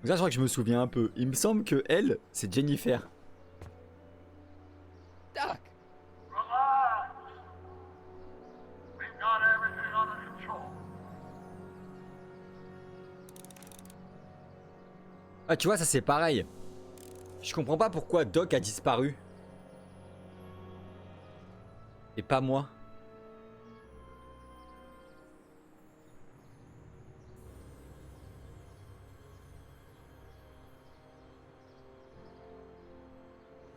Donc ça, je crois que je me souviens un peu. Il me semble que elle, c'est Jennifer. Doc. Relax. We've got everything under control. Ah, tu vois, ça c'est pareil. Je comprends pas pourquoi Doc a disparu. Et pas moi.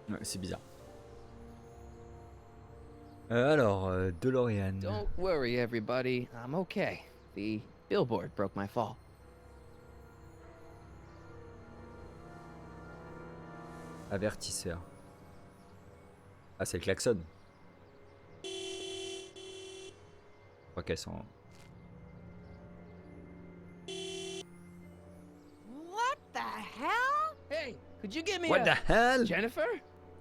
Ouais, c'est bizarre. Alors, DeLorean. Don't worry, everybody. I'm okay. The billboard broke my fall. Avertisseur. Ah, c'est le klaxon. Je crois qu'elles sont... What the hell? Hey, could you give me What a... the hell? Jennifer?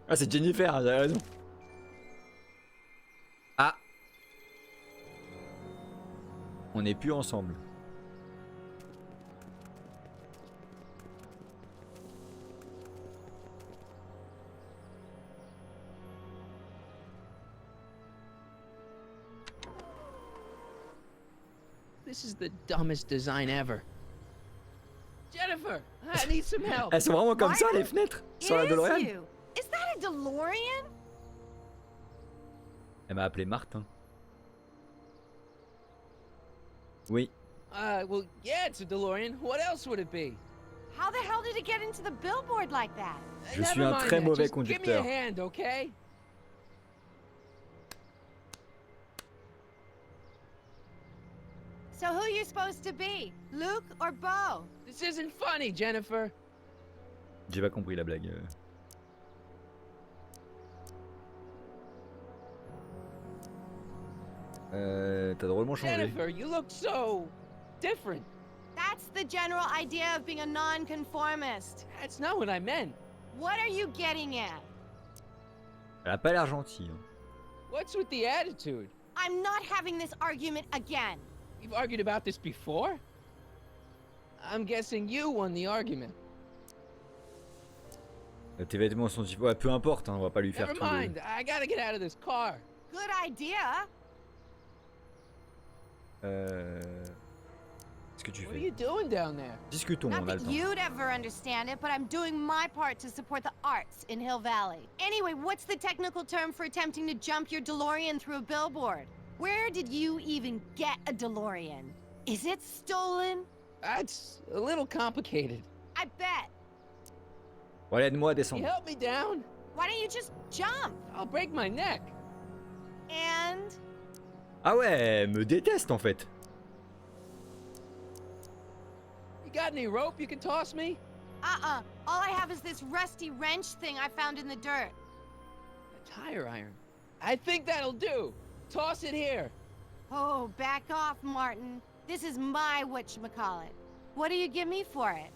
Ah, c'est Jennifer, j'avais raison. Ah. On n'est plus ensemble. This is the dumbest design ever. Jennifer, I need some help. Elles sont vraiment comme ça, Martin? les fenêtres It sur la is DeLorean. you. Is that a DeLorean? Elle m'a appelé Martin. Oui. Well, yeah, it's a DeLorean. What else would it be? How the hell did it get into the billboard like that? Je suis Never un mind très that. mauvais Just give me a conducteur. hand, okay? So who you supposed to be? Luke or Bo? This isn't funny, Jennifer. J'ai pas compris la blague. T'as drôlement changé. Jennifer, you look so different. That's the general idea of being a nonconformist. That's not what I meant. What are you getting at? Elle a pas l'air gentille. Hein. What's with the attitude? I'm not having this argument again. We've argued about this before? I'm guessing you won the argument. Tes vêtements sont... Ouais, peu importe, hein, on va pas lui faire Never tout le... mind. I gotta get out of this car. Good idea. Qu'est-ce que tu What are you fais? doing down there? Discutons, Not on a le that temps. you'd ever understand it, but I'm doing my part to support the arts in Hill Valley. Anyway, what's the technical term for attempting to jump your DeLorean through a billboard? Where did you even get a DeLorean? Is it stolen? That's a little complicated. I bet. Bon, allez, aide-moi à Can you descendre. help me down? Why don't you just jump? I'll break my neck. And... Ah ouais, elle me déteste en fait. You got any rope you can toss me? All I have is this rusty wrench thing I found in the dirt. A tire iron. I think that'll do. Toss it here. Oh, back off, Martin. This is my whatchamacallit. What do you give me for it?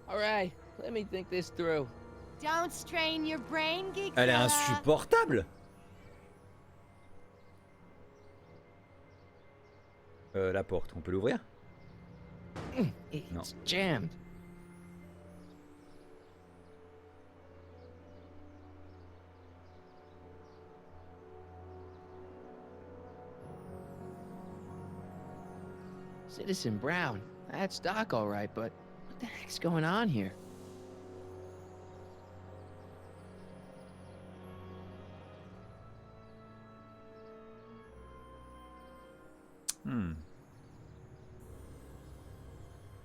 All right, let me think this through. Don't strain your brain, geek. Elle est insupportable. La porte, on peut l'ouvrir? It's No. jammed. Citizen Brown. That's Doc, all right, but what the heck's going on here?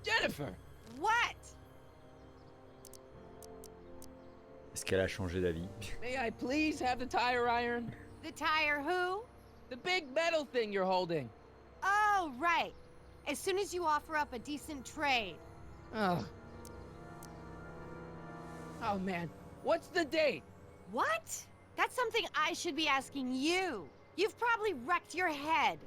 Jennifer! What? Est-ce qu'elle a changé d'avis? May I please have the tire iron? The tire who? The big metal thing you're holding. Oh, right. As soon as you offer up a decent trade. Oh. Oh, man. What's the date? What? That's something I should be asking you. You've probably wrecked your head.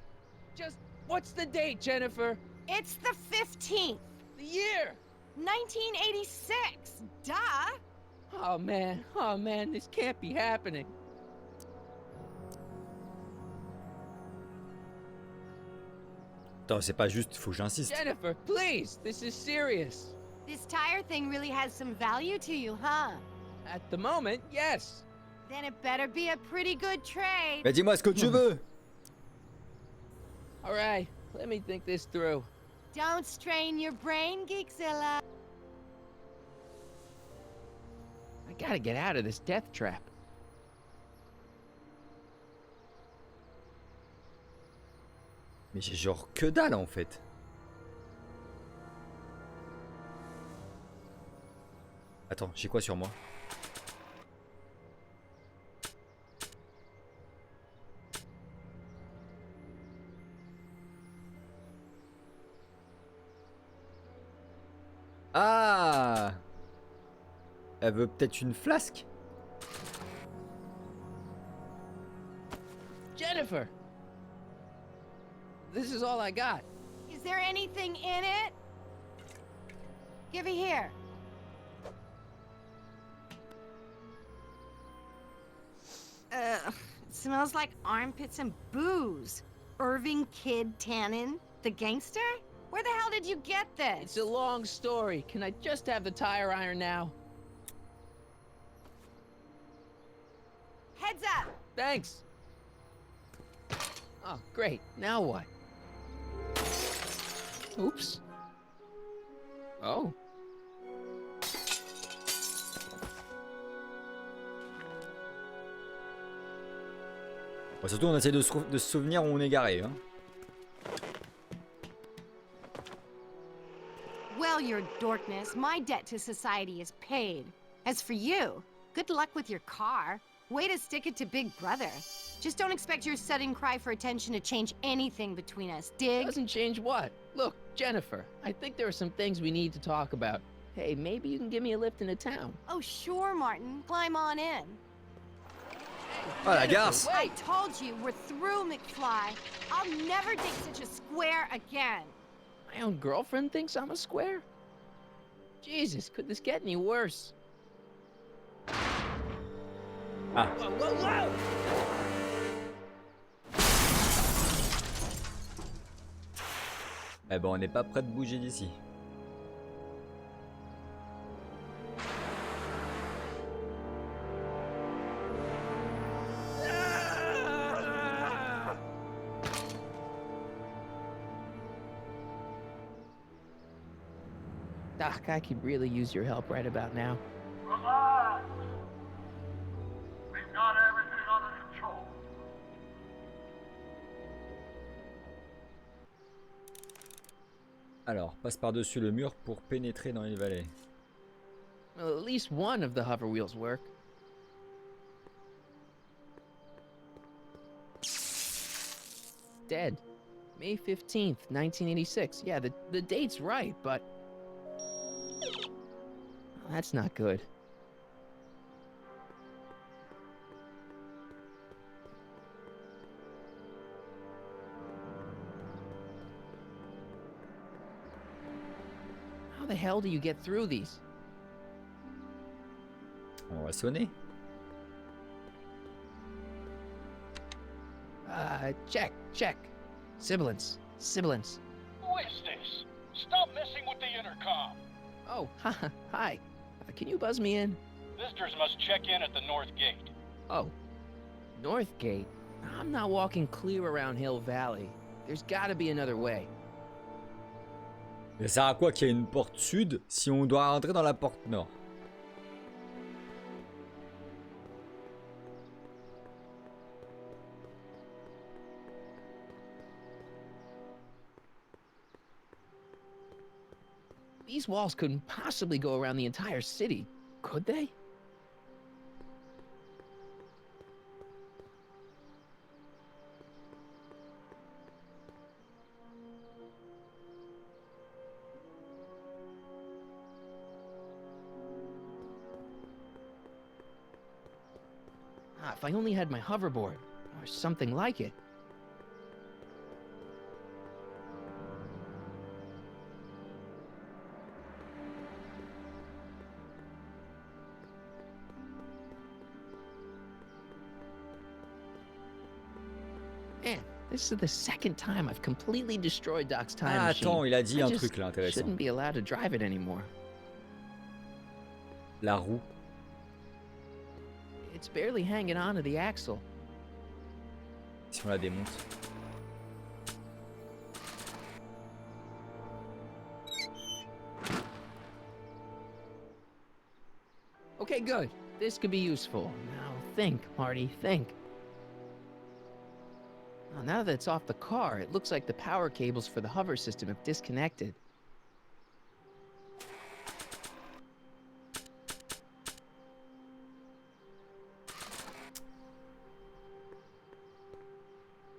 Just, what's the date, Jennifer? It's the 15th. The year? 1986. Duh. Oh, man. Oh, man. This can't be happening. Attends, c'est pas juste, faut que j'insiste. Jennifer, please, this is serious. This tire thing really has some value to you, huh? At the moment, yes. Then it better be a pretty good trade. Mais dis-moi ce que tu veux. All right, let me think this through. Don't strain your brain, Geekzilla. I gotta get out of this death trap. Mais j'ai genre que dalle en fait. Attends, j'ai quoi sur moi? Ah! Elle veut peut-être une flasque? Jennifer! This is all I got. Is there anything in it? Give it here. Ugh, it smells like armpits and booze. Irving Kid Tannen, the gangster? Where the hell did you get this? It's a long story. Can I just have the tire iron now? Heads up! Thanks. Oh, great. Now what? Oops. Oh. Bon, surtout on essaie de se souvenir où on est garé. Hein. Well, your dorkness, my debt to society is paid. As for you, good luck with your car. Way to stick it to Big Brother. Just don't expect your sudden cry for attention to change anything between us, dig? Doesn't change what? Look, Jennifer, I think there are some things we need to talk about. Hey, maybe you can give me a lift into town. Oh, sure, Martin. Climb on in. Oh la Jennifer, garce! I wait. told you, we're through, McFly. I'll never date such a square again. My own girlfriend thinks I'm a square? Jesus, could this get any worse? Ah. Whoa, whoa, whoa! Eh ben on n'est pas prêt de bouger d'ici. Doc, I could really use your help right about now. Relax. We've got everything under control. Alors, passe par-dessus le mur pour pénétrer dans les vallées. Well, at least one of the hover wheels work. Dead. May 15th, 1986. Yeah, the date's right, but... That's not good. How the hell do you get through these? On va sonner. Check. Sibilance. Who is this? Stop messing with the intercom. Oh, hi. Can you buzz me in? Visitors must check in at the north gate. Oh, North Gate? I'm not walking clear around Hill Valley. There's gotta be another way. Ça sert à quoi qu'il y ait une porte sud si on doit rentrer dans la porte nord? These walls couldn't possibly go around the entire city, could they? Ah, if I only had my hoverboard, or something like it. Man, This is the second time I've completely destroyed Doc's time Ah, machine. attends, il a dit I un just truc là intéressant. shouldn't be allowed to drive it anymore. La roue. It's barely hanging on to the axle. Si on la démonte. Okay, good. This could be useful. Now think, Marty, think. Now that it's off the car, it looks like the power cables for the hover system have disconnected.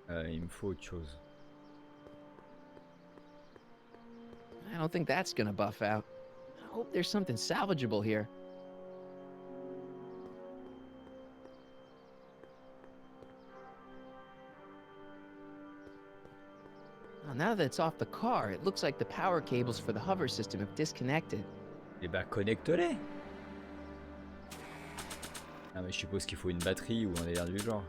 Il me faut autre chose. I don't think that's gonna buff out. I hope there's something salvageable here. Now that it's off the car, it looks like the power cables for the hover system have disconnected. Eh ben connecte-les. Ah mais je suppose qu'il faut une batterie ou un délire du genre.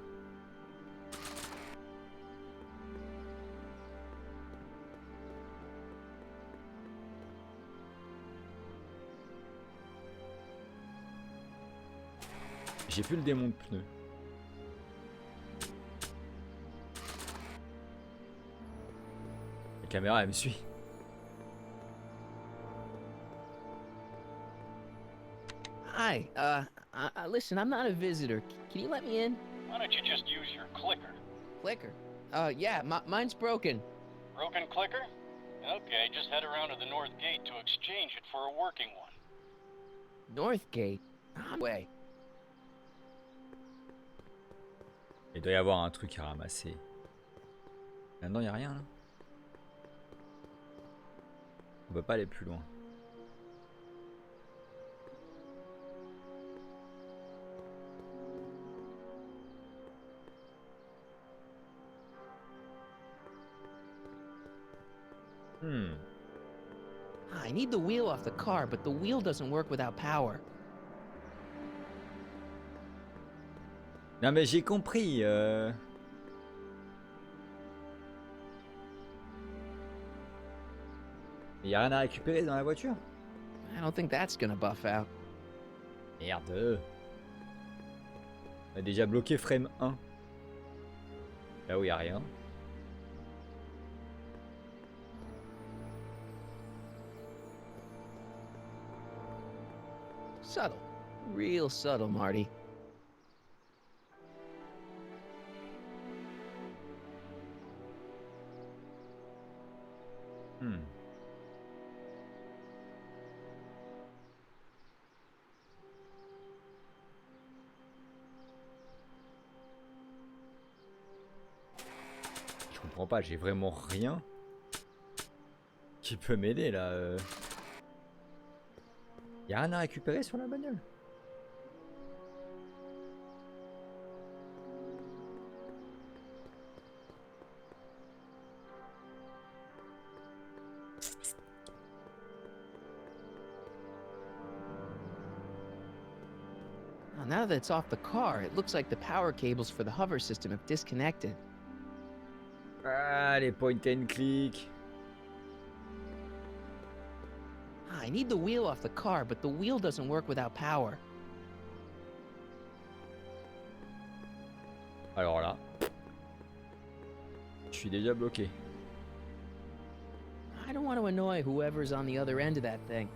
J'ai plus le démon de pneus. La caméra elle me suit. Hi, listen, I'm not a visitor. Can you let me in? Why don't you just use your clicker? Clicker? Yeah, mine's broken. Broken clicker? Okay, just head around to the north gate to exchange it for a working one. North Gate? Way. Il doit y avoir un truc à ramasser. Maintenant il n'y a rien là. On peut pas aller plus loin. I need the wheel off the car, but the wheel doesn't work without power. Non mais j'ai compris. Il y a rien à récupérer dans la voiture. I don't think that's gonna buff out. Merde. On a déjà bloqué frame 1. Là où il n'y a rien. Subtle. Real subtle, Marty. Je comprends pas, j'ai vraiment rien qui peut m'aider là. Y a rien à récupérer sur la bagnole. Now that it's off the car, it looks like the power cables for the hover system have disconnected. Ah, les point and click. I need the wheel off the car, but the wheel doesn't work without power. Alors là, je suis déjà bloqué. I don't want to annoy whoever's on the other end of that thing.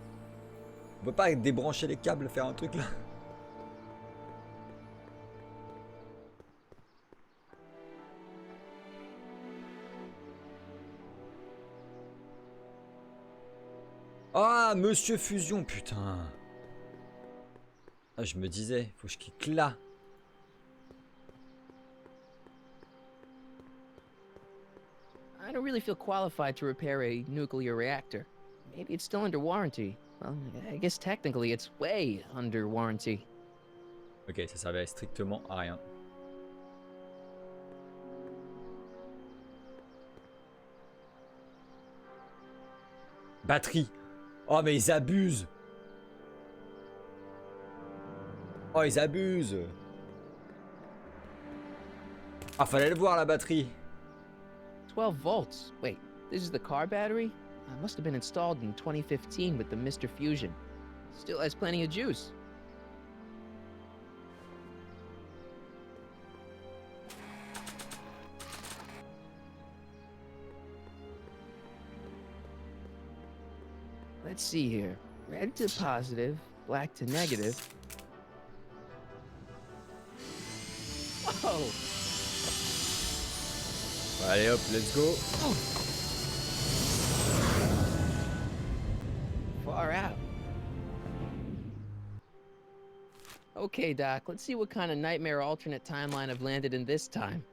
On peut pas débrancher les câbles, faire un truc là. Ah, Monsieur Fusion, putain. Ah, je me disais, faut que je clique là. I don't really feel qualified to repair a nuclear reactor. Maybe it's still under warranty. Well, I guess technically it's way under warranty. Ok, ça servait strictement à rien. Batterie. Oh mais ils abusent. Oh ils abusent. Ah fallait le voir la batterie. 12 volts. Wait, this is the car battery? Must have been installed in 2015 with the Mr. Fusion. Still has plenty of juice. Let's see here. Red to positive, black to negative. Whoa! Allez hop, let's go. Far out. Okay, Doc, let's see what kind of nightmare alternate timeline I've landed in this time.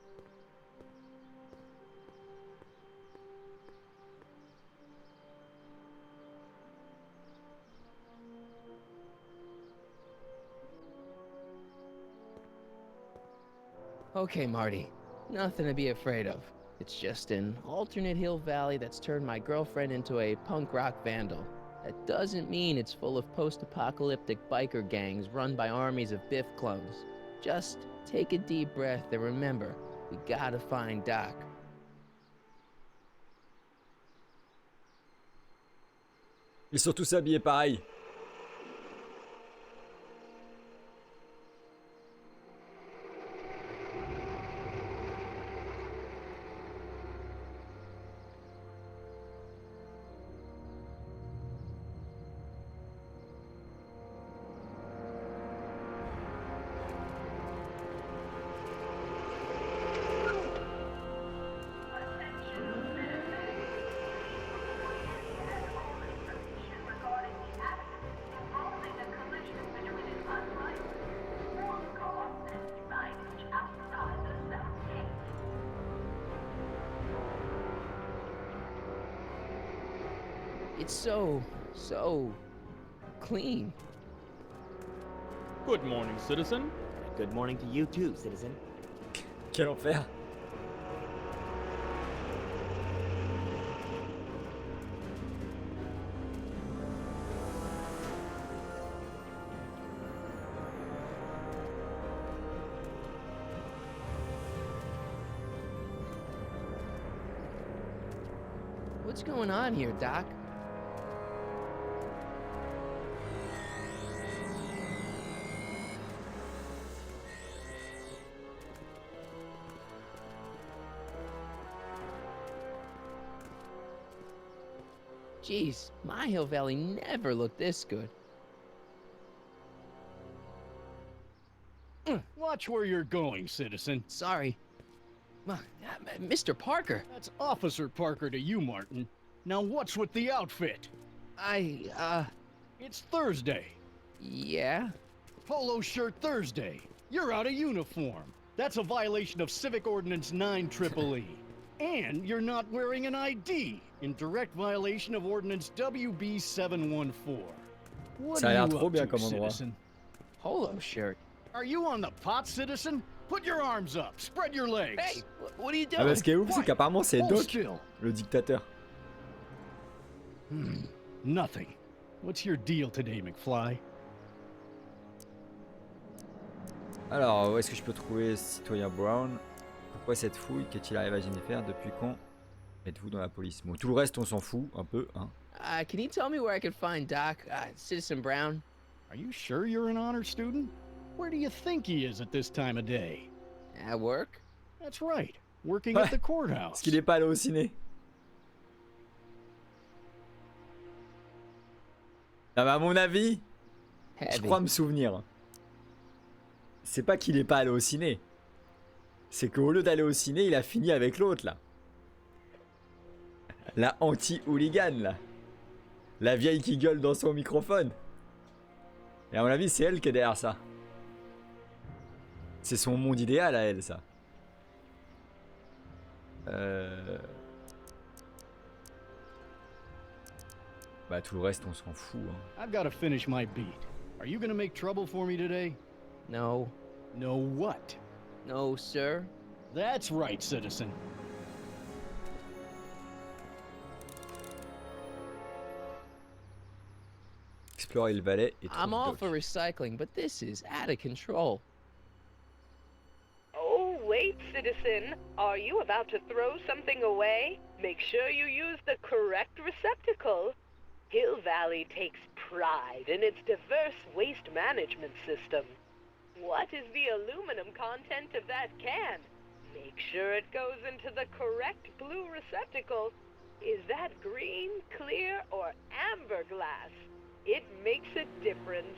Okay, Marty. Nothing to be afraid of. It's just an alternate hill valley that's turned my girlfriend into a punk rock vandal. That doesn't mean it's full of post-apocalyptic biker gangs run by armies of Biff clones. Just take a deep breath and remember, we gotta find Doc. Ils sont tous habillés pareil. It's so clean. Good morning, citizen. Good morning to you too, citizen. Quel enfer. What's going on here, Doc? Jeez, my Hill Valley never looked this good. Watch where you're going, citizen. Sorry. Mr. Parker, That's Officer Parker to you, Martin. Now what's with the outfit? It's Thursday. Yeah? Polo shirt Thursday. You're out of uniform. That's a violation of Civic Ordinance 9 EEE. And you're not wearing an ID, in direct violation of Ordinance WB 714. What Ça a are l'air you trop up bien to, comme endroit. citizen? Polo shirt. Are you on the pot, citizen? Put your arms up, spread your legs. Hey, what are you Ah doing? bah ce qui est ouf, c'est qu'apparemment c'est Hold Doc, still. le dictateur. Nothing. What's your deal today, McFly? Alors, où est-ce que je peux trouver citoyen Brown? Pourquoi cette fouille? Qu'est-il arrivé à Jennifer? Depuis quand êtes-vous dans la police? Bon, tout le reste, on s'en fout un peu, hein. Can you tell me where I could find Doc, Citizen Brown? Are you sure you're an honor student? Where do you think he is at this time of day? At work? That's right, working Ouais. at the courthouse. Est-ce qu'il est pas allé au ciné? Ah bah à mon avis, je Heavy. crois me souvenir. C'est pas qu'il est pas allé au ciné. C'est qu'au lieu d'aller au ciné, il a fini avec l'autre là. La anti-hooligan là. La vieille qui gueule dans son microphone. Et à mon avis, c'est elle qui est derrière ça. C'est son monde idéal à elle, ça. Bah tout le reste, on s'en fout. Hein. I've got to finish my beat. Are you gonna make trouble for me today? No. No what? No, sir. That's right, citizen. Explorer le valet et I'm trouve all Doc. for recycling, but this is out of control. Oh, Wait, citizen. Are you about to throw something away? Make sure you use the correct receptacle. Hill Valley takes pride in its diverse waste management system. What is the aluminum content of that can? Make sure it goes into the correct blue receptacle. Is that green, clear, or amber glass? It makes a difference.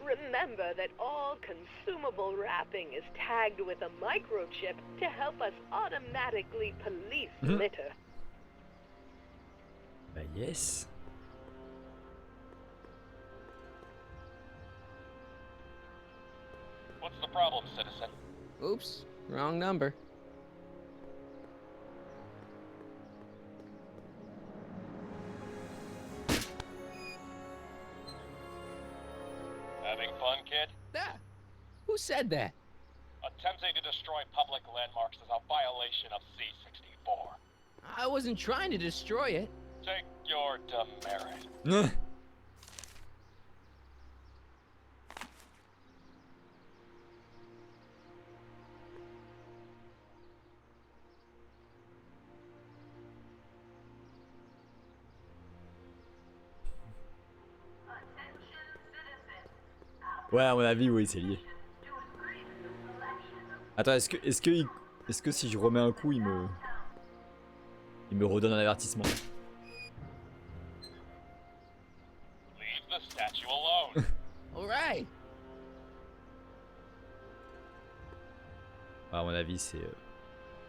Remember that all consumable wrapping is tagged with a microchip to help us automatically police litter. Bah yes. What's the problem, citizen? Oops, wrong number. Having fun, kid? Ah, who said that? Attempting to destroy public landmarks is a violation of C-64. I wasn't trying to destroy it. Take your demerit. Ouais, à mon avis, oui, c'est lié. Attends, est-ce que si je remets un coup, il me redonne un avertissement? Leave the statue alone. All right. À mon avis,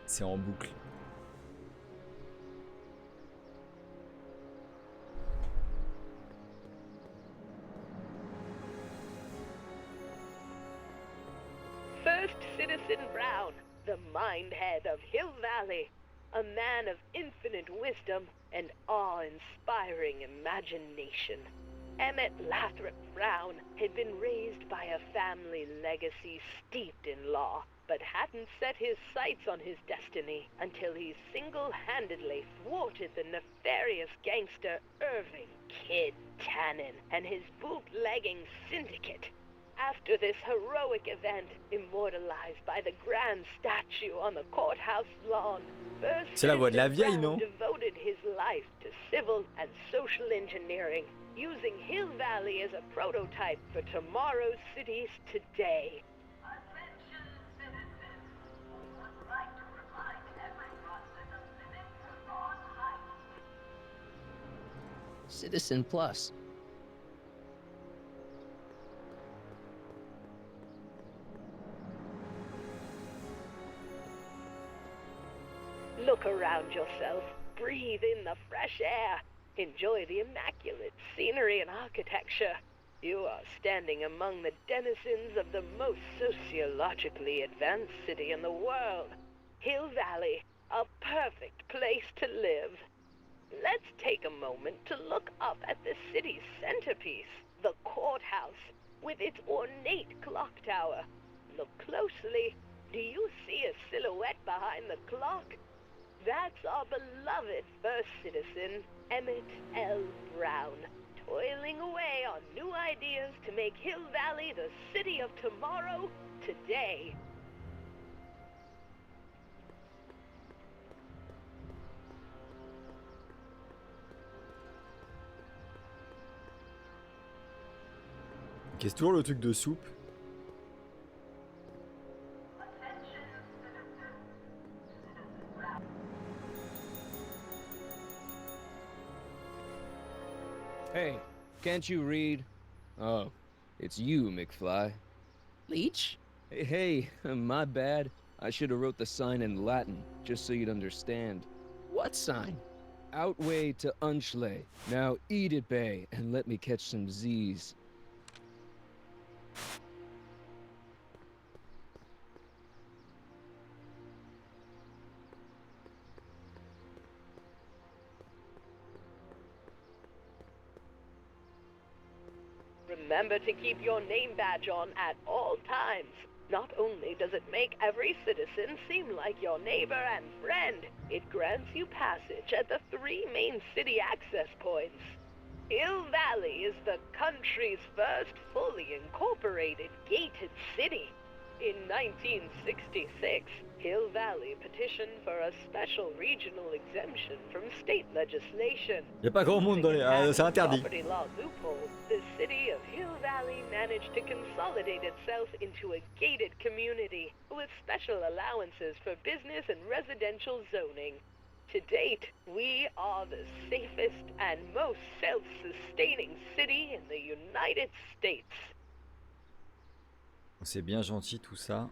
c'est en boucle. First Citizen Brown, the mindhead of Hill Valley, a man of infinite wisdom and awe-inspiring imagination. Emmett Lathrop Brown had been raised by a family legacy steeped in law, but hadn't set his sights on his destiny until he single-handedly thwarted the nefarious gangster Irving Kid Tannen and his bootlegging syndicate. After this heroic event, immortalized by the grand statue on the courthouse lawn, C'est la voix de la vieille, non? devoted his life to civil and social engineering, using Hill Valley as a prototype for tomorrow's cities today. Attention citizens, we would like to remind everyone that the limits are on height. Citizen Plus. Look around yourself, breathe in the fresh air, enjoy the immaculate scenery and architecture. You are standing among the denizens of the most sociologically advanced city in the world, Hill Valley, a perfect place to live. Let's take a moment to look up at the city's centerpiece, the courthouse, with its ornate clock tower. Look closely. Do you see a silhouette behind the clock? That's our beloved first citizen, Emmett L. Brown, toiling away on new ideas to make Hill Valley the city of tomorrow, today. Qu'est-ce toujours le truc de soupe? Hey, can't you read? Oh, it's you, McFly. Leech? Hey, my bad. I should have wrote the sign in Latin, just so you'd understand. What sign? Outway to Unchley. Now eat it, Bay, and let me catch some Z's. Remember to keep your name badge on at all times. Not only does it make every citizen seem like your neighbor and friend, it grants you passage at the 3 main city access points. Hill Valley is the country's first fully incorporated gated city. In 1966, Hill Valley petitioned for a special regional exemption from state legislation. Y a pas grand monde dans les... c'est interdit. Property law loophole, the city of Hill Valley managed to consolidate itself into a gated community with special allowances for business and residential zoning. To date, we are the safest and most self-sustaining city in the United States. C'est bien gentil tout ça.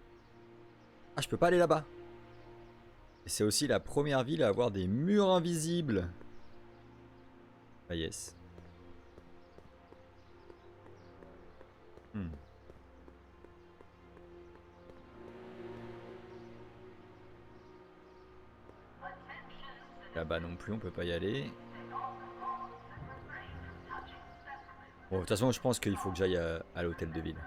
Ah, je peux pas aller là-bas. Et c'est aussi la première ville à avoir des murs invisibles. Ah yes. Là-bas non plus, on peut pas y aller. Bon, de toute façon, je pense qu'il faut que j'aille à l'hôtel de ville.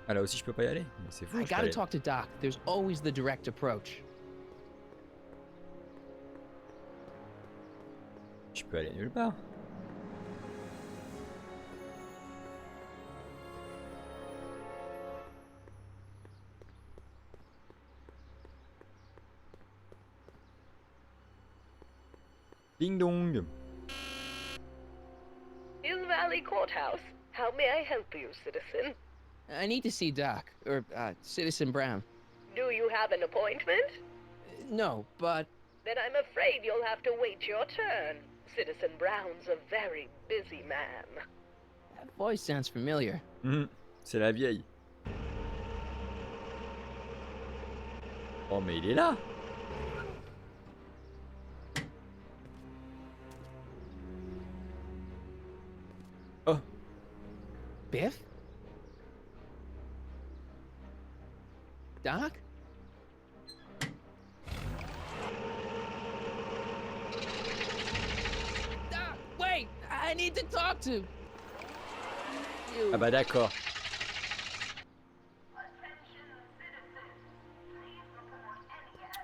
Ah, là aussi, je peux pas y aller. Mais c'est fou. I je peux gotta aller. talk to Doc. There's always the direct approach. Je peux aller nulle part. Ding dong. Hill Valley Courthouse. How may I help you, citizen? I need to see Doc, or Citizen Brown. Do you have an appointment? No, but Then I'm afraid you'll have to wait your turn. Citizen Brown's a very busy man. that voice sounds familiar. C'est la vieille. Oh, mais il est là. Oh, Biff? Doc? Doc, wait! I need to talk to you. ah bah d'accord.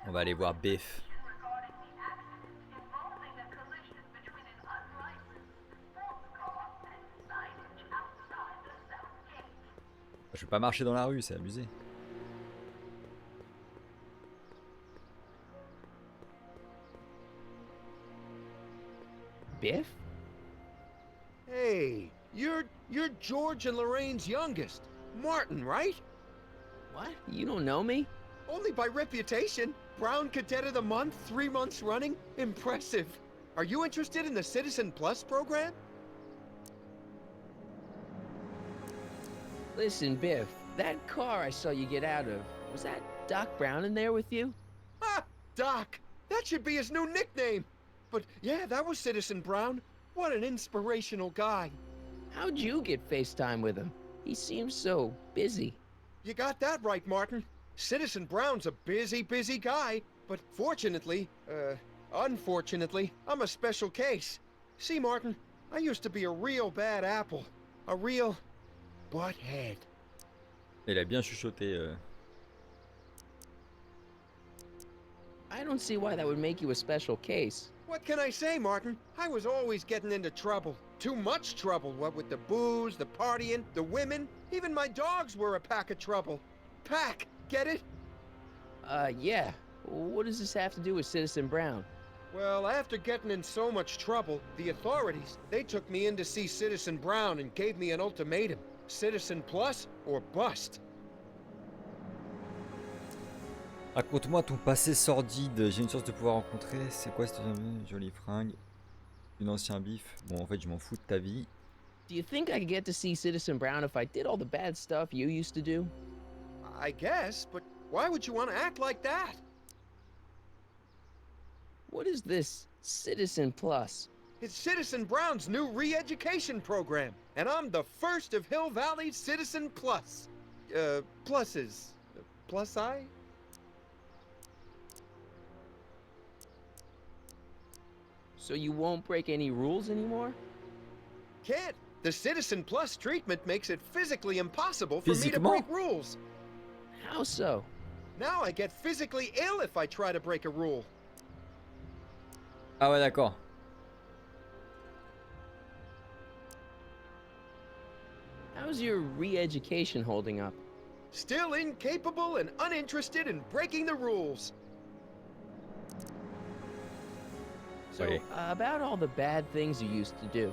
On va aller voir Biff. regarding the accident involving a collision between an unlicensed sports car and signage outside the south gate. Je vais pas marcher dans la rue, c'est abusé. Biff? Hey, you're George and Lorraine's youngest. Martin, right? What? You don't know me? Only by reputation. Brown Cadet of the Month, 3 months running. Impressive. Are you interested in the Citizen Plus program? Listen, Biff, that car I saw you get out of, was that Doc Brown in there with you? Ah, Doc. That should be his new nickname. But yeah, that was Citizen Brown. What an inspirational guy. How'd you get FaceTime with him? He seems so busy. You got that right, Martin. Citizen Brown's a busy guy. But fortunately, unfortunately, I'm a special case. See, Martin, I used to be a real bad apple. A real butthead. Il a bien chuchoté. I don't see why that would make you a special case. What can I say, Martin? I was always getting into trouble. Too much trouble, what with the booze, the partying, the women. Even my dogs were a pack of trouble. Pack, get it? Yeah. What does this have to do with Citizen Brown? Well, after getting in so much trouble, the authorities, they took me in to see Citizen Brown and gave me an ultimatum. Citizen Plus or bust. Raconte-moi ton passé sordide. J'ai une chance de pouvoir rencontrer. C'est quoi cette jolie fringue? Une ancien bif. Bon, en fait, je m'en fous de ta vie. Do you think I could get to see Citizen Brown if I did all the bad stuff you used to do? I guess, but why would you want to act like that? What is this Citizen Plus? It's Citizen Brown's new re-education program, and I'm the first of Hill Valley's Citizen Plus. Pluses. Plus I? So you won't break any rules anymore? Can't. The Citizen Plus treatment makes it physically impossible for me to Physiquement? break rules. How so? Now I get physically ill if I try to break a rule. Ah ouais, d'accord. How's your re-education holding up? Still incapable and uninterested in breaking the rules. So, Okay. about all the bad things you used to do.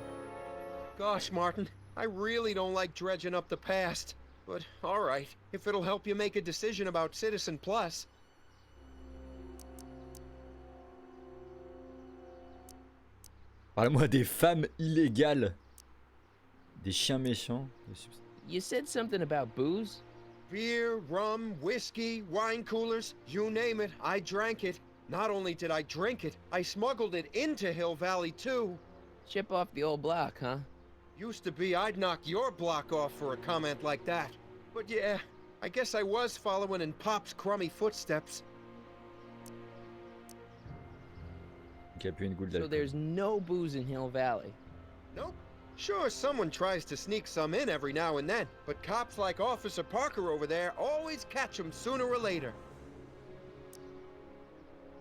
Gosh, Martin, I really don't like dredging up the past. But alright, if it'll help you make a decision about Citizen Plus. Parle-moi des femmes illégales. Des chiens méchants. You said something about booze? Beer, rum, whiskey, wine coolers, you name it, I drank it. Not only did I drink it, I smuggled it into Hill Valley too. Chip off the old block, huh? Used to be I'd knock your block off for a comment like that. But yeah, I guess I was following in Pop's crummy footsteps. Qui a bu une goutte So d'alcool. there's no booze in Hill Valley. Nope. Sure, someone tries to sneak some in every now and then, but cops like Officer Parker over there always catch 'em sooner or later.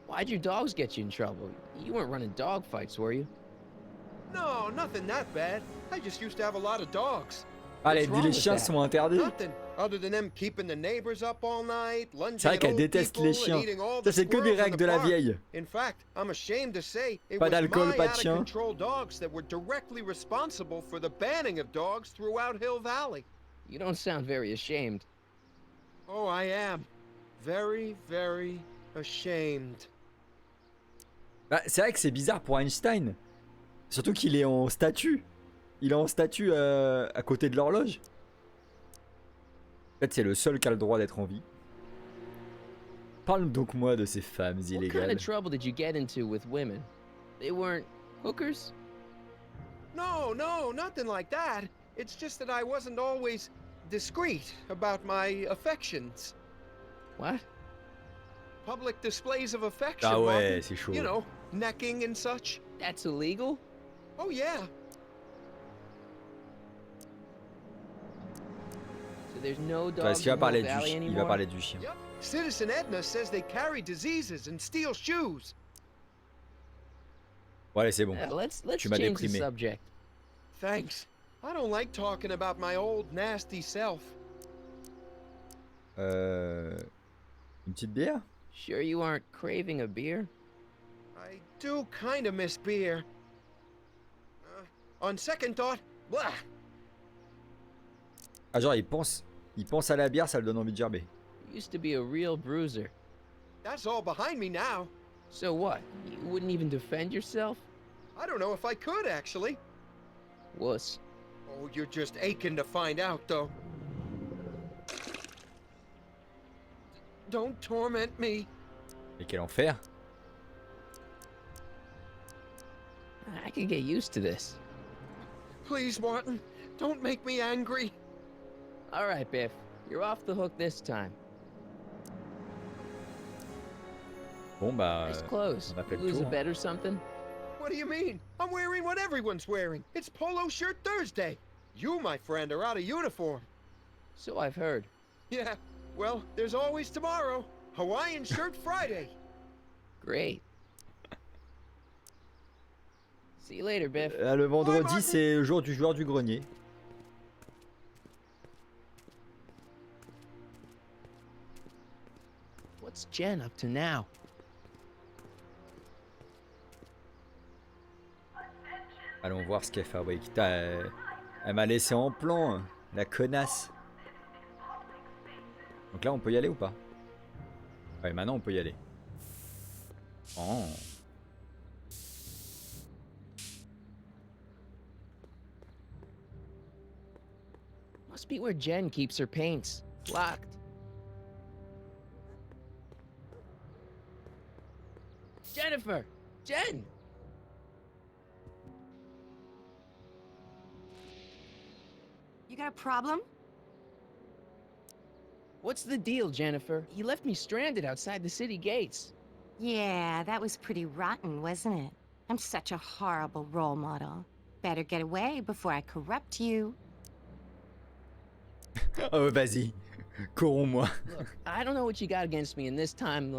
Why'd your dogs get you in trouble? You weren't running dog fights, were you? No, nothing that bad. I just used to have a lot of dogs. Ah, les, What's wrong les with chiens that? sont interdits. Nothing, other than them keeping the neighbors up all night, lunging C'est vrai at qu'elle old déteste people les and chiens. eating all Ça, the c'est que des squirrels in règles the de la park. vieille. In fact, I'm ashamed to say it Pas was d'alcool, my pas de chien. out-of-control dogs that were directly responsible for the banning of dogs throughout Hill Valley. You don't sound very ashamed. Oh, I am. Very, very ashamed. Bah, c'est vrai que c'est bizarre pour Einstein. Surtout qu'il est en statue. Il est en statue à côté de l'horloge. En fait, c'est le seul qui a le droit d'être en vie. Parle donc moi de ces femmes What kind illégales. of trouble did you get into with women? They weren't hookers? No, no, nothing like that. It's just that I wasn't always discreet about my affections. What? Public displays of affection, Ah ouais, Martin. c'est chaud. You know, necking and such. That's illegal? Oh, yeah. So there's no Ouais, dogs Est-ce qu'il va in parler Hill du Valley chien? Il va anymore? parler du chien. Yep. Citizen Edna says they carry diseases and steal shoes. Bon, allez, c'est bon. Yeah, let's Tu m'as change the déprimé. subject. Thanks. I don't like talking about my old nasty self. Une petite bière? Sure you aren't craving a beer? I do kind of miss beer. On second thought, blah. Ah, genre, il pense à la bière, ça le donne envie de gerber. You used to be a real bruiser. That's all behind me now. So what? You wouldn't even defend yourself? I don't know if I could, actually. Wuss. Oh, you're just aching to find out, though. Don't torment me. Et quel enfer. I could get used to this. Please, Martin, don't make me angry. All right, Biff. You're off the hook this time. Bon, bah... Nice clothes. on a fait le Lose a tour. bet or something? What do you mean? I'm wearing what everyone's wearing. It's Polo Shirt Thursday. You, my friend, are out of uniform. So I've heard. Yeah, well, there's always tomorrow. Hawaiian Shirt Friday. Great. See you later, Biff. Le vendredi, Martin. c'est le jour du joueur du grenier. What's Jen up to now? Allons voir ce qu'elle fait. Ouais, putain, elle m'a laissé en plan, la connasse. Donc là, on peut y aller ou pas? Ouais, maintenant, on peut y aller. Oh. Must be where Jen keeps her paints. It's locked. Jennifer! Jen! You got a problem? What's the deal, Jennifer? You left me stranded outside the city gates. Yeah, that was pretty rotten, wasn't it? I'm such a horrible role model. Better get away before I corrupt you. Oh, vas-y. Corromps-moi. Look, I don't know what you got against me in this time,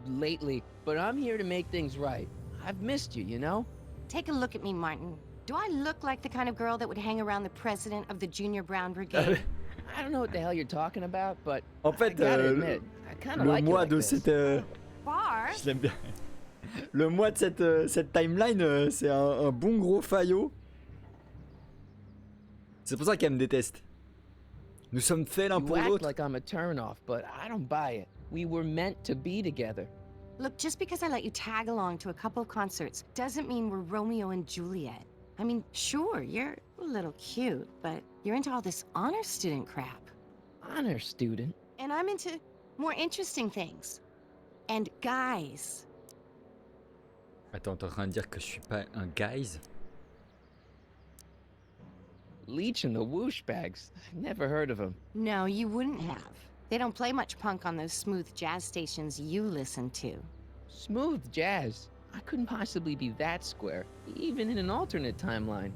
lately, but I'm here to make things right. I've missed you, you know? Take a look at me, Martin. Do I look like the kind of girl that would hang around the president of the Junior Brown Brigade? I don't know what the hell you're talking about, but En I fait, gotta admit, I kind of le like you mois like de this. cette... Bar? Je l'aime bien. Le mois de cette timeline, c'est un bon gros faillot. C'est pour ça qu'elle me déteste. Nous sommes faits l'un You pour act l'autre. like I'm a turnoff, but I don't buy it. We were meant to be together. Look, just because I let you tag along to a couple of concerts doesn't mean we're Romeo and Juliet. I mean, sure, you're a little cute, but you're into all this honor student crap. Honor student? And I'm into more interesting things. And guys. Attends, t'es en train de dire que je suis pas un guys? Leech and the Whoosh Bags. Never heard of them. No, you wouldn't have. They don't play much punk on those smooth jazz stations you listen to. Smooth jazz. I couldn't possibly be that square, even in an alternate timeline.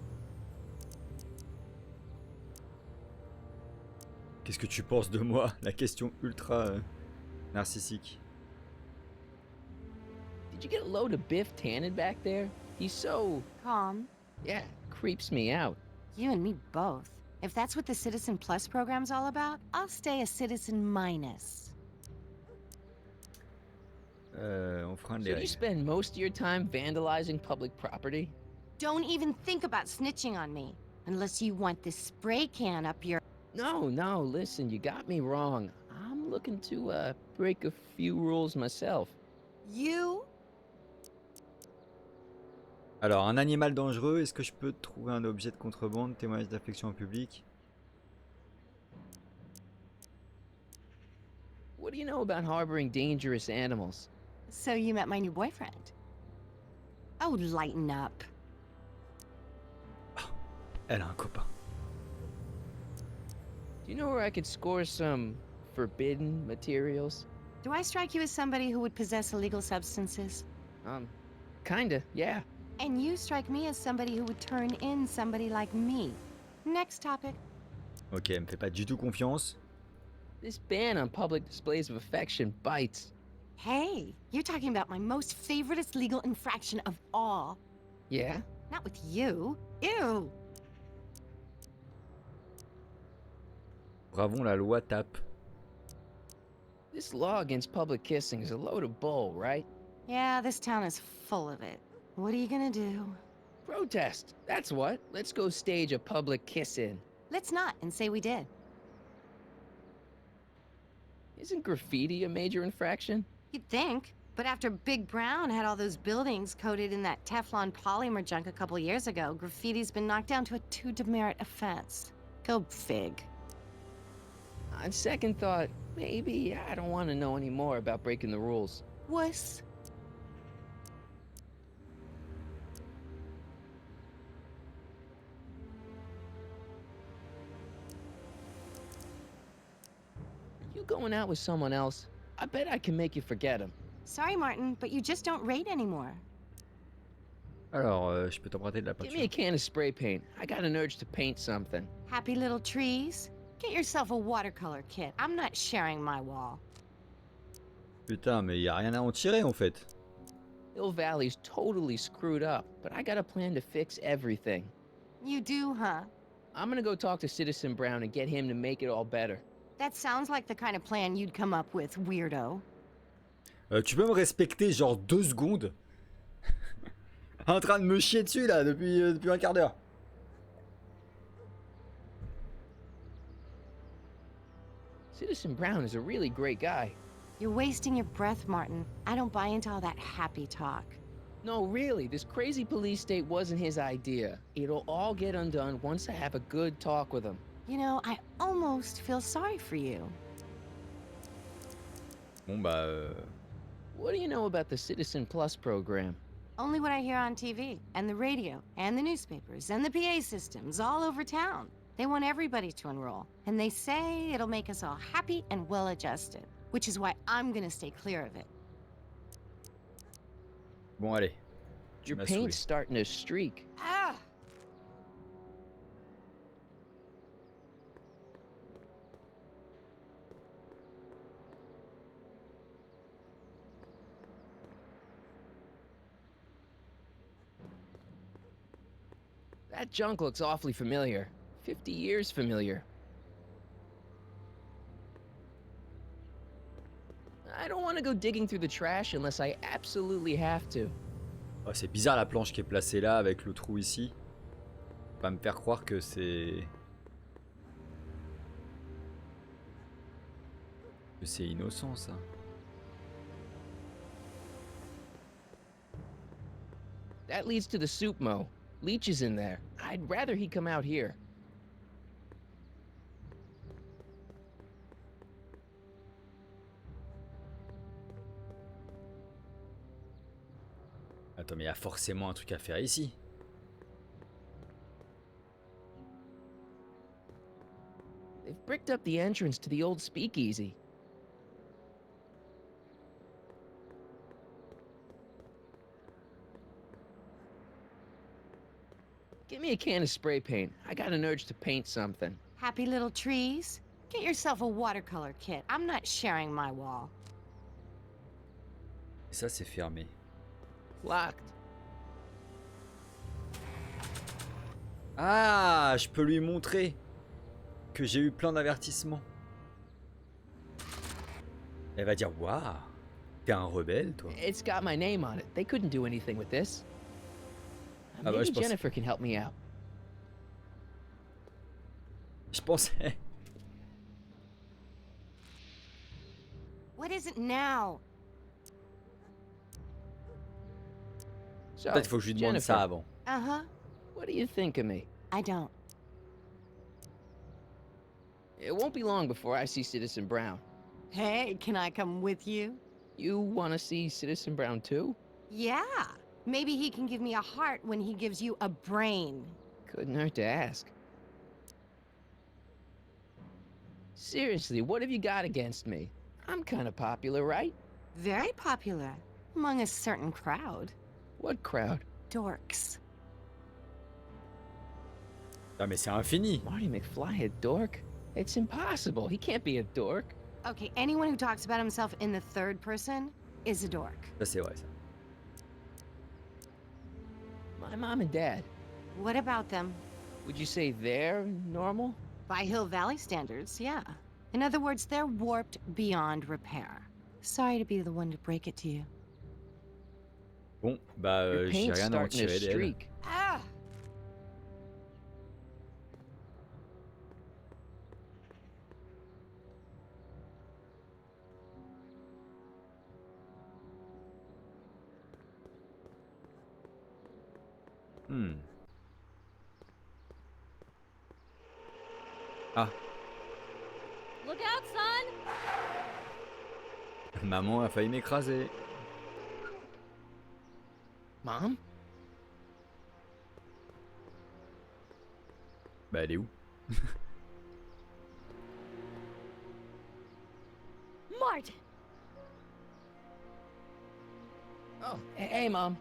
Qu'est-ce que tu penses de moi? La question ultra narcissique. Did you get a load of Biff Tannen back there? He's so... Calm. yeah, creeps me out. You and me both. If that's what the Citizen Plus program's all about, I'll stay a Citizen Minus. On fera un So you règles. spend most of your time vandalizing public property? Don't even think about snitching on me. Unless you want this spray can up your... No, listen, you got me wrong. I'm looking to, break a few rules myself. You? Alors, un animal dangereux, est-ce que je peux trouver un objet de contrebande, témoignage d'affection en public? What do you know about harboring dangerous animals? So you met my new boyfriend. Oh, lighten up. Elle a un copain. Do you know where I could score some forbidden materials? Do I strike you as somebody who would possess illegal substances? Kinda, yeah. And you strike me as somebody who would turn in somebody like me. Next topic. Ok, elle me fait pas du tout confiance. This ban on public displays of affection bites. Hey, you're talking about my most favoriteest legal infraction of all. Yeah? Not with you. Ew. Bravons la loi tape. This law against public kissing is a load of bull, right? Yeah, this town is full of it. What are you gonna do? Protest, that's what. Let's go stage a public kiss-in. Let's not and say we did. Isn't graffiti a major infraction? You'd think. But after Big Brown had all those buildings coated in that Teflon polymer junk a couple years ago, graffiti's been knocked down to a 2 demerit offense. Go fig. On second thought, maybe I don't want to know any more about breaking the rules. Wuss. You going out with someone else? I bet I can make you forget him. Sorry, Martin, but you just don't rate anymore. Alors, je peux t'emprunter de la Give me a peinture. can of spray paint. I got an urge to paint something. Happy little trees? Get yourself a watercolor kit. I'm not sharing my wall. Putain, mais y a rien à en tirer en fait. Hill Valley's totally screwed up, but I got a plan to fix everything. You do, huh? I'm gonna go talk to Citizen Brown and get him to make it all better. That sounds like the kind of plan you'd come up with, weirdo. Tu peux me respecter genre 2 secondes? En train de me chier dessus là depuis un quart d'heure. Citizen Brown is a really great guy. You're wasting your breath, Martin. I don't buy into all that happy talk. No, really, this crazy police state wasn't his idea. It'll all get undone once I have a good talk with him. You know, I almost feel sorry for you. Bon bah... What do you know about the Citizen Plus program? Only what I hear on TV, and the radio, and the newspapers, and the PA systems all over town. They want everybody to enroll, and they say it'll make us all happy and well-adjusted, which is why I'm gonna stay clear of it. Bon allez. Tu Your m'as paint's saoulé. starting to streak. Ah! That junk looks awfully familiar. 50 years familiar. I don't want to go digging through the trash unless I absolutely have to. Oh, c'est bizarre la planche qui est placée là avec le trou ici. Faut pas me faire croire que c'est... Que c'est innocent ça. That leads to the soup mo. Leech is in there. I'd rather he come out here. Attends, mais il y a forcément un truc à faire ici. They've bricked up the entrance to the old speakeasy. Give me a can of spray paint. I got an urge to paint something. Happy little trees? Get yourself a watercolor kit. I'm not sharing my wall. Et ça, c'est fermé. Locked. Ah, je peux lui montrer que j'ai eu plein d'avertissements. Elle va dire, waouh, t'es un rebelle, toi. It's got my name on it. They couldn't do anything with this. Ah bah, Maybe je pense... Jennifer can help me out. Je pensais... What is it now? So, Peut-être il faut que je lui demande Jennifer, ça avant. Uh-huh. what do you think of me? I don't. It won't be long before I see Citizen Brown. Hey, can I come with you? You want to see Citizen Brown too? Yeah. Maybe he can give me a heart when he gives you a brain. Couldn't hurt to ask. Seriously, what have you got against me? I'm kind of popular, right? Very popular. Among a certain crowd. What crowd? Dorks. Ah mais c'est infini. Marty McFly a dork? It's impossible. He can't be a dork. Okay, anyone who talks about himself in the third person is a dork. Ça c'est vrai ça. My mom and dad. What about them? Would you say they're normal? By Hill Valley standards, yeah. In other words, they're warped beyond repair. Sorry to be the one to break it to you. Bon, bah Your j'ai paint's rien à en starting to tirer d'elle. streak. Ah! Ah, Look out, son! maman a failli m'écraser. Mom? Bah elle est où? Martin! Oh, hey, Mom.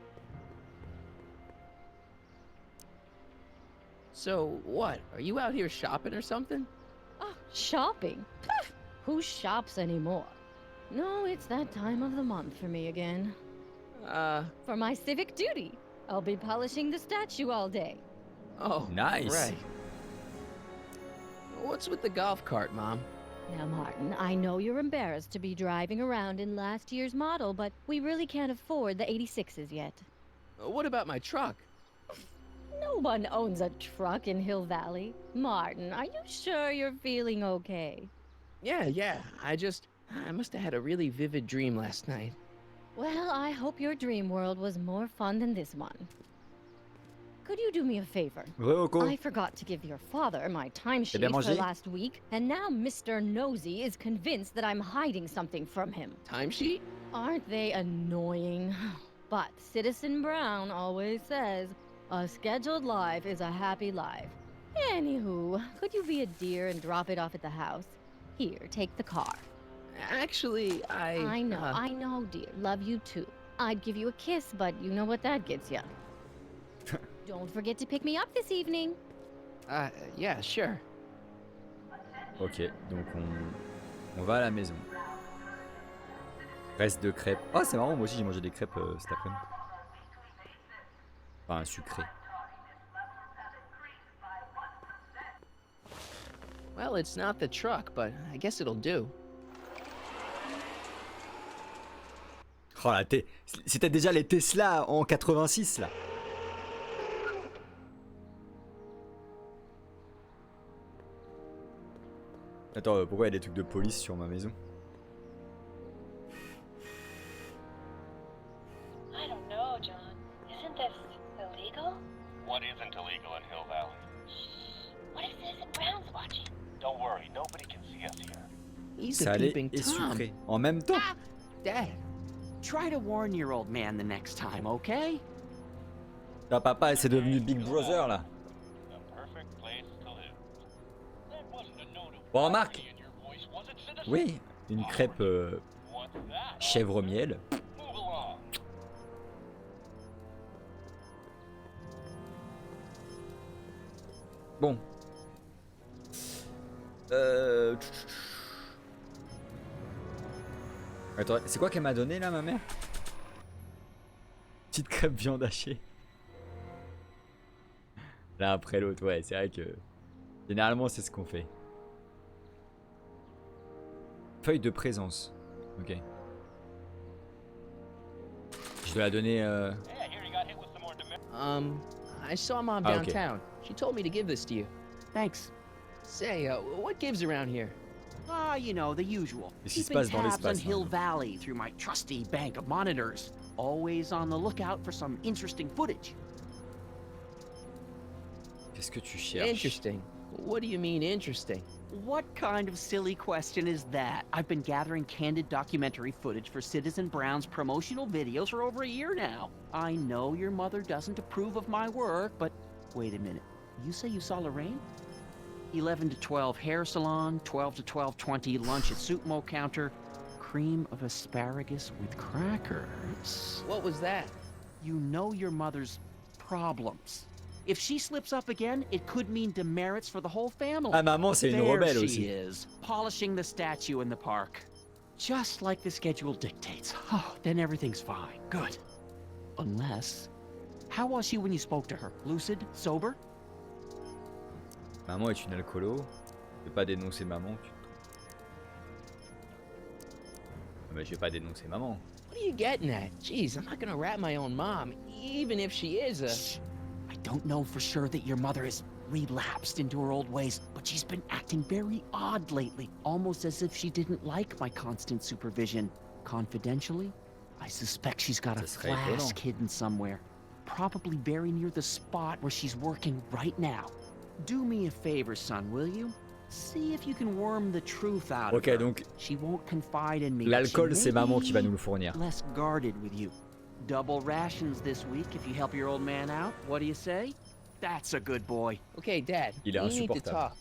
So, what? Are you out here shopping or something? Oh, shopping? Pff, who shops anymore? No, it's that time of the month for me again. For my civic duty. I'll be polishing the statue all day. Oh, Nice. right. What's with the golf cart, Mom? Now, Martin, I know you're embarrassed to be driving around in last year's model, but we really can't afford the 86s yet. What about my truck? No one owns a truck in Hill Valley. Martin, are you sure you're feeling okay? Yeah. I must have had a really vivid dream last night. Well, I hope your dream world was more fun than this one. Could you do me a favor? Re-Oko. I forgot to give your father my timesheet bien for mangé? last week, and now Mr. Nosy is convinced that I'm hiding something from him. Timesheet? Aren't they annoying? But Citizen Brown always says, a scheduled life is a happy life. Anywho, could you be a dear and drop it off at the house? Here, take the car. Actually, I know, dear. Love you too. I'd give you a kiss, but you know what that gets you. Don't forget to pick me up this evening. Yeah, sure. Ok, donc on va à la maison. Reste de crêpes. Oh c'est marrant, moi aussi j'ai mangé des crêpes cet après-midi. Enfin sucré. Well, it's not the truck, but I guess it'll do. Oh la c'était déjà les Tesla en 86 là. Attends, pourquoi il y a des trucs de police sur ma maison? I don't know, John. Isn't this illegal? What isn't illegal in Hill Valley? What if Citizen Brown's watching? Don't worry, nobody can see us here. He's Ça a allait peeping et Tom. sucré. En même temps. Dad, Try to warn your old man the next time, okay? Ta papa, c'est devenu Big Brother là. The perfect place to live. That wasn't a note of Bon, remarque. worry in your voice, was it, citizen? Oui, une crêpe What's that? chèvre miel. Move along. Bon. Attends, c'est quoi qu'elle m'a donné là, ma mère? Petite crêpe viande hachée. L'un après l'autre, ouais, c'est vrai que généralement c'est ce qu'on fait. Feuille de présence. Ok. Je dois la donner. Yeah, here you got hit with some more I saw Mom Ah, okay. downtown. She told me to give this to you. Thanks. Say, what gives around here? Ah, you know, the usual. Qu'est-ce qui se Keeping passe dans tabs on l'espace, Hill hein? Valley through my trusty bank of monitors. Always on the lookout for some interesting footage. Qu'est-ce que tu cherches? Interesting. What do you mean interesting? What kind of silly question is that? I've been gathering candid documentary footage for Citizen Brown's promotional videos for over a year now. I know your mother doesn't approve of my work, but wait a minute. You say you saw Lorraine? 11 to 12 hair salon, 12 to 12:20 lunch at soup mo counter, cream of asparagus with crackers. What was that? You know your mother's problems. If she slips up again, it could mean demerits for the whole family. Ah, maman, c'est une There rebelle she aussi. is, polishing the statue in the park. Just like the schedule dictates. Oh, then everything's fine. Good. Unless... How was she when you spoke to her? Lucid? Sober? Maman est une alcoolo. Je vais pas dénoncer maman. Mais je vais pas dénoncer maman. What are you getting at? Jeez, I'm not gonna rat my own mom, even if she is a... Shh. I don't know for sure that your mother has relapsed into her old ways, but she's been acting very odd lately, almost as if she didn't like my constant supervision. Confidentially, I suspect she's got a Ce serait flask étonnant. hidden somewhere, probably very near the spot where she's working right now. Do me a favor, son, will you? See if you can worm the truth out of Ok, her. donc She won't confide in me. but l'alcool, she c'est may maman qui va be nous le fournir. less guarded with you. Double rations this week if you help your old man out. What do you say? That's a good boy. Okay, Dad, Il est we need to insupportable. talk.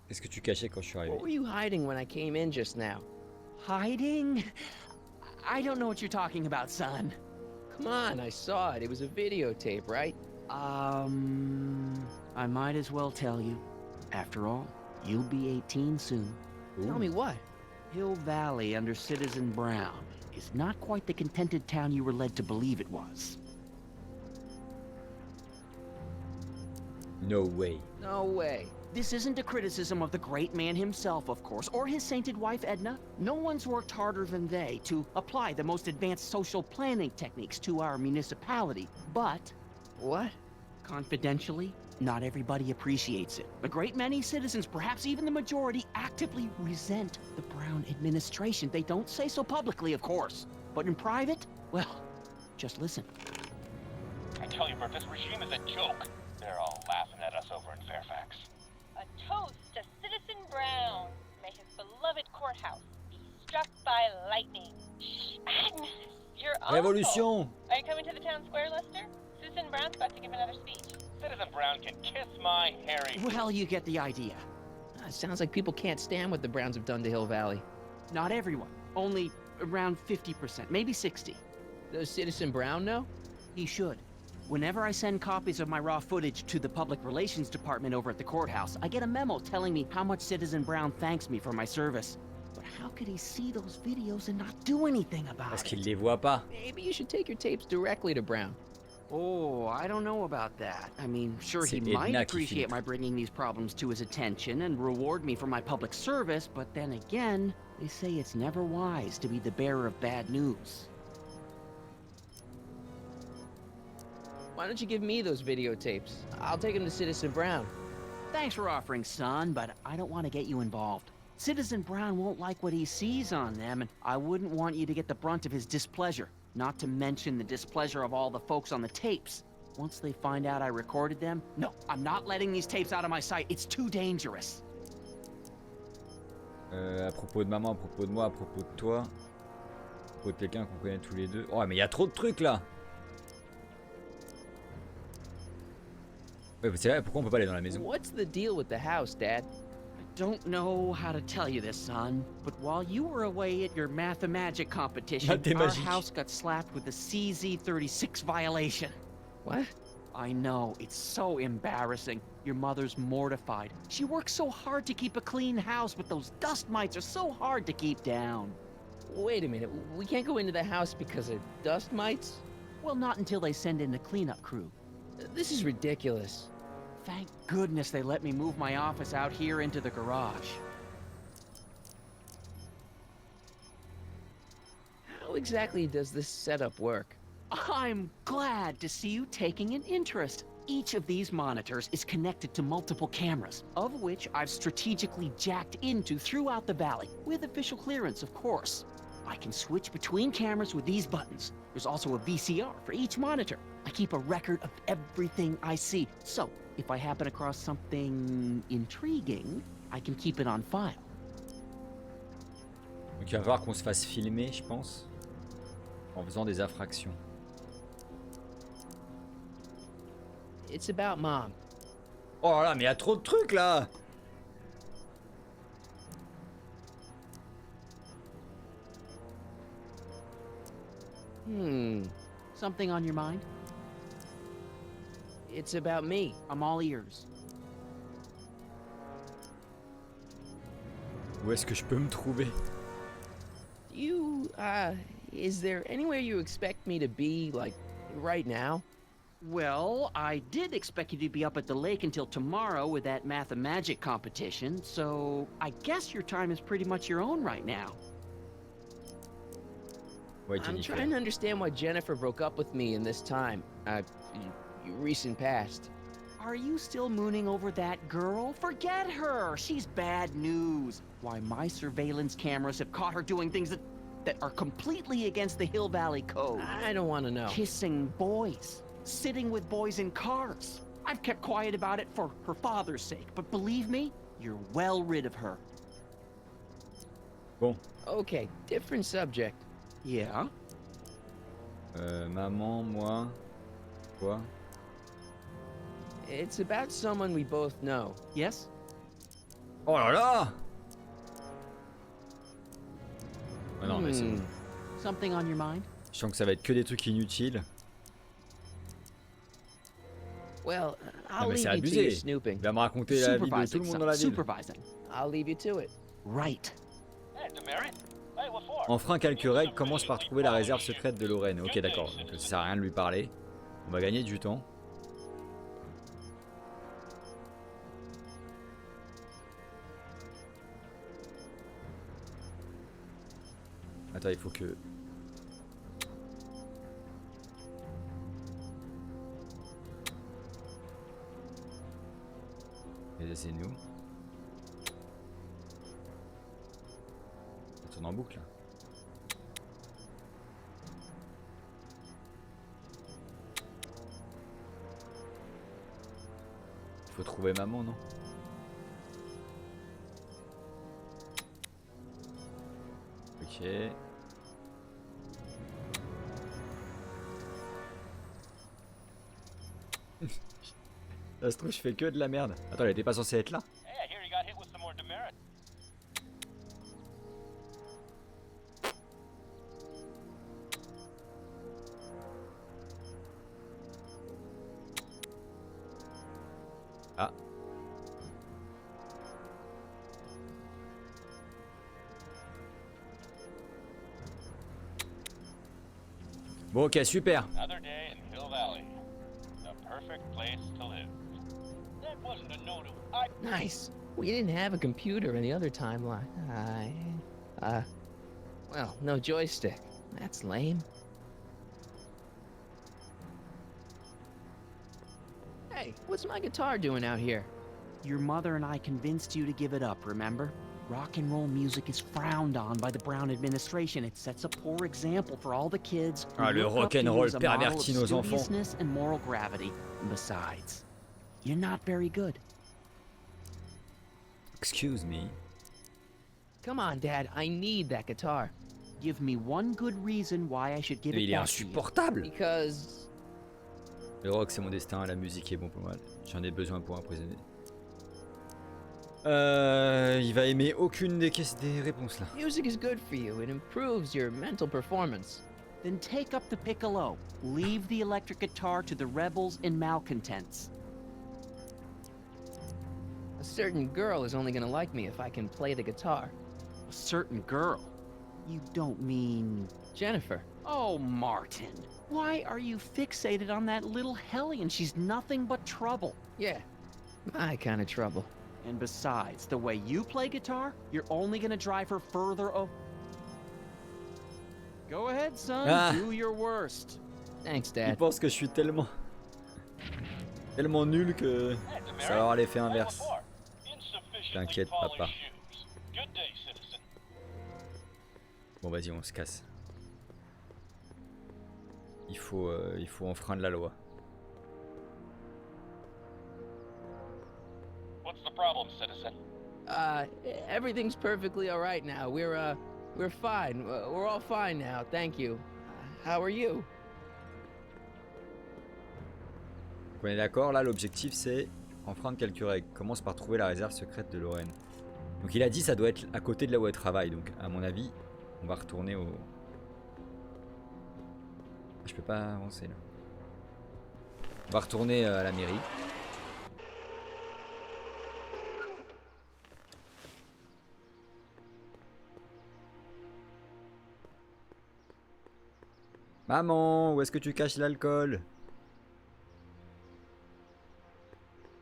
Qu'est-ce que tu cachais quand je suis arrivé? What were you hiding when I came in just now? Hiding? I don't know what you're talking about, son. Come on, I saw it. It was a videotape, right? I might as well tell you. After all, you'll be 18 soon. Tell me what? Hill Valley under Citizen Brown is not quite the contented town you were led to believe it was. No way. No way. This isn't a criticism of the great man himself, of course, or his sainted wife, Edna. No one's worked harder than they to apply the most advanced social planning techniques to our municipality. But, What? confidentially, not everybody appreciates it. A great many citizens, perhaps even the majority, actively resent the Brown administration. They don't say so publicly, of course. But in private, well, just listen. I tell you, Bert, this regime is a joke. They're all laughing at us over in Fairfax. A toast to Citizen Brown. May his beloved courthouse be struck by lightning. Shh, Agnes, you're Révolution! Are you coming to the town square, Lester? Citizen Brown's about to give another speech. Citizen Brown can kiss my hairy... Well, you get the idea. Sounds like people can't stand what the Browns have done to Hill Valley. Not everyone. Only around 50%, maybe 60. Does Citizen Brown know? He should. Whenever I send copies of my raw footage to the Public Relations Department over at the courthouse, I get a memo telling me how much Citizen Brown thanks me for my service. But how could he see those videos and not do anything about Parce it? qu'il les voit pas. Maybe you should take your tapes directly to Brown. Oh, I don't know about that. I mean, sure, he C'est might Edna qui appreciate filtre. my bringing these problems to his attention and reward me for my public service, but then again, they say it's never wise to be the bearer of bad news. Why don't you give me those videotapes? I'll take them to Citizen Brown. Thanks for offering, son, but I don't want to get you involved. Citizen Brown won't like what he sees on them, and I wouldn't want you to get the brunt of his displeasure. Not to mention the displeasure of all the folks on the tapes. Once they find out I recorded them, no, I'm not letting these tapes out of my sight. It's too dangerous. À propos de maman, à propos de moi, à propos de toi. À propos de quelqu'un qu'on connaît tous les deux. Oh, mais il y a trop de trucs là. Ouais, c'est vrai, pourquoi on peut pas aller dans la maison? What's the deal with the house, Dad? I don't know how to tell you this, son, but while you were away at your mathemagic competition, our Mathémagique. house got slapped with a CZ36 violation. What? I know, it's so embarrassing. Your mother's mortified. She works so hard to keep a clean house, but those dust mites are so hard to keep down. Wait a minute. We can't go into the house because of dust mites? Well, not until they send in the cleanup crew. This is ridiculous. Thank goodness they let me move my office out here into the garage. How exactly does this setup work? I'm glad to see you taking an interest. Each of these monitors is connected to multiple cameras, of which I've strategically jacked into throughout the valley, with official clearance, of course. I can switch between cameras with these buttons. There's also a VCR for each monitor. I keep a record of everything I see, so if I happen across something intriguing, I can keep it on file. Donc il va falloir qu'on se fasse filmer, je pense, en faisant des infractions. It's about Mom. Oh là là, mais il y a trop de trucs là. Something on your mind? It's about me. I'm all ears. Où est-ce que je peux me trouver? Is there anywhere you expect me to be, like, right now? Well, I did expect you to be up at the lake until tomorrow with that mathemagic competition, so I guess your time is pretty much your own right now. Ouais, I'm Jennifer. trying to understand why Jennifer broke up with me in this time. Recent past. Are you still mooning over that girl? Forget her! She's bad news. Why, my surveillance cameras have caught her doing things that are completely against the Hill Valley Code. I don't want to know. Kissing boys. Sitting with boys in cars. I've kept quiet about it for her father's sake, but believe me, you're well rid of her. Bon. Okay, different subject. Yeah? Maman, moi. Quoi? It's about someone we both know. Yes? Oh là là! Ah non, mais c'est bon. Something on your mind? Je sens que ça va être que des trucs inutiles. Well, Ah, I'll mais c'est leave you to your abusé. snooping. Il va me raconter la vie de tout Supervising, le monde son. dans la ville. Supervising. I'll leave you to it. Right. Hey, Demerit. Hey, what for? Enfreint quelques règles, commence par trouver la réserve secrète de Lorraine. Ok, d'accord. Donc ça sert à rien de lui parler. On va gagner du temps. Attends, il faut que... Laissez-nous. Ça tourne en boucle là. Il faut trouver maman, non? Ok. Ça se trouve, je fais que de la merde. Attends, elle était pas censée être là? Hey, I hear you got hit with some more demerit. Ah. Bon, ok, super. Another day in Hill Valley. perfect place to live. That wasn't a note of Nice. We didn't have a computer in the other timeline. Well, no joystick. That's lame. Hey, what's my guitar doing out here? Your mother and I convinced you to give it up, remember? Rock and roll music is frowned on by the Brown administration. It sets a poor example for all the kids who Ah, le look up to you rock'n'roll as a model of pervertit nos enfants. studiousness and moral gravity. And besides, you're not very good. Excuse me. Come on, Dad. I need that guitar. Give me one good reason why I should give Mais it il est back to you. insupportable. Because... Le rock c'est mon destin, la musique est bon pour moi. J'en ai besoin pour un prisonnier. Il va aimer aucune des réponses là. music is good for you. It improves your mental performance. Then take up the piccolo. Leave the electric guitar to the rebels and malcontents. A certain girl is only gonna like me if I can play the guitar. A certain girl? You don't mean... Jennifer. Oh, Martin. Why are you fixated on that little hellion? She's nothing but trouble. Yeah, my kind of trouble. And besides, the way you play guitar, you're only gonna drive her further Go ahead, son. Ah. Do your worst. Thanks, Il Dad. pense que je suis tellement nul que ça va avoir l'effet inverse. T'inquiète, papa. Good day, citizen. Bon, vas-y, on se casse. Il faut enfreindre la loi. What's the problem, citizen? Everything's perfectly all right now. We're fine. We're all fine now. Thank you. How are you? Donc on est d'accord, là l'objectif c'est enfreindre quelques règles. Commence par trouver la réserve secrète de Lorraine. Donc il a dit ça doit être à côté de là où elle travaille. Donc à mon avis, on va retourner au... Je peux pas avancer là. On va retourner à la mairie. Maman, où est-ce que tu caches l'alcool?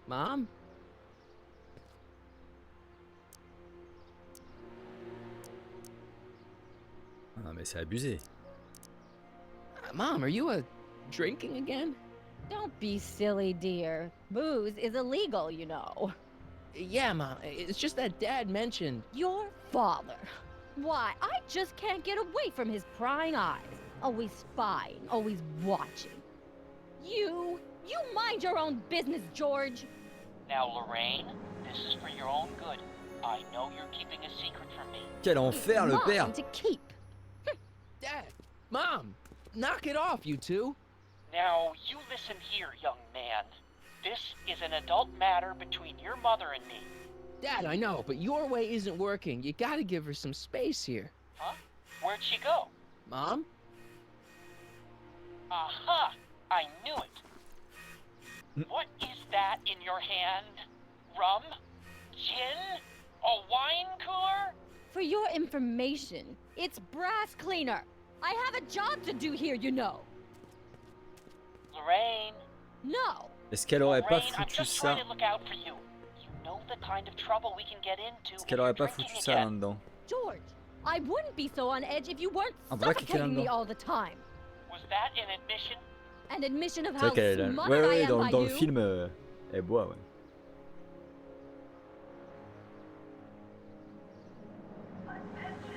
Mom? Ah mais c'est abusé. Mom, are you drinking again? Don't be silly, dear. Booze is illegal, you know. Yeah, Mom. It's just that Dad mentioned... Your father. Why, I just can't get away from his prying eyes. Always spying, always watching. You mind your own business, George. Now, Lorraine, this is for your own good. I know you're keeping a secret from me. Quel enfer le père! Mine to keep. Dad! Mom! Knock it off, you two! Now, you listen here, young man. This is an adult matter between your mother and me. Dad, I know, but your way isn't working. You gotta give her some space here. Huh? Where'd she go? Mom? Aha! I knew it. What is that in your hand? Rum? Gin? A wine cooler? For your information, it's brass cleaner. I have a job to do here, you know. Lorraine. No. Est-ce qu'elle aurait pas Lorraine, I'm foutu just ça? trying to look out for you. You know the kind of trouble we can get into. Est-ce qu'elle aurait pas foutu ça là-dedans? George, I wouldn't be so on edge if you weren't Ah, voilà qui est suffocating me là-dedans. all the time. Was that an admission? An admission of C'est how vrai qu'elle est là. smart Ouais, I ouais, am dans, by dans le you. film, elle boit, ouais.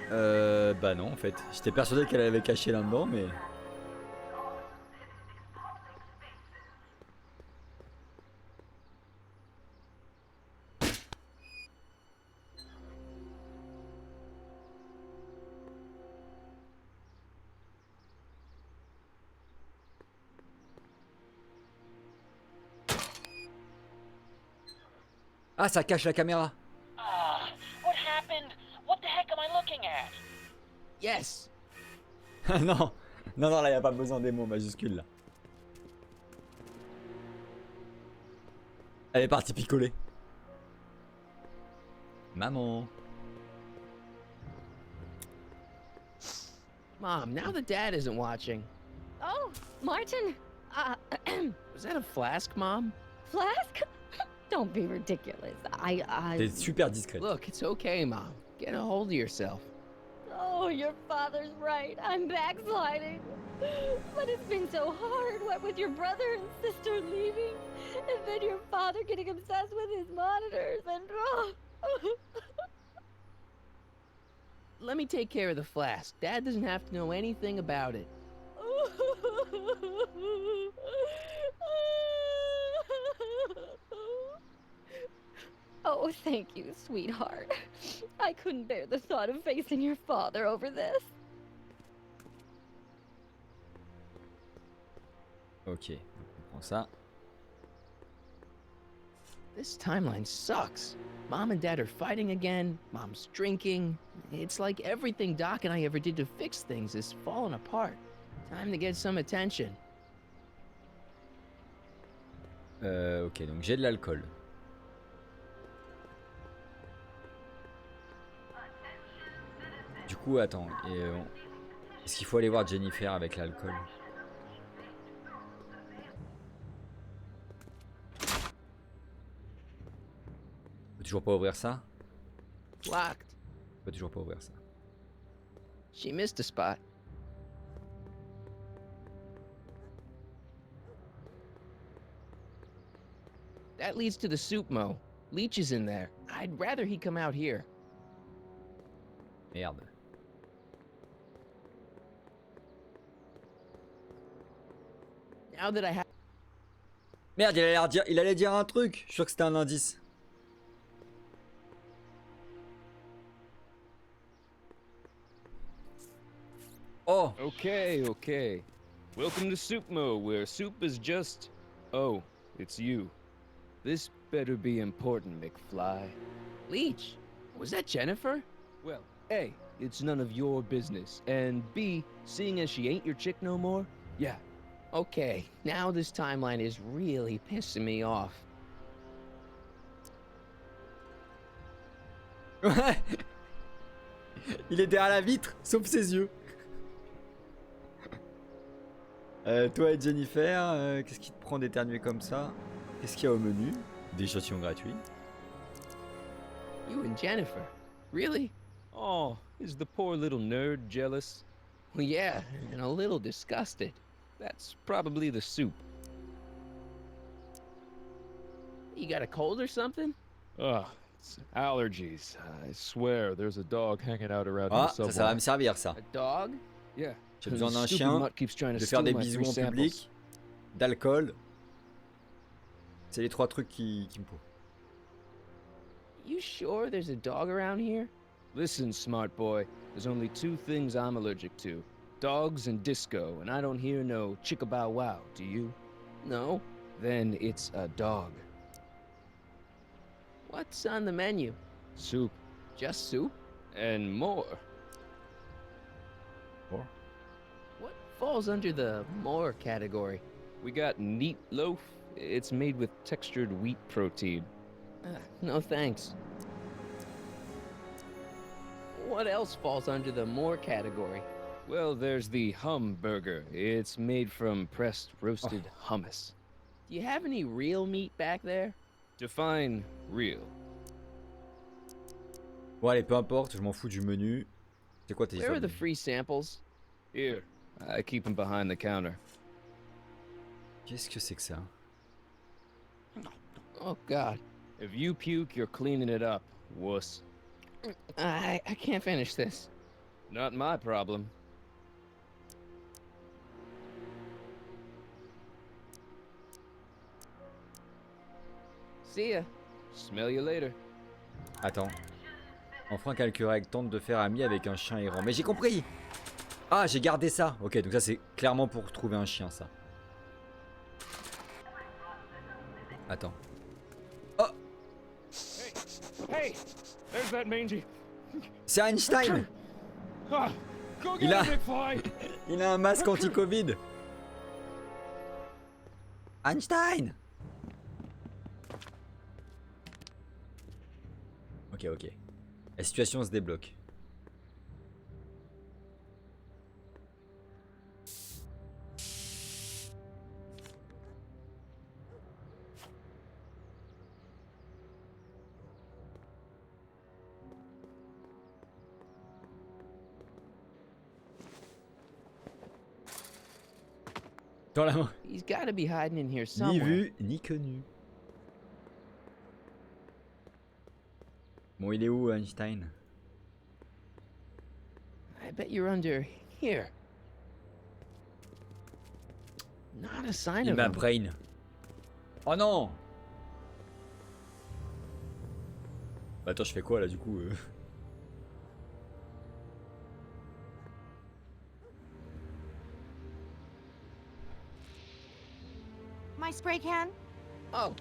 Bah non, en fait. J'étais persuadé qu'elle avait caché là-dedans, mais... Ah, ça cache la caméra. Ah, what happened? What the heck am I looking at? Yes! Non, non, non, là, y a pas besoin des mots majuscules, là. Elle est partie picoler. Maman. Mom, now that Dad isn't watching... Oh, Martin, Was that a flask, Mom? Flask? Don't be ridiculous. T'es super discrète. Look, it's okay, Mom. Get a hold of yourself. Oh, your father's right. I'm backsliding. But it's been so hard, what with your brother and sister leaving, and then your father getting obsessed with his monitors, and Let me take care of the flask. Dad doesn't have to know anything about it. Oh, thank you, sweetheart. I couldn't bear the thought of facing your father over this. Ok, donc on prend ça. This timeline sucks. Mom and Dad are fighting again. Mom's drinking. It's like everything Doc and I ever did to fix things is falling apart. Time to get some attention. Ok, donc j'ai de l'alcool. Du coup, attends, est-ce qu'il faut aller voir Jennifer avec l'alcool? On peut toujours pas ouvrir ça? Locked. On peut toujours pas ouvrir ça. She missed a spot. That leads to the soup mo. Leech is in there. I'd rather he come out here. Merde. Now that I have... Merde, il allait dire un truc. Je suis sûr que c'était un indice. Oh. Okay. Welcome to Soupmo, where soup is just... Oh, it's you. This better be important, McFly. Leech, was that Jennifer? Well, A, it's none of your business, and B, seeing as she ain't your chick no more, yeah. Okay, now this timeline is really pissing me off. Ouais. Il est derrière la vitre, sauf ses yeux. Toi et Jennifer, qu'est-ce qui te prend d'éternuer comme ça? Qu'est-ce qu'il y a au menu? Des échantillons gratuits. You and Jennifer? Really? Oh, is the poor little nerd jealous? Well, yeah, and a little disgusted. That's probably the soup. You got a cold or something? Ugh, it's allergies. I swear there's a dog hanging out around Ah, the subway. ça va me servir ça. A dog? Yeah. J'ai besoin d'un Stupid chien, mutt keeps trying to de faire steal des my bisous 3 en samples. public, d'alcool. C'est les 3 trucs qui me faut. You sure there's a dog around here? Listen, smart boy, there's only 2 things I'm allergic to. Dogs and disco, and I don't hear no chicka-bow wow, do you? No. Then it's a dog. What's on the menu? Soup. Just soup? And more. More? What falls under the more category? We got neat loaf. It's made with textured wheat protein. No thanks. What else falls under the more category? Well, there's the hum burger. It's made from pressed roasted hummus. Do you have any real meat back there? Define real. Bon allez, peu importe, je m'en fous du menu. C'est quoi tes Where are histoires the de menu? free samples? Here, I keep them behind the counter. Qu'est-ce que c'est que ça? Oh, God. If you puke, you're cleaning it up, wuss. I can't finish this. Not my problem. See ya. Smell you later. Attends. Enfin, Calcureg tente de faire ami avec un chien errant. Mais j'ai compris! Ah, j'ai gardé ça! Ok, donc ça c'est clairement pour trouver un chien, ça. Attends. Oh! Hey! There's that mangy. C'est Einstein! Ah, go Il get a- it, McFly! Il a un masque anti-Covid! Einstein! Ok. La situation se débloque. Dans la main. He's gotta be hiding in here Ni somewhere. vu, ni connu. Bon, il est où, Einstein? I bet you're under here. Not a sign Il of m'a him. brain. Oh non! Bah attends, je fais quoi là du coup My spray can? Oh,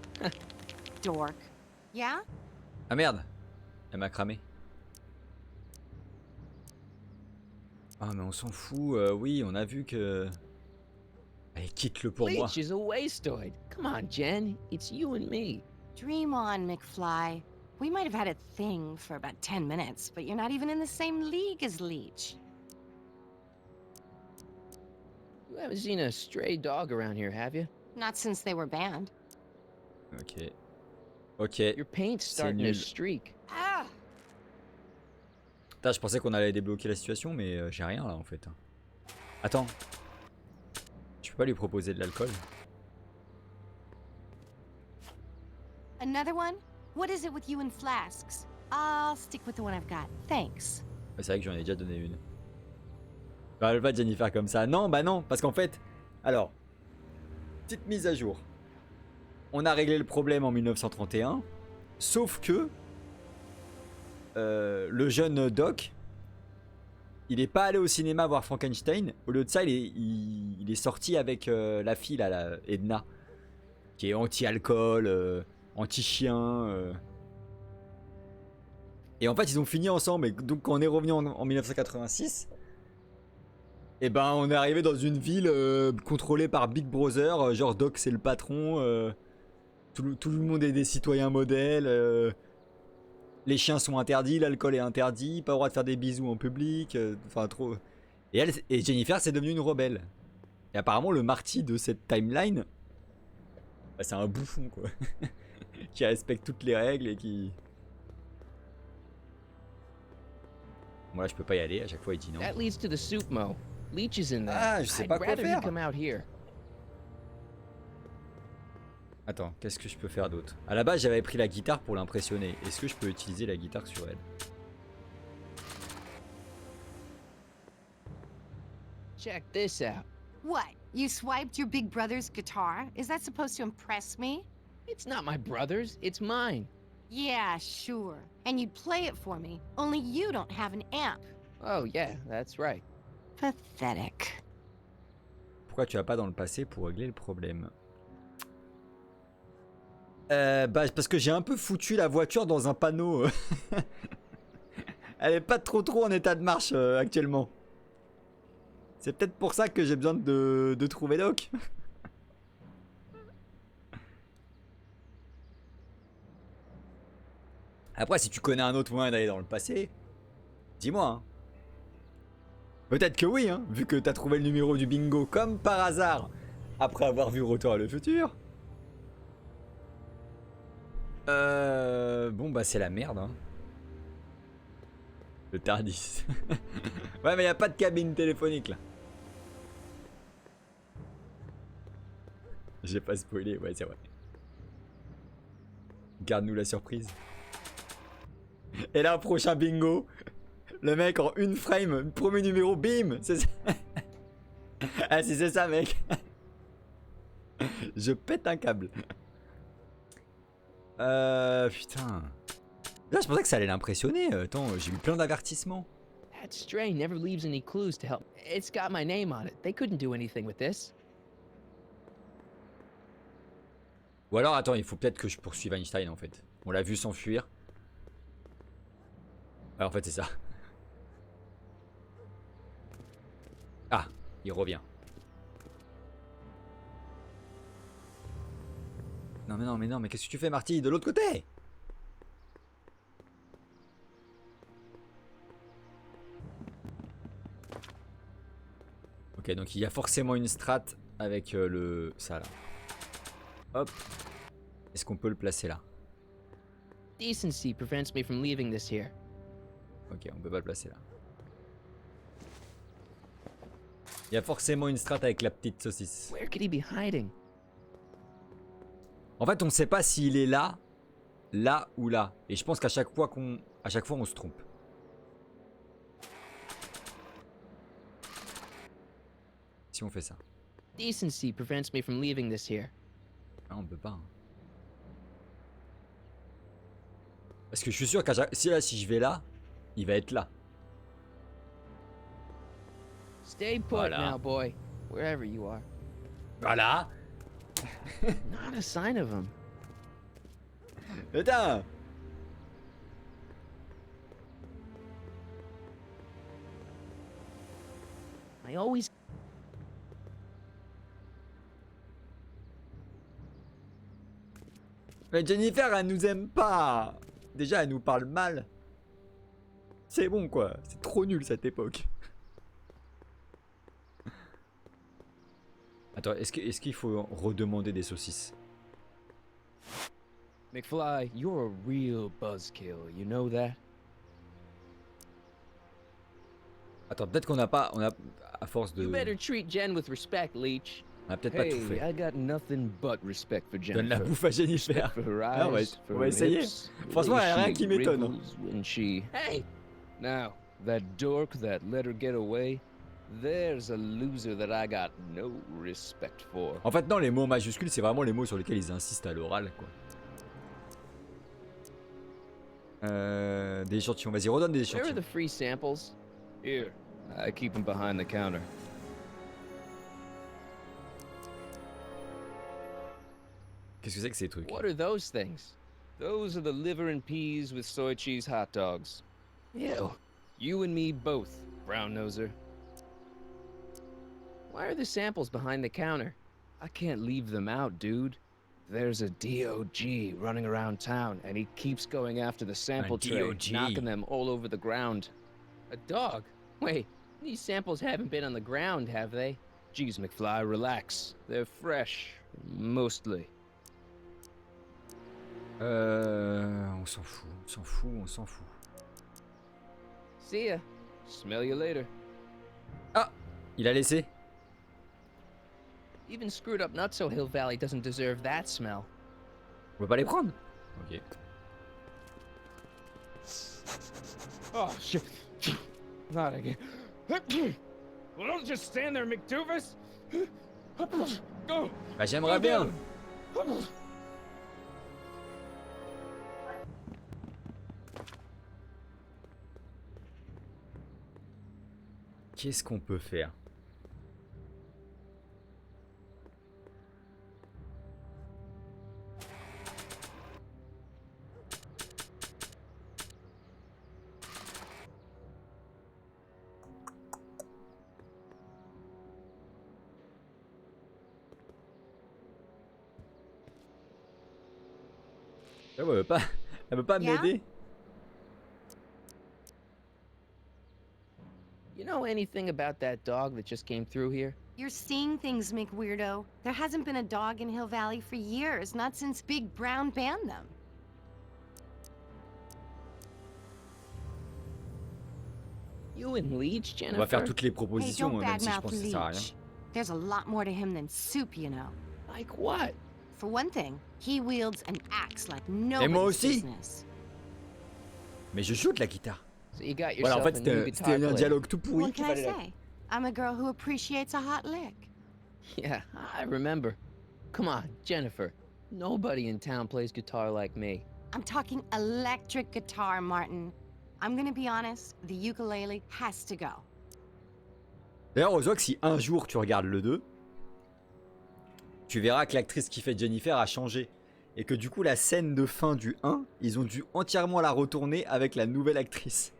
Dork. Yeah? Ah merde! Elle m'a cramé. Ah mais on s'en fout, oui, on a vu que... Allez, quitte-le pour moi. Leech is a wastoid. Come on, Jen. It's you and me. Dream on, McFly. We might have had a thing for about 10 minutes, but you're not even in the same league as Leech. You haven't seen a stray dog around here, have you? Not since they were banned. Ok. Ok. Your paint's starting to nul. streak. Ah! Putain, je pensais qu'on allait débloquer la situation, mais j'ai rien là en fait. Attends. Je peux pas lui proposer de l'alcool? Another one? What is it with you and flasks? I'll stick with the one I've got. Thanks. C'est vrai que j'en ai déjà donné une. Parle pas de Jennifer comme ça. Non, bah non, parce qu'en fait... Alors, petite mise à jour. On a réglé le problème en 1931, sauf que... le jeune Doc, il est pas allé au cinéma voir Frankenstein. Au lieu de ça, il est sorti avec la fille, là, la Edna, qui est anti-alcool, anti-chien. Et en fait, ils ont fini ensemble. Et donc, quand on est revenu en 1986, et ben, on est arrivé dans une ville contrôlée par Big Brother. Genre, Doc, c'est le patron. Tout le monde est des citoyens modèles. Les chiens sont interdits, l'alcool est interdit, pas le droit de faire des bisous en public, enfin trop. Et Jennifer c'est devenue une rebelle. Et apparemment le Marty de cette timeline, bah, c'est un bouffon quoi, qui respecte toutes les règles et qui. Moi je peux pas y aller, à chaque fois il dit non. That leads to the soup mo. Leech is in there. Ah, je sais I'd pas quoi rather faire. you come out here. Attends, qu'est-ce que je peux faire d'autre? À la base j'avais pris la guitare pour l'impressionner. Est-ce que je peux utiliser la guitare sur elle? Check this out. What? You swiped your big brother's guitar? Is that supposed to impress me? It's not my brother's, it's mine. Yeah, sure. And you'd play it for me, only you don't have an amp. Oh yeah, that's right. Pathetic. Pourquoi tu vas pas dans le passé pour régler le problème? Bah parce que j'ai un peu foutu la voiture dans un panneau. Elle est pas trop en état de marche actuellement. C'est peut-être pour ça que j'ai besoin de trouver Doc. Après si tu connais un autre moyen d'aller dans le passé, dis-moi. Hein. Peut-être que oui, hein, vu que t'as trouvé le numéro du bingo comme par hasard après avoir vu Retour à le futur. Bon bah c'est la merde hein. Le Tardis. Ouais mais y a pas de cabine téléphonique là. J'ai pas spoilé, ouais c'est vrai. Garde-nous la surprise. Et là prochain bingo. Le mec en une frame, premier numéro, bim. C'est ça. Ah si c'est ça mec. Je pète un câble. Putain. Là, je pensais que ça allait l'impressionner. Attends, j'ai eu plein d'avertissements. That stray never leaves any clues to help. It's got my name on it. They couldn't do anything with this. Ou alors, attends, il faut peut-être que je poursuive Einstein en fait. On l'a vu s'enfuir. Alors, en fait, c'est ça. Ah, il revient. Non, mais qu'est-ce que tu fais, Marty? De l'autre côté? Ok, donc il y a forcément une strat avec le... ça là. Hop. Est-ce qu'on peut le placer là? Decency prevents me from leaving this here. Ok, on peut pas le placer là. Il y a forcément une strat avec la petite saucisse. Where could he be hiding? En fait, on sait pas s'il est là, là ou là. Et je pense qu'à chaque fois on se trompe. Si on fait ça. Decency prevents me from leaving this here. Ah, on peut pas. Hein. Parce que je suis sûr qu'à chaque... si je vais là, il va être là. Stay put Voilà. now, boy. Wherever you are. Voilà. Not a sign of him. Putain. I always... Mais Jennifer, elle nous aime pas. Déjà, elle nous parle mal. C'est bon quoi. C'est trop nul cette époque. Attends, est-ce qu'il faut redemander des saucisses? McFly, you're a real buzzkill, you know that? Attends, peut-être qu'on n'a pas... On a... À force de... You better treat Jen with respect, Leech. On a peut-être pas tout Hey, fait. I got nothing but respect for Donne la Jennifer. bouffe à Jennifer. Respect for her Ah, eyes, on for va her essayer. hips, the Franchement, way il y a rien she qui m'étonne. wriggles when she... Hey! Now, that dork that let her get away, there's a loser that I got no respect for. En fait, non, les mots en majuscules, c'est vraiment les mots sur lesquels ils insistent à l'oral, quoi. Des échantillons. Vas-y, redonne des Where are échantillons. the free samples? Here, I keep them behind the counter. Qu'est-ce que c'est que ces trucs? What are those things? Those are the liver and peas with soy cheese hot dogs. Ew. You and me both, brown noser. Why are the samples behind the counter? I can't leave them out, dude. There's a DOG running around town, and he keeps going after the sample tray, DOG. knocking them all over the ground. A dog? Wait, these samples haven't been on the ground, have they? Jeez, McFly, relax. They're fresh, mostly. On s'en fout, on s'en fout, on s'en fout. See ya. Smell you later. Ah, il a laissé. Even screwed up Nutso Hill Valley doesn't deserve that smell. On va pas les prendre? Ok. Oh, shit. Not again. Well, don't just stand there, McDoofus. Go. Bah, j'aimerais bien. Qu'est-ce qu'on peut faire? Elle veut pas Yeah? m'aider. You know anything about that dog that just came through here? You're seeing things, McWeirdo. There hasn't been a dog in Hill Valley for years, not since Big Brown banned them. You and Leech, On Jennifer? va faire toutes les Hey, propositions, don't même si je badmouth pense que ça sert à rien. Leech. There's a lot more to him than soup, you know. Like what? For one thing, he wields an axe like moi nobody's aussi. business. Mais je joue de la guitare. So you got Voilà, en yourself fait, a new c'était guitar un player. dialogue tout pourri What qu'il can I fallait là. say? I'm a girl who appreciates a hot lick. Yeah, I remember. Come on, Jennifer. Nobody in town plays guitar like me. I'm talking electric guitar, Martin. I'm gonna be honest, the ukulele has to go. D'ailleurs, on voit que si un jour tu regardes le 2, tu verras que l'actrice qui fait Jennifer a changé. Et que du coup, la scène de fin du 1, ils ont dû entièrement la retourner avec la nouvelle actrice.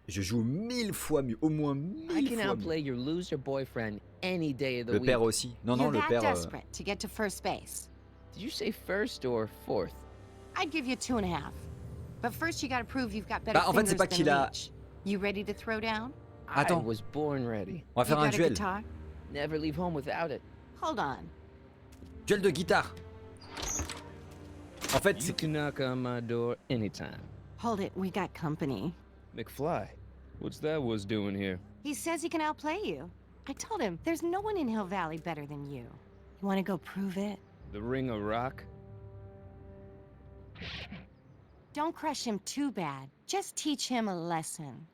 Je joue 1000 fois mieux, au moins 1000 I can fois outplay mieux. your loser boyfriend any day of the Le week. père aussi. Non, non, You're le that père... desperate to get to first base. Did you say first or fourth? I'd give you 2.5. But first you gotta prove you've got better Bah, en fait, fingers c'est pas than qu'il a- Leech. You ready to throw down? Attends. I was born ready. On va You faire un got a duel. guitar? Never leave home without it. Hold on. Duel de guitare. En fait, You c'est... can knock on my door anytime. Hold it, we got company. McFly, what's that was doing here? He says he can outplay you. I told him, there's no one in Hill Valley better than you. You want to go prove it? The Ring of Rock? Don't crush him too bad. Just teach him a lesson.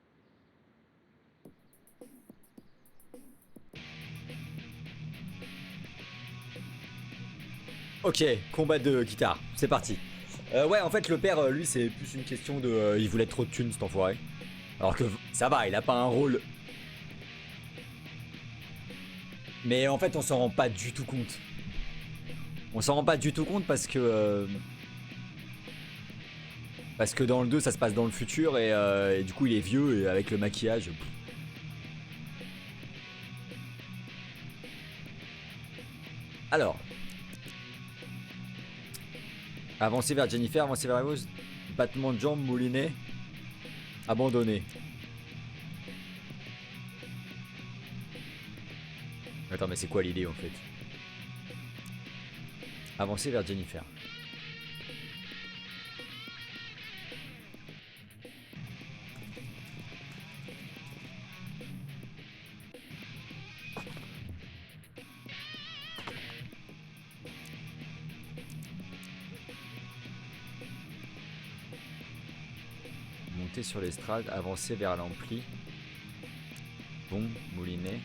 Ok, combat de guitare, c'est parti. Ouais, en fait, le père, lui, c'est plus une question de... il voulait trop de thunes, cet enfoiré. Alors que ça va, il a pas un rôle... Mais en fait, on s'en rend pas du tout compte. On s'en rend pas du tout compte parce que... Parce que dans le 2, ça se passe dans le futur et du coup, il est vieux et avec le maquillage... Pff. Alors... Avancer vers Jennifer, avancer vers Rose, battement de jambes, moulinet, abandonné. Attends, mais c'est quoi l'idée en fait? Avancer vers Jennifer. Monter sur l'estrade, avancer vers l'ampli. Bon, moulinet.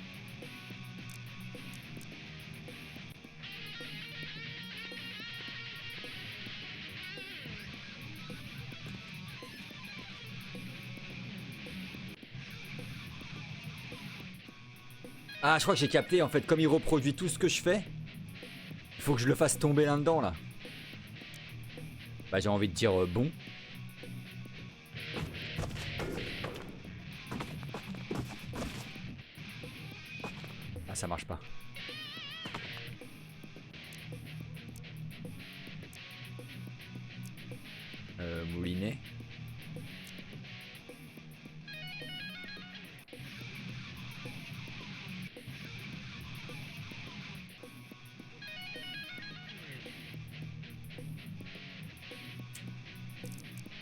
Ah, je crois que j'ai capté en fait, comme il reproduit tout ce que je fais, il faut que je le fasse tomber là-dedans là. Bah j'ai envie de dire bon. Ah ça marche pas. Moulinet.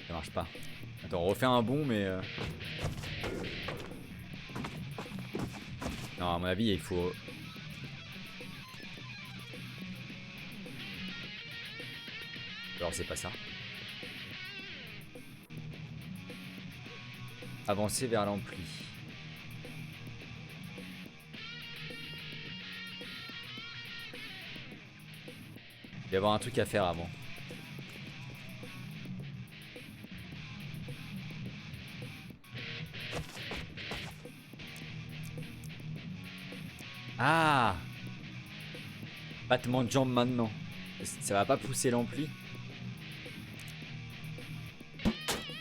Ça marche pas. Attends, on refait un bond mais... Non, à mon avis, il faut... Alors c'est pas ça. Avancer vers l'ampli. Il va y avoir un truc à faire avant. Ah! Battement de jambes maintenant. Ça va pas pousser l'ampli?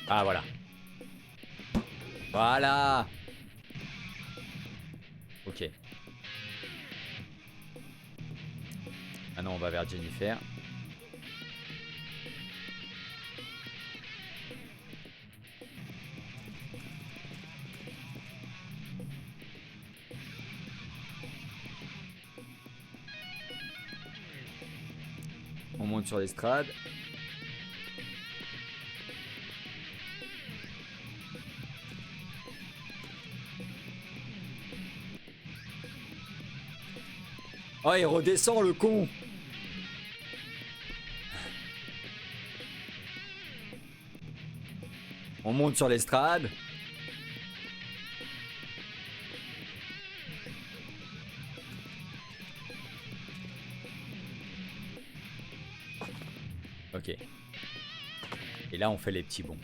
Ah voilà. Voilà. Ok. Maintenant on va vers Jennifer. On monte sur l'estrade. Oh, il redescend le con. On monte sur l'estrade. Ok. Et là, on fait les petits bonds.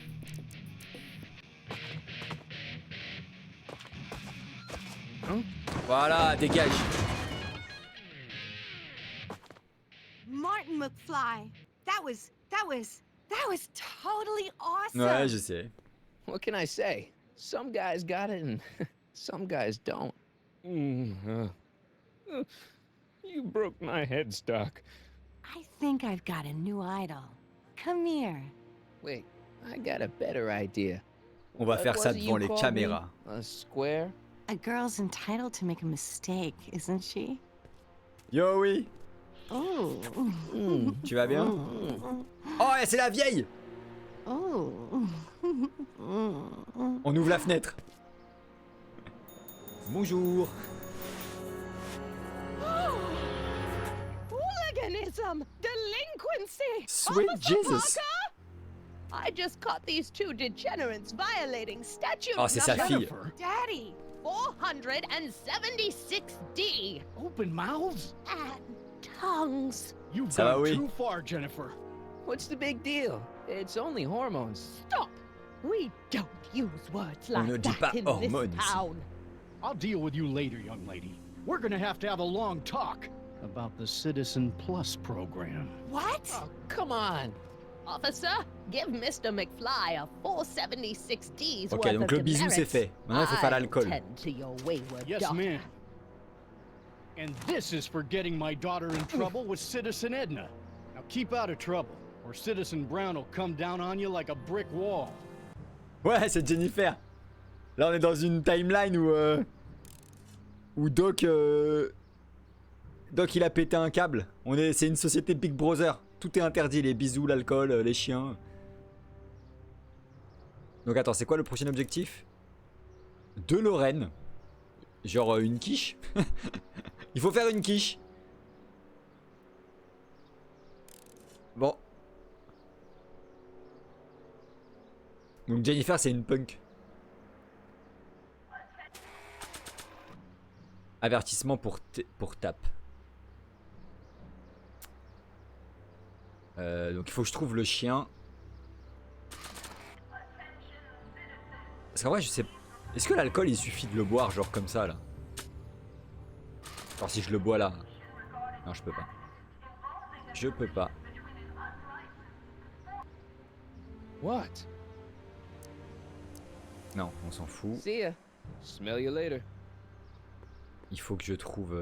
Hein? Voilà, dégage. Martin McFly, that was totally awesome. Ouais, je sais. What can I say? Some guys got it and some guys don't. You broke my headstock. I think I've got a new idol. Come here. Wait, I got a better idea. On va What faire ça was it devant you les called caméras. me? A square? A girl's entitled to make a mistake, isn't she? Yo, oui. Oh. Tu vas bien? Oh, c'est la vieille. Oh. On ouvre la fenêtre. Bonjour. Hooliganism! Delinquency! Sweet Officer Jesus. Parker? I just caught these two degenerates violating statute Oh, c'est sa number fille. Daddy! 476D. Open mouths? And tongues. You've Ça va, gone oui. too far, Jennifer. What's the big deal? It's only hormones. Stop! We don't use words On like ne dit that pas in hormones this ici. town. I'll deal with you later, young lady. We're gonna have a long talk about the Citizen Plus program. What? Oh, come on. Officer, give Mr. McFly a 476D's Ok, worth donc of le bisou c'est demerits. fait. Maintenant il faut faire l'alcool. I'll tend to your wayward Yes, daughter. ma'am. And this is for getting my daughter in trouble with Citizen Edna. Now keep out of trouble, or Citizen Brown will come down on you like a brick wall. Ouais, c'est Jennifer. Là on est dans une timeline où Doc il a pété un câble. C'est une société Big Brother. Tout est interdit, les bisous, l'alcool, les chiens. Donc attends, c'est quoi le prochain objectif? De Lorraine. Genre une quiche. Il faut faire une quiche. Bon. Donc Jennifer c'est une punk. Avertissement pour tape. Donc il faut que je trouve le chien. Parce qu'en vrai je sais... Est-ce que l'alcool il suffit de le boire genre comme ça là? Alors si je le bois là... Non je peux pas. Je peux pas. What? Non, on s'en fout. See ya. Smell you later. Il faut que je trouve...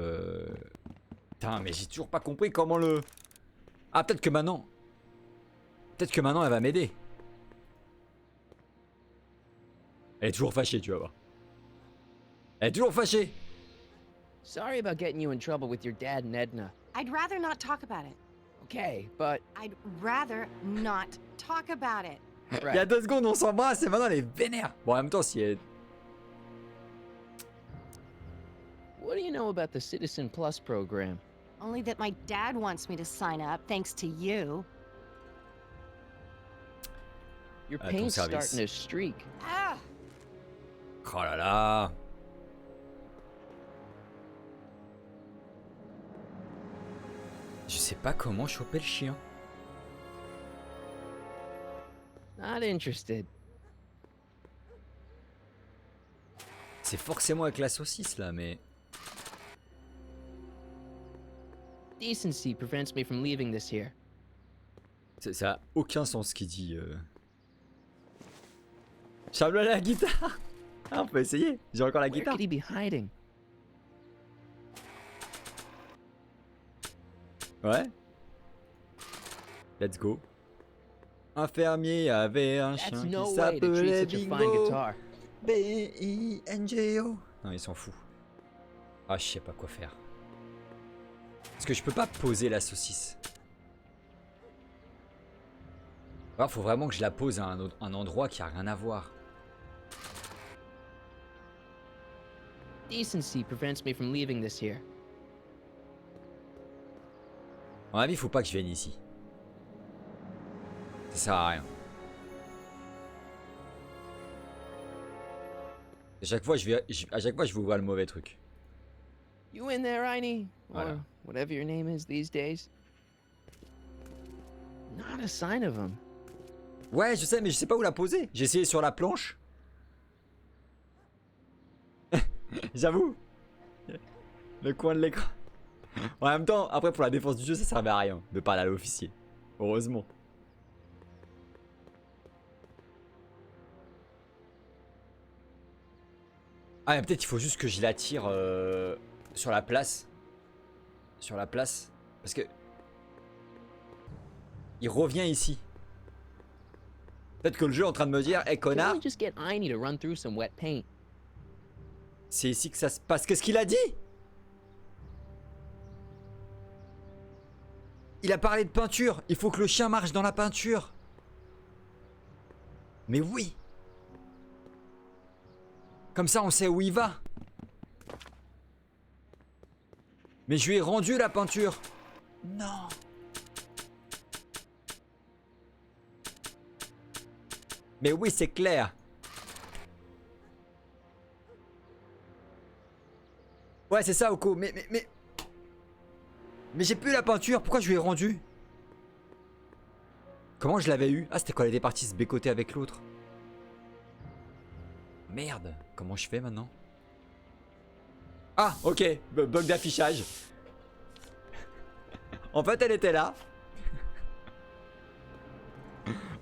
Putain mais j'ai toujours pas compris comment le... Ah peut-être que maintenant... Peut-être que maintenant elle va m'aider. Elle est toujours fâchée, tu vas voir. Elle est toujours fâchée. Sorry about getting you in trouble with your dad and Edna. I'd rather not talk about it. Okay, but I'd rather not talk about it. Il y a 2 secondes on s'embrasse et maintenant elle est vénère. Bon en même temps si elle... what do you know about the Citizen Plus program? Only that my dad wants me to sign up, thanks to you. Your ton paint's service. starting to streak. Ah! Oh là là. Je sais pas comment choper le chien. Not interested. C'est forcément avec la saucisse là mais... Decency prevents me from leaving this here. Ça a aucun sens ce qu'il dit. Chable à la guitare. Ah, on peut essayer. J'ai encore la Where guitare. could he be hiding? Ouais. Let's go. Un fermier avait un That's chien no qui way to treat s'appelait such a fine Bingo. guitar. B-I-N-G-O. Non, il s'en fout. Ah, je sais pas quoi faire. Parce que je peux pas poser la saucisse. Alors, faut vraiment que je la pose à un endroit qui a rien à voir. Decency prevents me from leaving this here. À mon avis, faut pas que je vienne ici. Ça sert à rien. À chaque fois, je vais ouvrir le mauvais truc. You in there, Heine? Voilà. Or whatever your name is these days? Not a sign of him. Ouais, je sais, mais je sais pas où la poser. J'ai essayé sur la planche. J'avoue. Le coin de l'écran. En même temps, après pour la défense du jeu, ça servait à rien de parler à l'officier. Heureusement. Ah, mais peut-être il faut juste que je l'attire sur la place. Sur la place. Parce que... Il revient ici. Peut-être que le jeu est en train de me dire, hé connard, Can't we just get Heine to run through some wet paint? c'est ici que ça se passe. Qu'est-ce qu'il a dit? Il a parlé de peinture. Il faut que le chien marche dans la peinture. Mais oui. Comme ça, on sait où il va. Mais je lui ai rendu la peinture. Non. Mais oui, c'est clair. Ouais, c'est ça, Oko. Mais j'ai plus la peinture. Pourquoi je lui ai rendu? Comment je l'avais eu? Ah, c'était quand elle était partie se bécoter avec l'autre. Merde. Comment je fais maintenant? Ah, ok. Bug d'affichage. En fait, elle était là.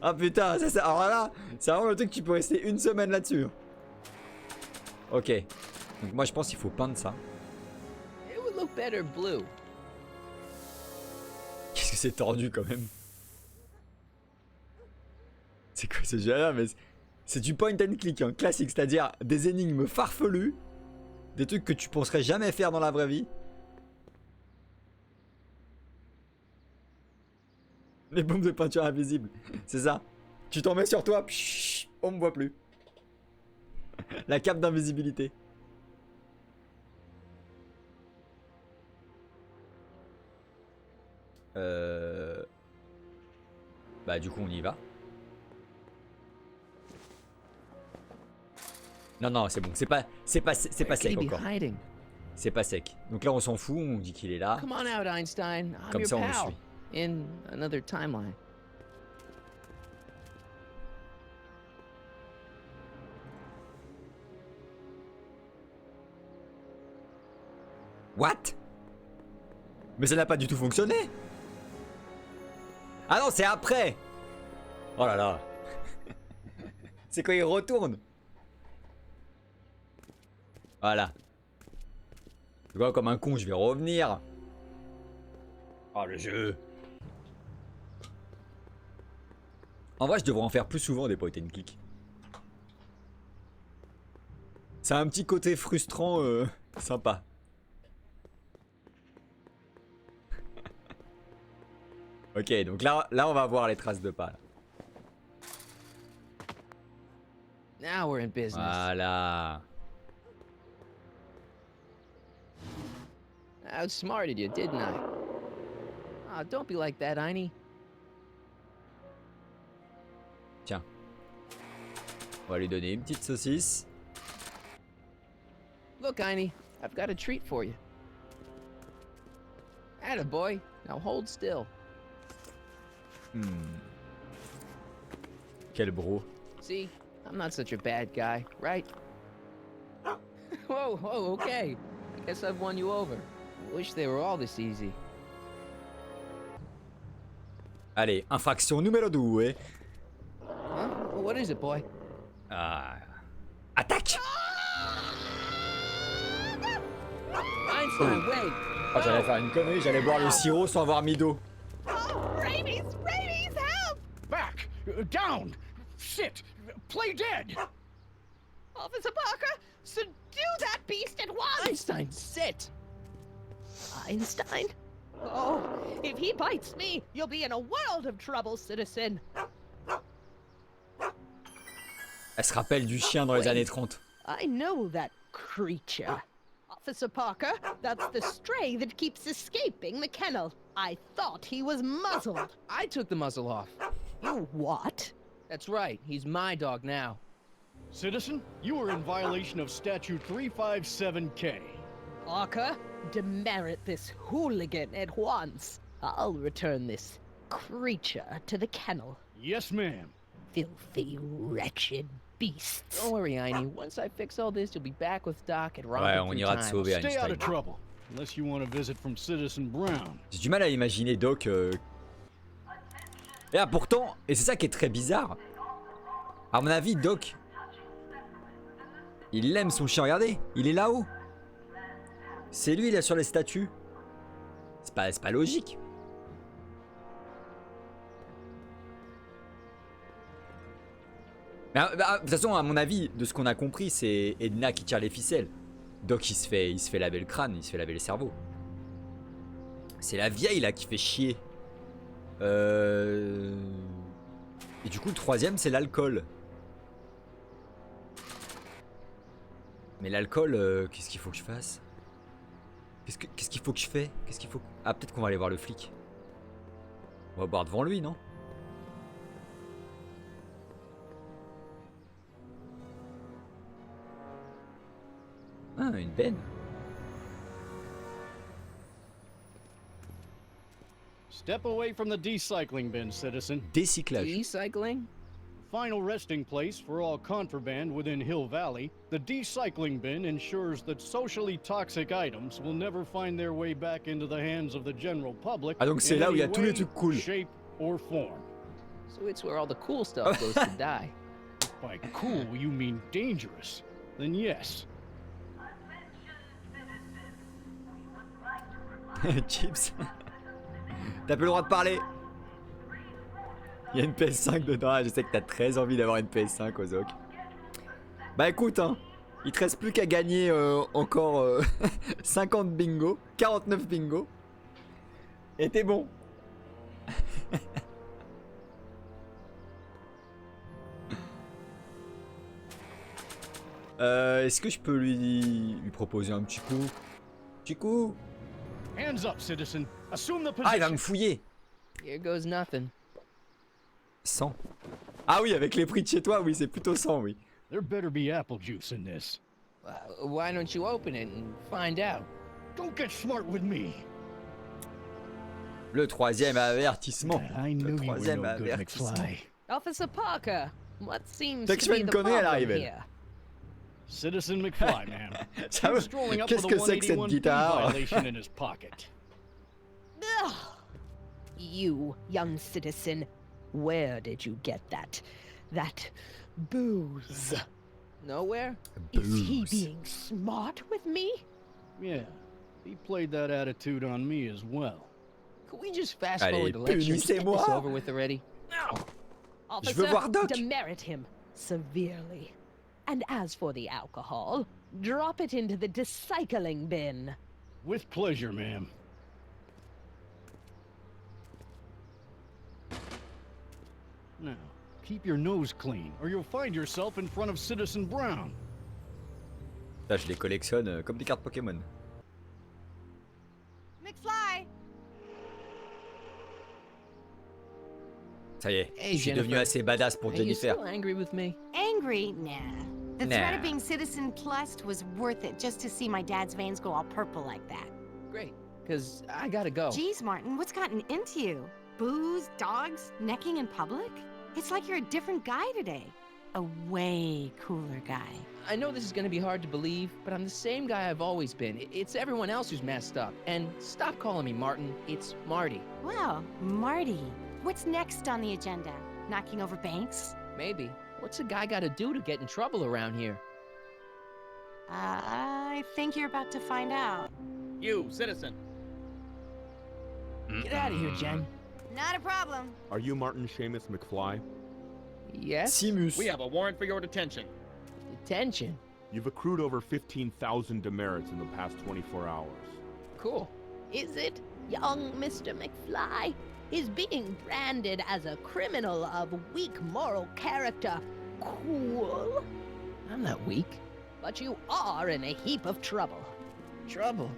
Ah putain, ça, alors là, c'est vraiment le truc que tu peux rester une semaine là-dessus. Ok. Donc moi, je pense qu'il faut peindre ça. It would look better blue. Qu'est-ce que c'est tordu quand même. C'est quoi ce jeu-là? Mais c'est du point and click, hein, classique, c'est-à-dire des énigmes farfelues, des trucs que tu penserais jamais faire dans la vraie vie. Les bombes de peinture invisibles, c'est ça. Tu t'en mets sur toi, pshh, on me voit plus. La cape d'invisibilité. Bah du coup on y va. Non non c'est bon, c'est pas sec encore. C'est pas sec. Donc là on s'en fout, on dit qu'il est là. Come on out, Einstein. I'm Comme your ça on le pal. suit. In another timeline. What? Mais ça n'a pas du tout fonctionné. Ah non, c'est après. Oh là là. C'est quand il retourne. Voilà. Tu vois, comme un con, je vais revenir. Oh le jeu. En vrai, je devrais en faire plus souvent des point and click. Ça a un petit côté frustrant, sympa. Ok, donc là on va voir les traces de pas. Là. Now we're in business. Voilà. I outsmarted you, didn't I? Ah, don't be like that, Einie. Tiens. On va lui donner une petite saucisse. Look, Einie, I've got a treat for you. Attaboy. Now hold still. Quel bro. See, I'm not such a bad guy, right? Whoa, whoa, okay. I guess I've won you over. I wish they were all this easy. Allez, infraction numéro 2. Huh? What is it, boy? Ah. Attaque! Einstein, wait! Oh, j'allais faire une connerie, j'allais boire le sirop sans avoir mis d'eau. Rabies! Rabies, help! Back! Down! Sit! Play dead! Officer Parker, subdue that beast at once! Einstein, sit! Einstein? Oh, if he bites me, you'll be in a world of trouble, citizen. Elle se rappelle du chien dans les années 30. I know that creature. Officer Parker, that's the stray that keeps escaping the kennel. I thought he was muzzled. I took the muzzle off. You what? That's right, he's my dog now. Citizen, you are in violation of Statute 357K. Parker, demerit this hooligan at once. I'll return this creature to the kennel. Yes, ma'am. Filthy, wretched beasts. Don't worry, Einie. Once I fix all this, you'll be back with Doc at Ouais, rendezvous on ira te time. sauver, Stay out Einstein. of trouble. Unless you want a visit from Citizen Brown. J'ai du mal à imaginer Doc. Et là, pourtant, et c'est ça qui est très bizarre. À mon avis, Doc, il aime son chien. Regardez, il est là-haut. C'est lui là sur les statues. C'est pas logique. Mais, de toute façon, à mon avis, de ce qu'on a compris, c'est Edna qui tire les ficelles. Doc, il se fait laver le crâne, il se fait laver le cerveau. C'est la vieille là qui fait chier. Et du coup, le troisième, c'est l'alcool. Mais l'alcool, qu'est-ce qu'il faut que je fasse? Qu'est-ce qu'il faut que je fais? Qu'est-ce qu'il faut... Ah, peut-être qu'on va aller voir le flic. On va boire devant lui, non? Ah, une benne. Step away from the decycling bin, citizen. Décyclage. Recycling? Final resting place for all contraband within Hill Valley, the decycling bin ensures that socially toxic items will never find their way back into the hands of the general public. Ah, donc c'est in là où il y a any tous les way, trucs cool. shape, or form. So it's where all the cool stuff goes to die. If by cool you mean dangerous, then yes. Chips. T'as plus le droit de parler. Il y a une PS5 dedans. Ah, je sais que t'as très envie d'avoir une PS5, Ozok. Bah écoute, hein, il te reste plus qu'à gagner encore 50 bingo, 49 bingo. Et t'es bon. Est-ce que je peux lui proposer un petit coup? Petit coup? Hands up, citizen. Assume the Ah, il va position. me fouiller. Here goes nothing. 100. Ah oui, avec les prix de chez toi, oui, c'est plutôt 100, oui. There better be apple juice in this. Why don't you open it and find out? Don't get smart with me. Le troisième avertissement. I Le knew you were troisième no good, avertissement. McFly. Officer Parker, what seems Dès que to je fais be une the connerie, elle problem arrive, elle. here? Citizen McFly, man. J'avoue, Strolling up qu'est-ce with a que c'est que cette 181B guitare? violation in his pocket. Ugh. You, young citizen, where did you get that booze? Nowhere? Is he being smart with me? Yeah, he played that attitude on me as well. Could we just fast Allez, forward the lecture and get this punissez-moi. over with already? Je veux voir Doc. Demerit him severely. And as for the alcohol, drop it into the decycling bin. With pleasure, ma'am. Now, keep your nose clean, or you'll find yourself in front of Citizen Brown. Là, je les collectionne comme des cartes Pokémon. McFly! Ça y est, Hey, je suis devenu Jennifer. assez badass pour Are you Jennifer. still angry with me? Angry? Nah. The threat Nah. of being Citizen Plus was worth it just to see my dad's veins go all purple like that. Great, because I gotta go. Geez, Martin, what's gotten into you? Booze, dogs, necking in public? It's like you're a different guy today. A way cooler guy. I know this is gonna be hard to believe, but I'm the same guy I've always been. It's everyone else who's messed up. And stop calling me Martin, it's Marty. Well, Marty, what's next on the agenda? Knocking over banks? Maybe. What's a guy gotta do to get in trouble around here? I think you're about to find out. You, citizen. Get out of here, Jen. Not a problem. Are you Martin Seamus McFly? Yes? Simus. We have a warrant for your detention. Detention. You've accrued over 15,000 demerits in the past 24 hours. Cool. Is it, young Mr. McFly? Is being branded as a criminal of weak moral character cool? I'm not weak. But you are in a heap of trouble. Trouble.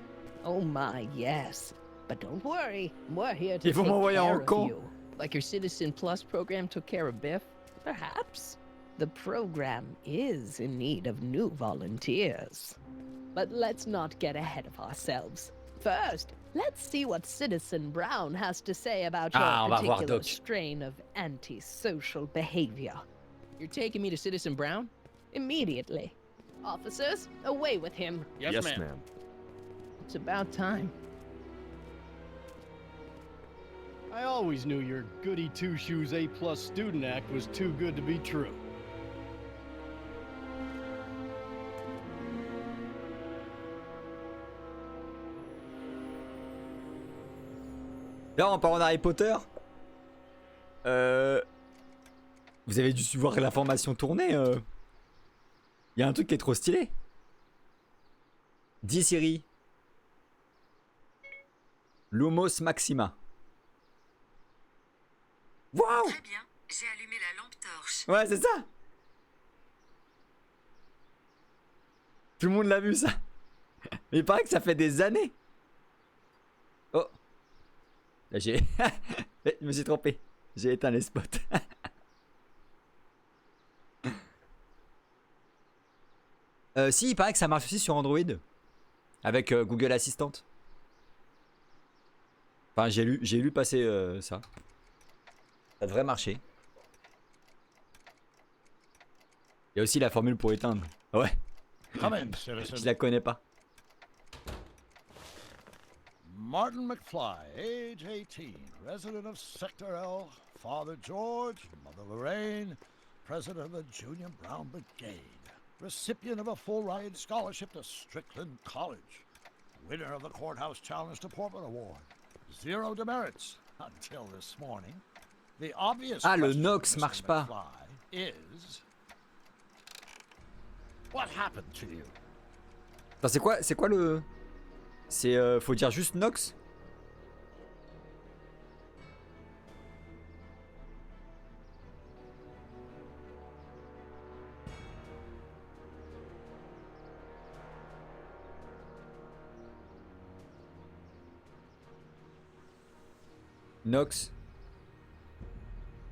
Oh my, yes. But don't worry, we're here to Ils vont take m'envoyer en care of camp. you. Like your Citizen Plus program took care of Biff? Perhaps. The program is in need of new volunteers. But let's not get ahead of ourselves. First, let's see what Citizen Brown has to say about Ah, your on va voir particular Doc. strain of antisocial behavior. You're taking me to Citizen Brown? Immediately. Officers, away with him. Yes, ma'am. It's about time. I always knew your goody two-shoes A-plus student act was too good to be true. Là, en parlant d'Harry Potter, vous avez dû voir l'information tourner. Il y a un truc qui est trop stylé. Dis Siri. Lumos Maxima. Waouh! Très bien, j'ai allumé la lampe torche. Ouais, c'est ça. Tout le monde l'a vu ça. Mais il paraît que ça fait des années. Oh. Là j'ai... Je me suis trompé. J'ai éteint les spots. Si, il paraît que ça marche aussi sur Android. Avec Google Assistant. Enfin, j'ai lu passer ça. Ça devrait marcher. Il y a aussi la formule pour éteindre. Ouais. Je la connais pas. Martin McFly, age 18, resident of Sector L, Father George, Mother Lorraine, president of the Junior Brown Brigade, recipient of a full-ride scholarship to Strickland College, winner of the Courthouse Challenge to Portman Award, 0 demerits until this morning. The obvious le question, Nox Mr. marche pas. McFly, is what happened to you? Attends, c'est quoi le... C'est... faut dire juste Nox? Nox.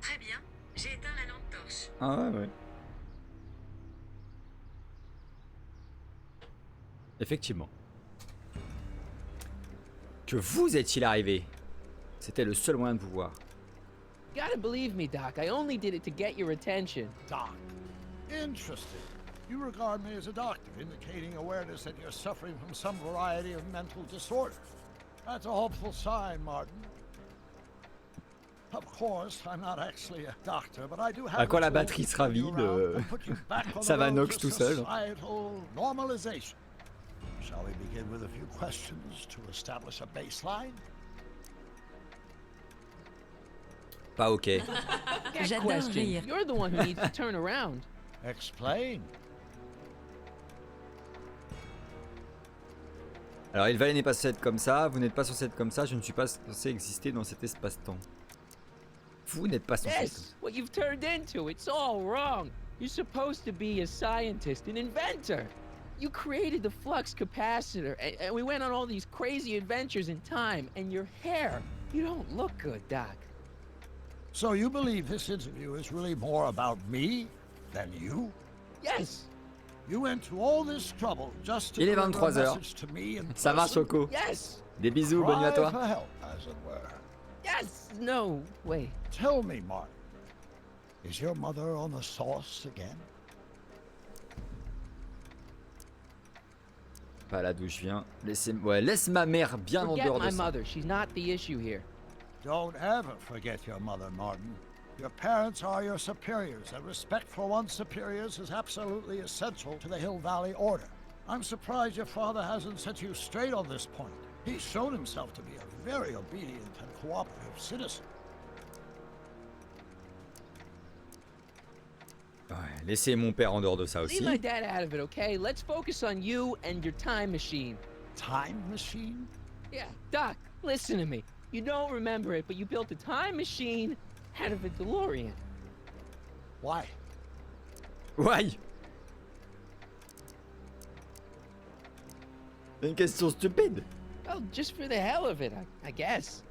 Très bien, j'ai éteint la lampe torche. Ah ouais. Effectivement. Que vous est-il arrivé? C'était le seul moyen de vous voir. You gotta believe me, Doc. I only did it to get your attention. Doc. Interesting. You regard me as a doctor, indicating awareness that you're suffering from some variety of mental disorder. That's a hopeful sign, Martin. Of course, I'm not actually a doctor, but I do have quand la batterie sera vide, ça va Nox tout seul. Normalization. Shall we begin with a few questions to establish a baseline? Pas ok. J'adore rire. You're the one who needs to turn around. Explain. Alors, il Valley n'est pas censé être comme ça, vous n'êtes pas censé être comme ça, je ne suis pas censé exister dans cet espace-temps. Vous n'êtes pas censé être... Yes, what you've turned into, it's all wrong. You're supposed to be a scientist, an inventor. You created the flux capacitor, and we went on all these crazy adventures in time, and your hair, you don't look good, Doc. So you believe this interview is really more about me than you? Yes. You went to all this trouble just to Il est deliver a 23h. message to me in Ça va, person? Choco? Yes. Des bisous, bonne nuit à Cry toi. for help, as it were. Yes. No. Wait. Tell me, Martin, is your mother on the sauce again? Pas là d'où je viens. Laisse ma mère bien en Forget dehors my de ça. mother. She's not the issue here. Don't ever forget your mother, Martin. Your parents are your superiors, and respect for one's superiors is absolutely essential to the Hill Valley Order. I'm surprised your father hasn't set you straight on this point. He's shown himself to be a very obedient and cooperative citizen. Ouais, laissez mon père en dehors de ça aussi. Leave my dad out of it, okay? Let's focus on you and your time machine. Time machine? Yeah, Doc, listen to me. You don't remember it, but you built a time machine out of a DeLorean. Why? Ouais. C'est une question stupide. Well, just for the hell of it, I guess.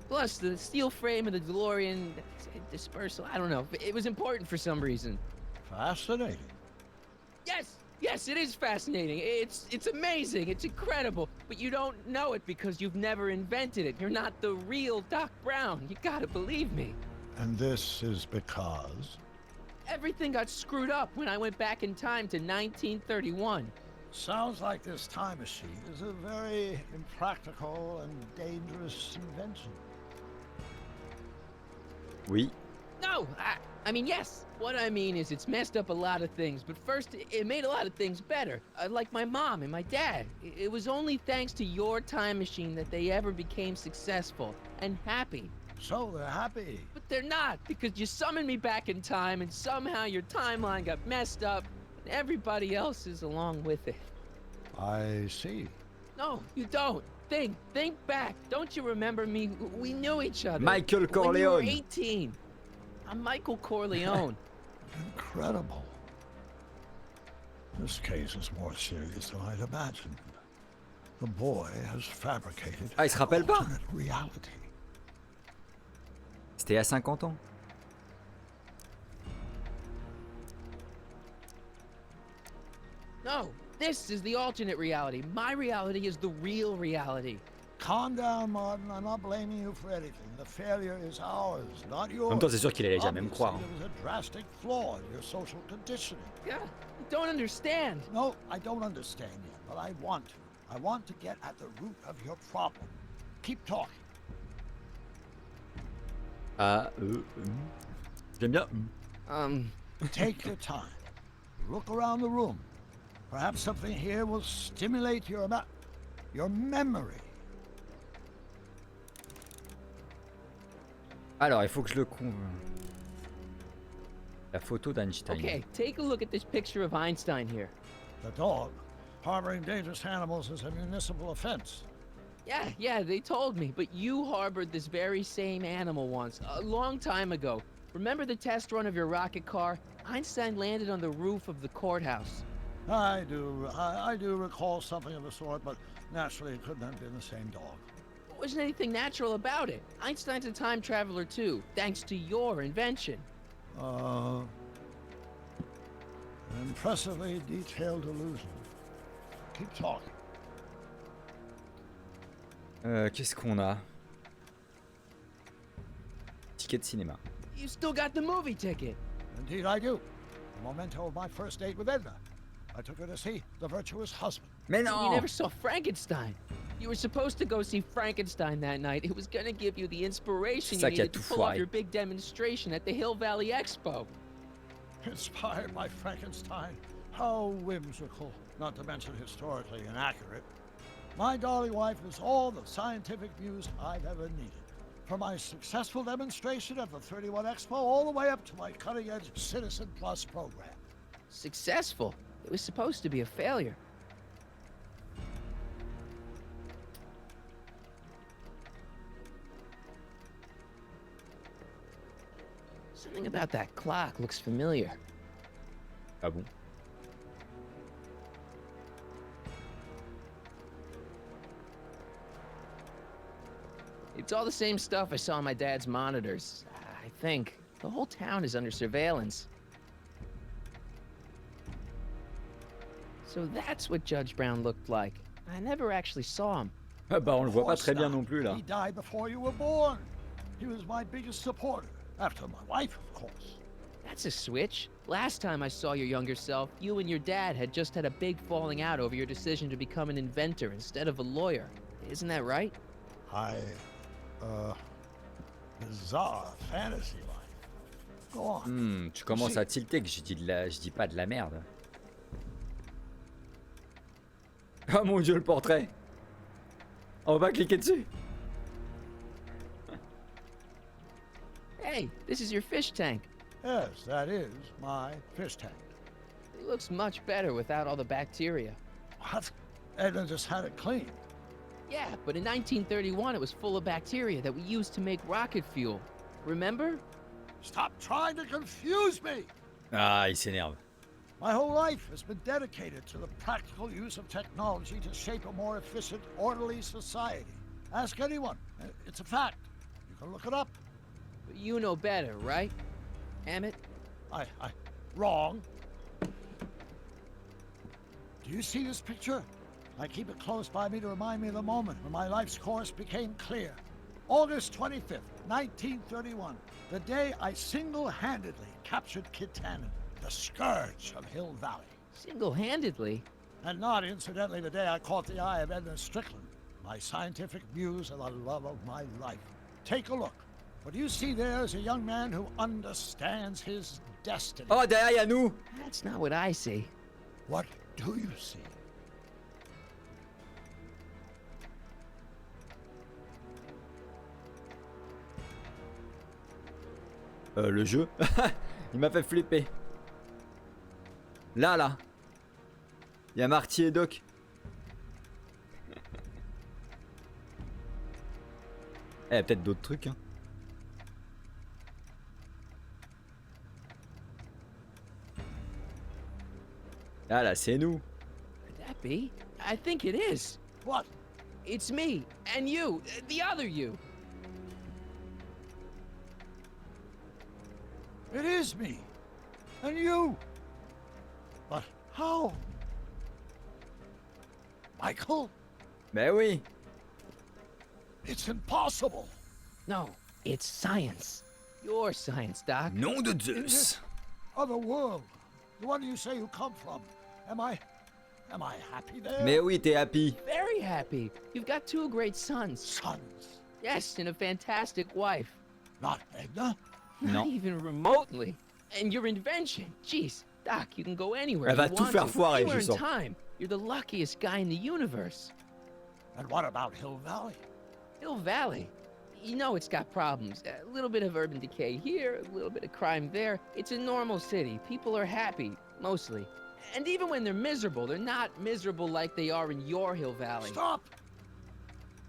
Plus, the steel frame of the DeLorean dispersal, I don't know. It was important for some reason. Fascinating. Yes, it is fascinating. It's amazing. It's incredible. But you don't know it because you've never invented it. You're not the real Doc Brown. You gotta believe me. And this is because? Everything got screwed up when I went back in time to 1931. Sounds like this time machine is a very impractical and dangerous invention. Oui. No, I mean, yes. What I mean is it's messed up a lot of things, but first, it made a lot of things better. Like my mom and my dad. It was only thanks to your time machine that they ever became successful and happy. So they're happy. But they're not, because you summoned me back in time, and somehow your timeline got messed up, and everybody else is along with it. I see. No, you don't. Think back. Don't you remember me? We knew each other. Michael When you were Corleone. 18. I'm Michael Corleone. Incredible. This case is more serious than I'd imagined. The boy has fabricated Ah, il se rappelle pas? alternate reality. C'était il y a 50 ans. No, this is the alternate reality. My reality is the real reality. Calm down, Martin. I'm not blaming you for anything. The failure is ours, not yours. En même temps, c'est sûr qu'il allait jamais me Obviously, croire. there was a drastic flaw in your social conditioning. Yeah, you don't understand. No, I don't understand yet, but I want to. I want to get at the root of your problem. Keep talking. Ah, j'aime bien. Take your time. Look around the room. Perhaps something here will stimulate your memory. Alors, il faut que je le con... La photo d'Einstein. Okay, take a look at this picture of Einstein here. The dog. Harboring dangerous animals is a municipal offense. Yeah, they told me, but you harbored this very same animal once, a long time ago. Remember the test run of your rocket car? Einstein landed on the roof of the courthouse. I do recall something of the sort, but naturally it couldn't have been the same dog. There wasn't anything natural about it. Einstein's a time traveler too, thanks to your invention. An impressively detailed illusion. Keep talking. Qu'est-ce qu'on a? Ticket de cinéma. You still got the movie ticket. Indeed I do. A memento of my first date with Edna. I took her to see The Virtuous Husband. Mais You non! never saw Frankenstein. You were supposed to go see Frankenstein that night. It was gonna give you the inspiration C'est ça you qui a needed to tout pull off foiré. your big demonstration at the Hill Valley Expo. Inspired by Frankenstein. How whimsical, not to mention historically inaccurate. My darling wife is all the scientific muse I've ever needed. From my successful demonstration at the 31 Expo all the way up to my cutting-edge Citizen Plus program. Successful? It was supposed to be a failure. Something about that clock looks familiar. Ah bon? It's all the same stuff I saw on my dad's monitors. I think. The whole town is under surveillance. So that's what Judge Brown looked like. I never actually saw him. Ah bah on le voit pas très bien non plus là. He died before you were born. He was my biggest supporter, after my wife, of course. That's a switch. Last time I saw your younger self, you and your dad had just had a big falling out over your decision to become an inventor instead of a lawyer. Isn't that right? Bizarre fantasy life. Go on. Tu commences à tilter que je dis pas de la merde. Oh mon dieu, le portrait. On va cliquer dessus. Hey, this is your fish tank. Yes, that is my fish tank. It looks much better without all the bacteria. What? Edna just had it cleaned. Yeah, but in 1931 it was full of bacteria that we used to make rocket fuel. Remember? Stop trying to confuse me! Ah, il s'énerve. My whole life has been dedicated to the practical use of technology to shape a more efficient, orderly society. Ask anyone. It's a fact. You can look it up. But you know better, right? Emmett? Wrong. Do you see this picture? I keep it close by me to remind me of the moment when my life's course became clear. August 25th, 1931, the day I single-handedly captured Kit Tannen, the scourge of Hill Valley. Single-handedly? And not, incidentally, the day I caught the eye of Edna Strickland, my scientific muse and the love of my life. Take a look. What you see there is a young man who understands his destiny. Oh, derrière, il y a nous. That's not what I see. What do you see? Le jeu. Il m'a fait flipper. Là. Il y a Marty et Doc. Il y a peut-être d'autres trucs. Hein. Ah là, c'est nous. Could that be? I think it is. What? It's me and you, the other you. It is me. And you. But how? Michael? Ben oui. It's impossible. No, it's science. Your science, Doc. Nom de In Zeus. this other world, the one you say you come from, am I happy there? Mais oui, t'es happy. Very happy. You've got 2 great sons. Sons? Yes, and a fantastic wife. Not Edna? Not Non. even remotely. And your invention, jeez, Doc, you can go anywhere Elle va you tout want faire to. foirer, Anywhere je in sens. time. You're the luckiest guy in the universe. And what about Hill Valley? Hill Valley. You know it's got problems. A little bit of urban decay here, a little bit of crime there. It's a normal city. People are happy, mostly. And even when they're miserable, they're not miserable like they are in your Hill Valley. Stop!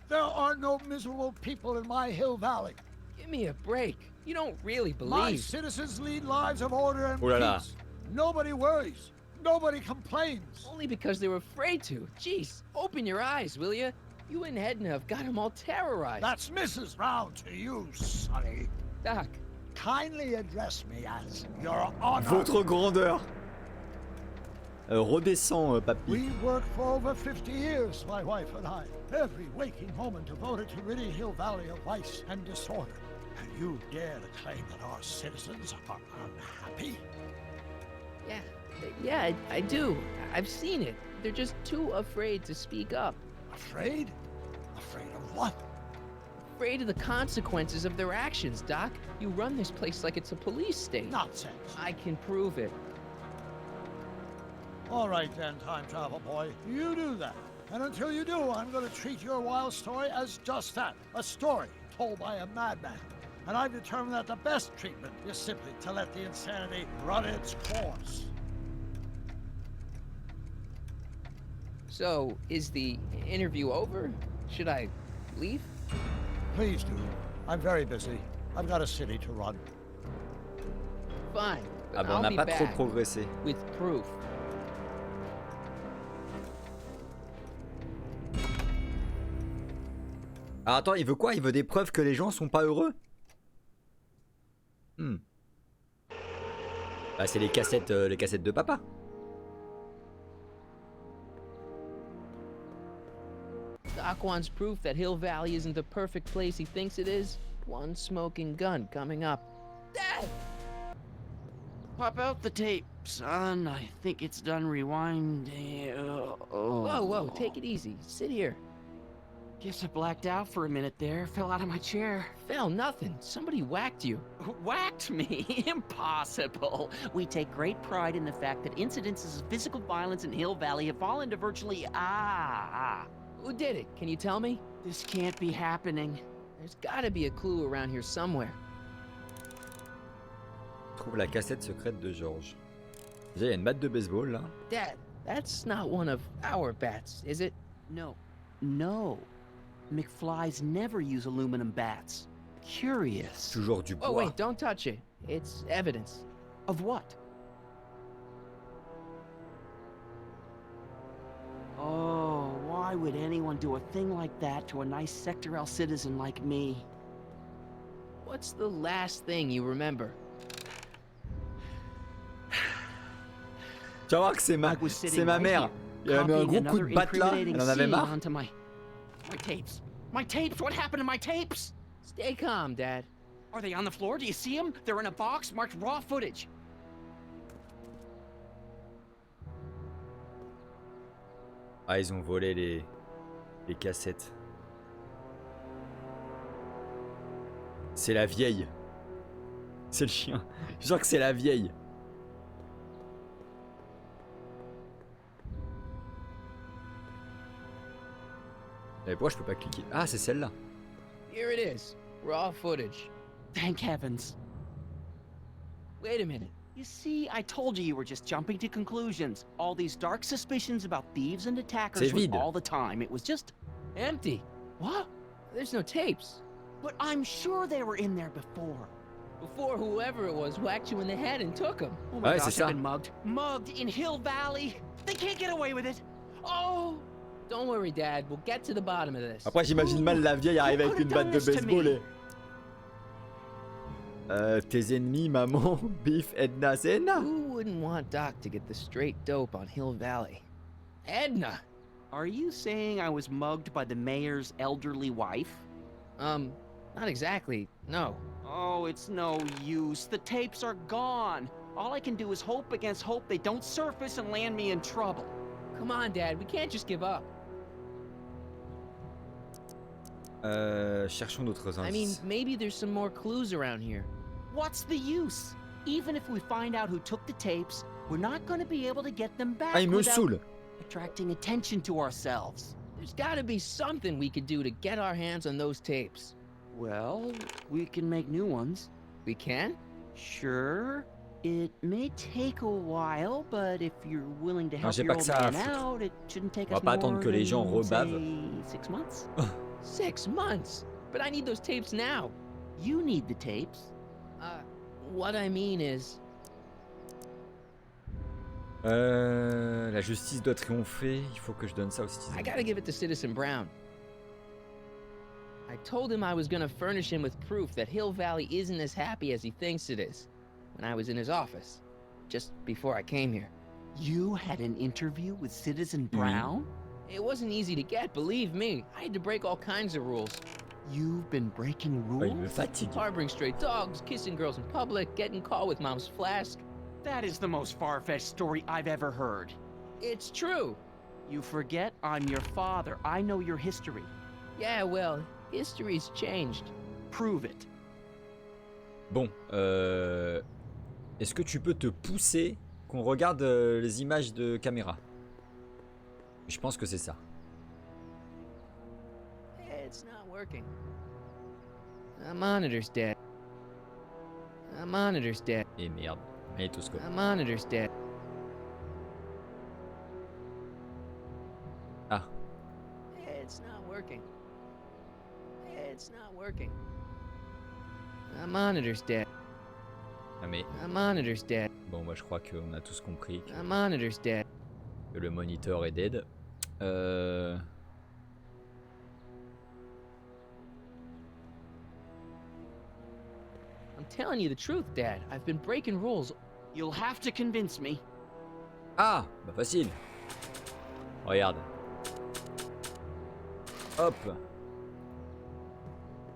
There are no miserable people in my Hill Valley. Give me a break. You don't really My believe. citizens lead lives of order and Oh là là. peace. Nobody worries. Nobody complains. Only because they were afraid to. Jeez, open your eyes, will you? You and Edna have got them all terrorized. That's Mrs. Brown to you, Sonny. Doc. Kindly address me as Your Honor. Votre grandeur. Redescends, papy. We worked for over 50 years, my wife and I. Every waking moment devoted to ridding Hill Valley of vice and disorder. And you dare to claim that our citizens are unhappy? Yeah, I do. I've seen it. They're just too afraid to speak up. Afraid? Afraid of what? Afraid of the consequences of their actions, Doc. You run this place like it's a police state. Nonsense. I can prove it. All right then, time travel boy. You do that. And until you do, I'm going to treat your wild story as just that. A story told by a madman. And I've determined that the best treatment is simply to let the insanity run its course. So, is the interview over? Should I leave? Please do. I'm very busy. I've got a city to run. Fine. Ah But ben on I'll n'a be pas trop back progressé. with proof. Alors attends, il veut quoi? Il veut des preuves que les gens sont pas heureux? Bah c'est les cassettes de papa. Doc wants proof that Hill Valley isn't the perfect place he thinks it is. One smoking gun coming up. Dad! Pop out the tape, son. I think it's done rewinding. Whoa, take it easy. Sit here. Guess I blacked out for a minute there. Fell out of my chair. Fell nothing. Somebody whacked you. Whacked me? Impossible. We take great pride in the fact that incidences of physical violence in Hill Valley have fallen to virtually Who did it? Can you tell me? This can't be happening. There's gotta be a clue around here somewhere. Trouve la cassette secrète de George. Déjà, il y a une batte de baseball là. Dad, that's not one of our bats, is it? No. McFlys never use aluminum bats. Curious. Toujours du bois. Oh, wait, don't touch it. It's evidence. Of what? Oh, why would anyone do a thing like that to a nice Sector L citizen like me? What's the last thing you remember? Tu vas voir que c'est ma mère. Elle a mis un gros coup de batte là, elle en avait marre. My tapes. My tapes! What happened to my tapes? Stay calm, Dad. Are they on the floor? Do you see them? They're in a box marked raw footage. Ah, ils ont volé les cassettes. C'est la vieille. C'est le chien. Je sens que c'est la vieille. Mais pourquoi je peux pas cliquer? Ah, c'est celle-là. Here it is. Raw footage. Thank heavens. Wait a minute. You see, I told you were just jumping to conclusions. All these dark suspicions about thieves and attackers C'est vide. all the time. It was just empty. What? There's no tapes. But I'm sure they were in there before. Before whoever it was whacked you in the head and took him. Oh my Ouais, c'est gosh, ça. I've been mugged. Mugged in Hill Valley. They can't get away with it. Oh! Don't worry, Dad. We'll get to the bottom of this. Après, j'imagine mal la vieille arriver avec une batte de baseball et... tes ennemis, maman, Biff, Edna, c'est Edna. Who wouldn't want Doc to get the straight dope on Hill Valley? Edna! Are you saying I was mugged by the mayor's elderly wife? Not exactly, no. Oh, it's no use. The tapes are gone. All I can do is hope against hope they don't surface and land me in trouble. Come on, Dad. We can't just give up. Cherchons d'autres I mean, indices. maybe there's some more clues around here. What's the use? Even if we find out who took the tapes, we're not going to be able to get them back Ah, il me without saoule. attracting attention to ourselves. There's gotta be something we could do to get our hands on those tapes. Well, we can make new ones. We can? Sure. It may take a while, but if you're willing to Non, help j'ai your pas que old ça à man foutre. out, it shouldn't take On va us pas more attendre que les gens than, rebavent. say, 6 months. 6 months? But I need those tapes now. You need the tapes. What I mean is... La justice doit triompher. Il faut que je donne ça au citizen. I gotta give it to Citizen Brown. I told him I was gonna furnish him with proof that Hill Valley isn't as happy as he thinks it is when I was in his office, just before I came here. You had an interview with Citizen Brown? It wasn't easy to get, believe me. I had to break all kinds of rules. You've been breaking Oh, il me rules? fatigue. Harboring stray dogs, kissing girls in public, getting caught with mom's flask. That is the most far-fetched story I've ever heard. It's true. You forget I'm your father. I know your history. Yeah, well, history's changed. Prove it. Bon, est-ce que tu peux te pousser qu'on regarde les images de caméra? Je pense que c'est ça. It's not working. The monitor's dead. The monitor's dead. Et merde, magnétoscope. The monitor's dead. Ah, It's not working. It's not working. The monitor's dead. ah mais The monitor's dead. bon, moi je crois qu'on a tous compris que, The monitor's dead. que le moniteur est dead. I'm telling you the truth, Dad. I've been breaking rules. You'll have to convince me. Ah, bah facile. Regarde. Hop.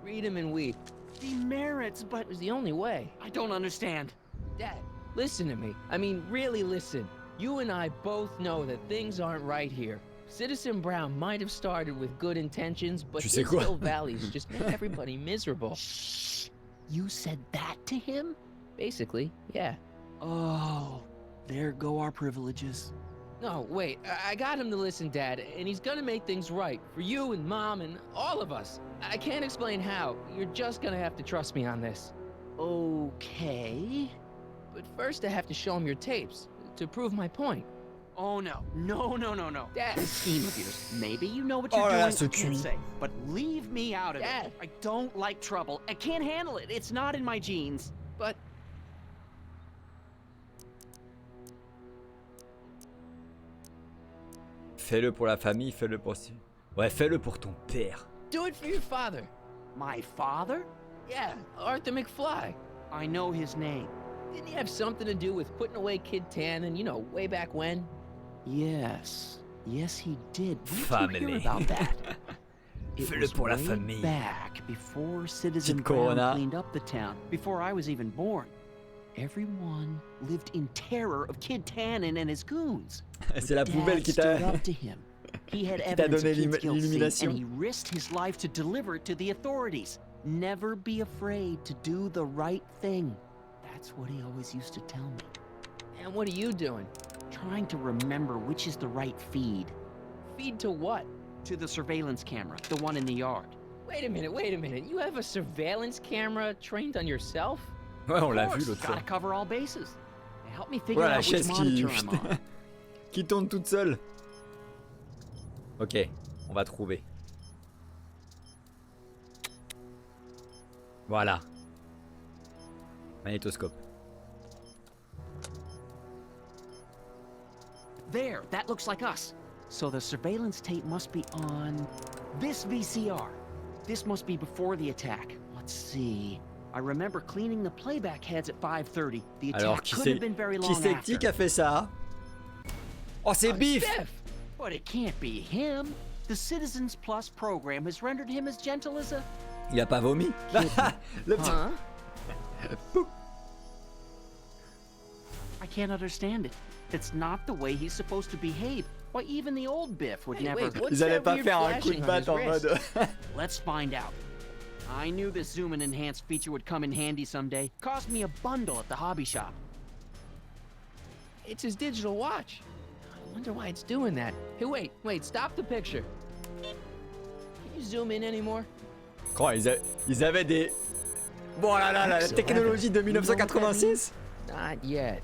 Read him and weep. Demerits, but It was the only way. I don't understand. Dad, listen to me. I mean, really listen. You and I both know that things aren't right here. Citizen Brown might have started with good intentions, but Tu sais his quoi? Hill Valley's just made everybody miserable. Shh! You said that to him? Basically, yeah. Oh, there go our privileges. No, wait. I got him to listen, Dad, and he's gonna make things right for you and Mom and all of us. I can't explain how. You're just gonna have to trust me on this. Okay. But first, I have to show him your tapes to prove my point. Oh no, no. Dad, This scheme of yours, maybe you know what you're Oh là là, doing, ce I can't cul. say, but leave me out of Dad. it. I don't like trouble. I can't handle it. It's not in my genes. but Fais-le pour la famille, fais-le pour... Ouais, fais-le pour ton père. do it for your father. My father? Yeah, Arthur McFly. I know his name. Didn't he have something to do with putting away Kid Tannen, you know, way back when? Yes. Yes, he did. Where did you Family. hear about that? It Fais-le was pour la way famille. back before Citizen Petite Brown Corona. cleaned up the town, before I was even born. Everyone lived in terror of Kid Tannen and his goons. C'est la Dad poubelle qui stood t'a... up to him. He had qui t'a evidence donné of Kid's guilt, see, l'illumination. and he risked his life to deliver it to the authorities. Never be afraid to do the right thing. That's what he always used to tell me. And what are you doing? Trying to remember which is the right feed. Feed to what? To the surveillance camera, the one in the yard. Wait a minute. You have a surveillance camera trained on yourself? Ouais, on l'a Of vu course, l'autre fois. gotta cover all bases. Help me figure Voilà la out which chaise qui... monitor I'm on. qui tourne toute seule. Ok, on va trouver. Voilà. Magnétoscope. There, that looks like us. So the surveillance tape must be on this VCR. This must be before the attack. Let's see. I remember cleaning the playback heads at 5:30. The Alors, attack couldn't have been very long qui c'est qui a fait ça? Oh, c'est Biff! But it can't be him. The Citizens Plus program has rendered him as gentle as a... Il a pas vomi? Le petit... Huh? I can't understand it. It's not the way he's supposed to behave. Why, even the old Biff would never... Ils allaient pas faire un coup de batte en mode... Let's find out. I knew this zoom and enhance feature would come in handy someday. Cost me a bundle at the hobby shop. It's his digital watch. I wonder why it's doing that. Hey, wait, stop the picture. Can you zoom in anymore? Quoi, ils avaient des... Bon là là, la technologie de 1986? Not yet.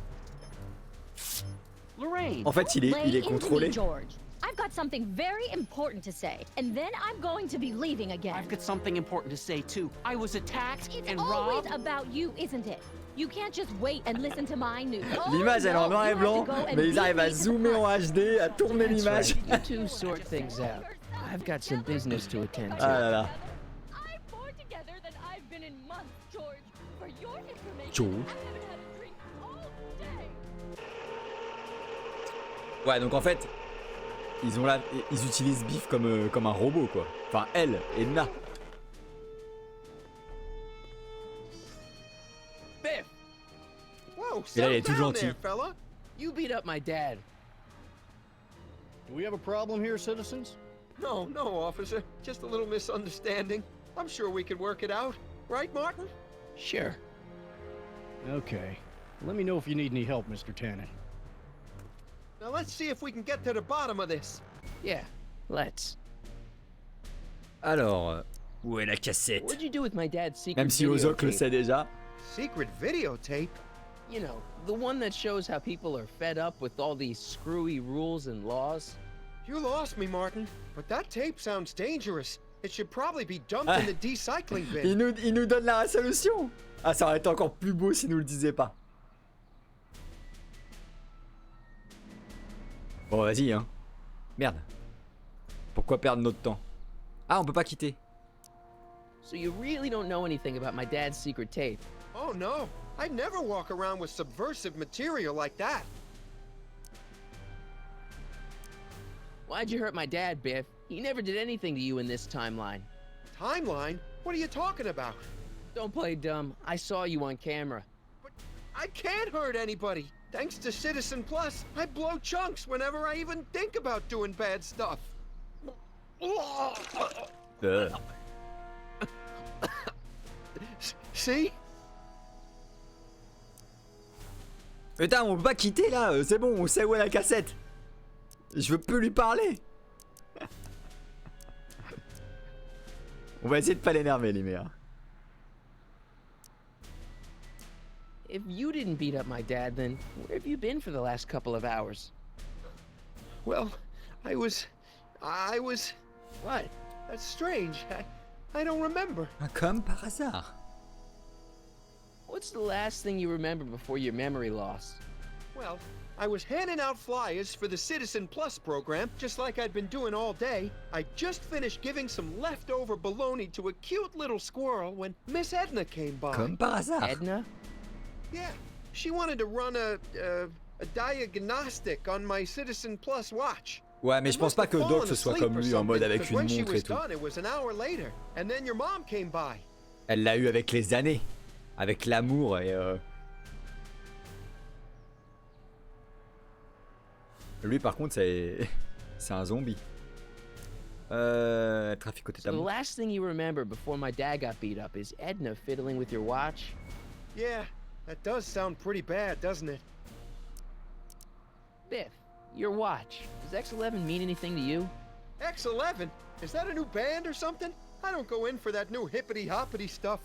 Lorraine. En fait, il est contrôlé. George. I've got something very important to say, and then I'm going to be leaving again. I've got something important to say too. I was attacked and always robbed. about you, isn't it? You can't just wait and listen to my news. L'image elle est en noir et blanc, mais ils arrivent à zoomer en HD, à tourner l'image. You two sort things out. I've got some business to attend to. Ah là là. I'm more together than I've been in months, George. For your information, George. I haven't had a drink all day. Ouais, donc en fait, ils utilisent Biff comme un robot quoi. Enfin, elle, Edna. Biff! Whoa, Et là, il est settle tout down gentil. there, fella. You beat up my dad. Do we have a problem here, citizens? No, officer. Just a little misunderstanding. I'm sure we could work it out. Right, Martin? Sure. Okay. Let me know if you need any help, Mr. Tannen. Now let's see if we can get to the bottom of this. Yeah, let's. Alors, où est la cassette? What'd you do with my dad's secret Même si Ozok le videotape? sait déjà. Secret videotape? You know, the one that shows how people are fed up with all these screwy rules and laws. You lost me, Martin. But that tape sounds dangerous. It should probably be dumped in the recycling bin. Il nous donne la solution. Ah, ça aurait été encore plus beau s'il nous le disait pas. Bon, vas-y, hein. Merde. Pourquoi perdre notre temps? Ah, on peut pas quitter. So you really don't know anything about my dad's secret tape? Oh no, I'd never walk around with subversive material like that. Why'd you hurt my dad, Biff? He never did anything to you in this timeline. Timeline? What are you talking about? Don't play dumb. I saw you on camera. But I can't hurt anybody. Thanks to Citizen Plus, I blow chunks whenever I even think about doing bad stuff. See? Putain, on peut pas quitter là, c'est bon, on sait où est la cassette. Je veux plus lui parler. On va essayer de pas l'énerver, Liméa. If you didn't beat up my dad, then where have you been for the last couple of hours? Well, I was... What? That's strange. I don't remember. Comme par hasard. What's the last thing you remember before your memory loss? Well, I was handing out flyers for the Citizen Plus program, just like I'd been doing all day. I just finished giving some leftover bologna to a cute little squirrel when Miss Edna came by. Comme par hasard. Edna? Yeah, she wanted to run a diagnostic on my Citizen Plus watch. Ouais, mais je pense pas que Doc ce soit comme lui en mode avec une montre et tout. It was an hour later, and then your mom came by. Elle l'a eu avec les années, avec l'amour et lui par contre c'est un zombie. Traficoté So the last thing you remember before my dad got beat up is Edna fiddling with your watch? Yeah, that does sound pretty bad, doesn't it? Biff, your watch. Does X11 mean anything to you? X11? Is that a new band or something? I don't go in for that new hippity-hoppity stuff.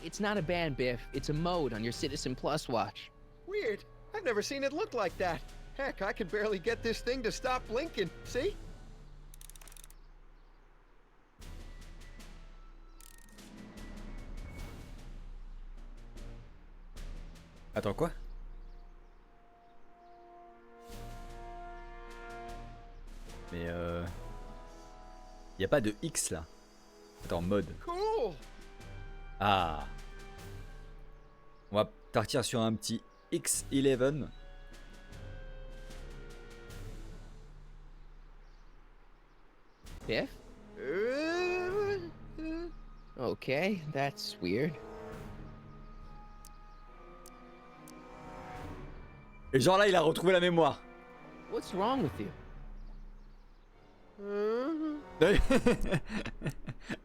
It's not a band, Biff. It's a mode on your Citizen Plus watch. Weird. I've never seen it look like that. Heck, I can barely get this thing to stop blinking. See? Attends, quoi? Mais y a pas de X là. Attends, mode. Cool. Ah. On va partir sur un petit X11. Biff? Okay, that's weird. Et genre là, il a retrouvé la mémoire. What's wrong with you?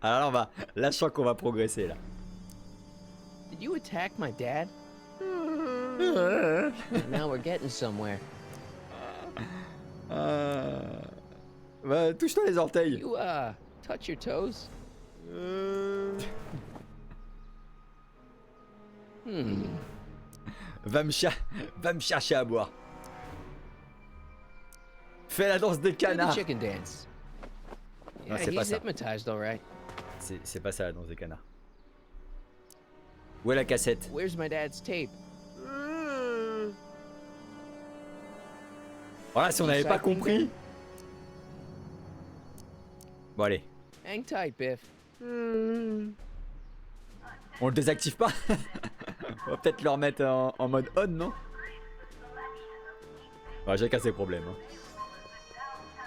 Alors là je sens qu'on va progresser là. Did you attack my dad? Now we're getting somewhere. Bah, touche-toi les orteils. You touch your toes? Va me chercher à boire. Fais la danse des Do the canards. chicken dance. Non, Yeah, c'est pas he's ça. hypnotized, all right. C'est pas ça la danse des canards. Où est la cassette? Where's my dad's tape? Voilà, si on n'avait pas Recycling compris. Bon allez, Hang tight, Biff. on le désactive pas. On va peut-être le remettre en mode on, non? Ouais, chacun ses problèmes. Hein.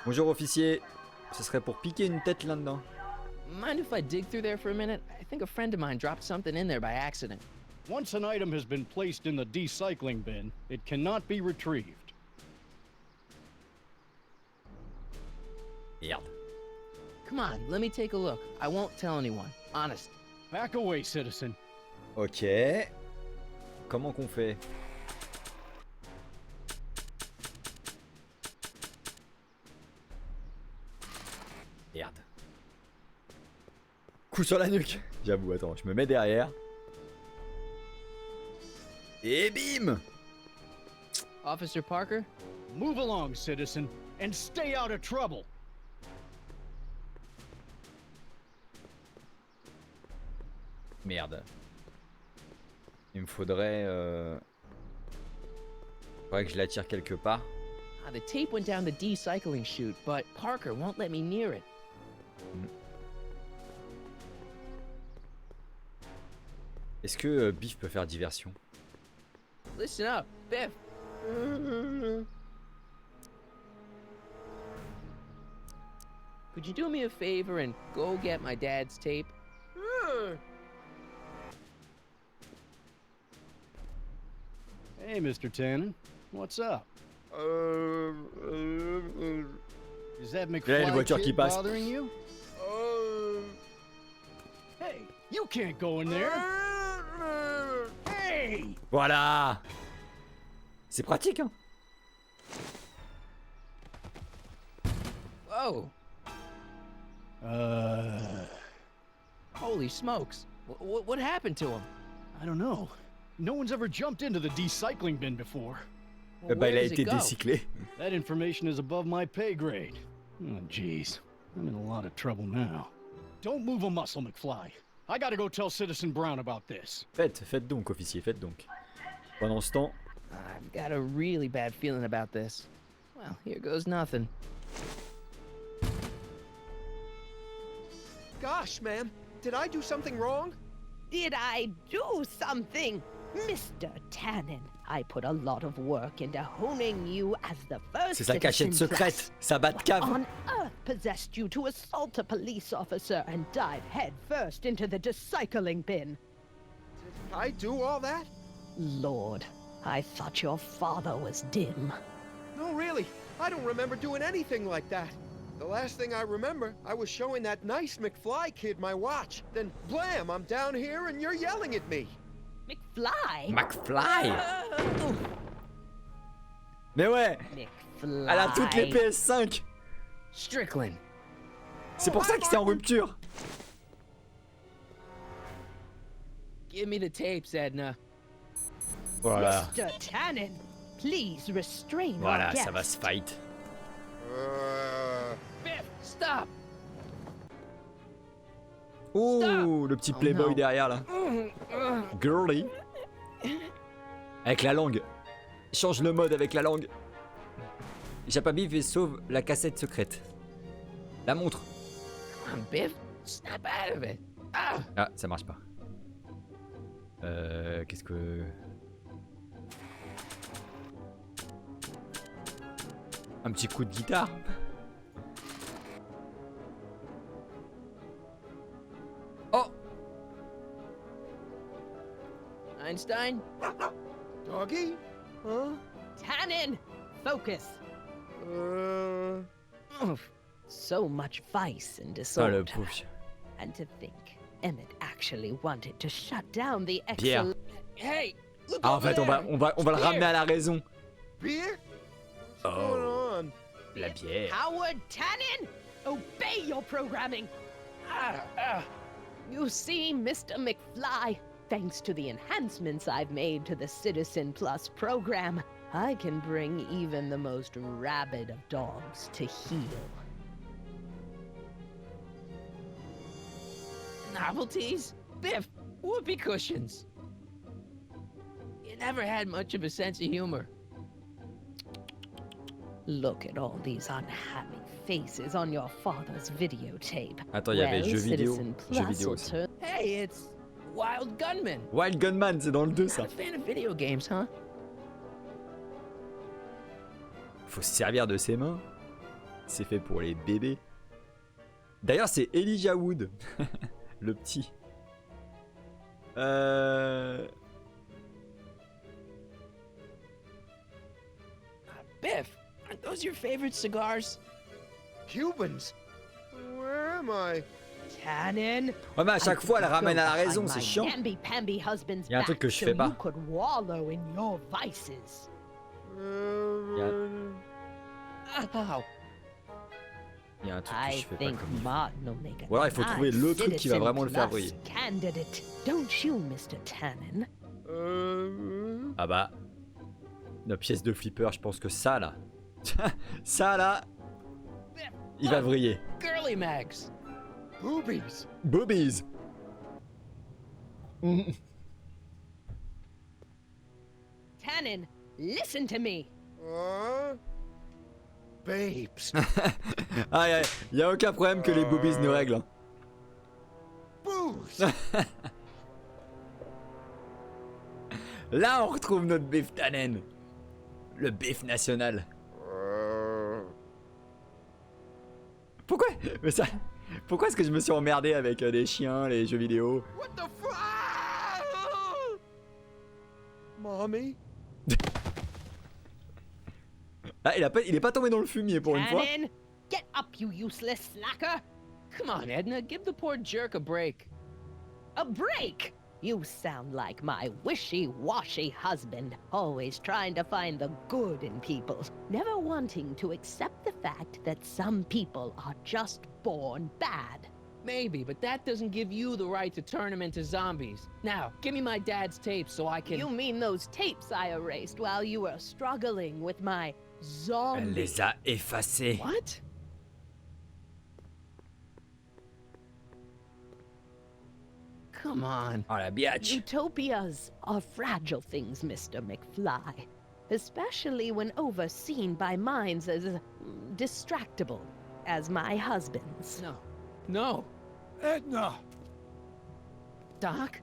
Bonjour officier. Ce serait pour piquer une tête là-dedans. Mind if I dig through there for a minute? I think a friend of mine dropped something in there by accident. Once an item has been placed in the decycling bin, it cannot be retrieved. Merde. Come on, let me take a look. I won't tell anyone. Honest. Back away, citizen. Ok. Comment qu'on fait? Merde. Coup sur la nuque. J'avoue, attends, je me mets derrière. Et bim! Officer Parker? Move along, citizen, and stay out of trouble. Merde. Il me faudrait... Faudrait que je la tire quelque part. Ah, the tape went down the decycling chute, but Parker won't let me near it. Est-ce que Biff peut faire diversion? Listen up, Biff. Could you do me a favor and go get my dad's tape? Hey, Mr. Tannen, what's up? Is that Là, une McFly voiture qui kid passe. bothering you? Hey, you can't go in there. Hey! Voilà. C'est pratique, hein. Whoa. Holy smokes. What happened to him? I don't know. No one's ever jumped into the decycling bin before. Bah, Where il a does it été go? décyclé. That information is above my pay grade. Oh, jeez. I'm in a lot of trouble now. Don't move a muscle, McFly. I gotta go tell Citizen Brown about this. Faites donc, officier, faites donc. Pendant ce temps... I've got a really bad feeling about this. Well, here goes nothing. Gosh, ma'am, did I do something wrong? Did I do something? Mr. Tannen, I put a lot of work into honing you as the first C'est sa cachette citizen secrète, plus. sa bat de cave. What on earth possessed you to assault a police officer and dive head first into the decycling bin? Did I do all that? Lord, I thought your father was dim. No, really. I don't remember doing anything like that. The last thing I remember, I was showing that nice McFly kid my watch. Then, blam, I'm down here and you're yelling at me. McFly? McFly. Mais ouais, McFly. elle a toutes les PS5. Strickland. C'est pour ça que c'est en rupture. Give me the tapes, Edna. Voilà. Mr. Tannen, please restrain Voilà, our guest. ça va se fight. Biff, stop! Oh, le petit playboy non. derrière là. Girly. Avec la langue. Change le mode avec la langue. Échappe à Biff et sauve la cassette secrète. La montre. Come on, Biff. Snap out of it. Ah! Ah, ça marche pas. Qu'est-ce que... Un petit coup de guitare. Oh! Einstein? Doggy? Huh? Tannen! Focus! So much vice and Ah, disorder. le pauvre. And to think, Emmett actually wanted to shut down the Pierre. Hey! Look Ah, en over fait, on va le ramener à la raison. Beer? What's Oh. going on? La bière. Howard Tannen! Obey your programming! You see, Mr. McFly, thanks to the enhancements I've made to the Citizen Plus program, I can bring even the most rabid of dogs to heel. Novelties? Biff, whoopee cushions. You never had much of a sense of humor. Look at all these unhappy faces on your father's videotape. Attends, il y avait jeux vidéo. Citizen Jeux Plus vidéo will aussi. turn- Hey, it's Wild Gunman. Wild Gunman, c'est dans le 2 ça. Not a fan of video games, huh? Faut se servir de ses mains. C'est fait pour les bébés. D'ailleurs, c'est Elijah Wood. Le petit. Biff, aren't those your favorite cigars? Cubans? Where am I? Tannen! Ouais, mais à chaque fois, elle ramène à la raison, Go c'est behind chiant. my namby-pamby husband's Il y a un truc back que je so fais pas. you could wallow in your vices. Ow. Il y a un truc que I je fais pas think comme il faut. Martin will make a Ou alors il faut trouver nice le truc qui va Citizen vraiment le faire Plus briller. candidate, don't you, Mr. Tannen? Ah bah. Nos pièces de flipper, je pense que ça là. Ça là. Il va briller. Girly mags. Boobies. Boobies. Tannen, listen to me. Babes. Ah, y a aucun problème que les boobies nous règlent. hein. Booze. Là, on retrouve notre Biff Tannen. Le Biff national. Pourquoi mais ça, pourquoi est-ce que je me suis emmerdé avec des chiens, les jeux vidéo? What the fuck? Mommy? Ah, il est pas tombé dans le fumier pour une fois. Tannen, get up, you useless slacker. Come on, Edna, give the poor jerk a break. A break? You sound like my wishy-washy husband, always trying to find the good in people, never wanting to accept the fact that some people are just born bad. Maybe, but that doesn't give you the right to turn them into zombies. Now, give me my dad's tapes so I can... You mean those tapes I erased while you were struggling with my Elle zombie? les a effacés. What? Come on. Oh la biatch. Utopias are fragile things, Mr. McFly, especially when overseen by minds as distractible as my husband's. No. No. Edna! Doc?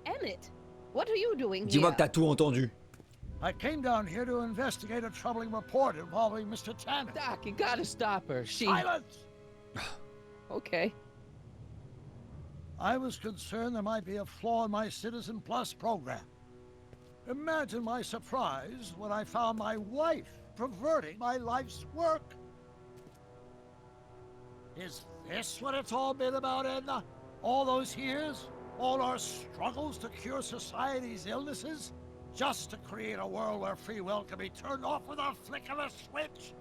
Emmett, what are you doing Dis-moi here? que t'as tout entendu. I came down here to investigate a troubling report involving Mr. Tannen. Doc, you gotta stop her. She... Silence! Okay. I was concerned there might be a flaw in my Citizen Plus program. Imagine my surprise when I found my wife perverting my life's work. Is this what it's all been about, Edna? All those years? All our struggles to cure society's illnesses? Just to create a world where free will can be turned off with a flick of a switch?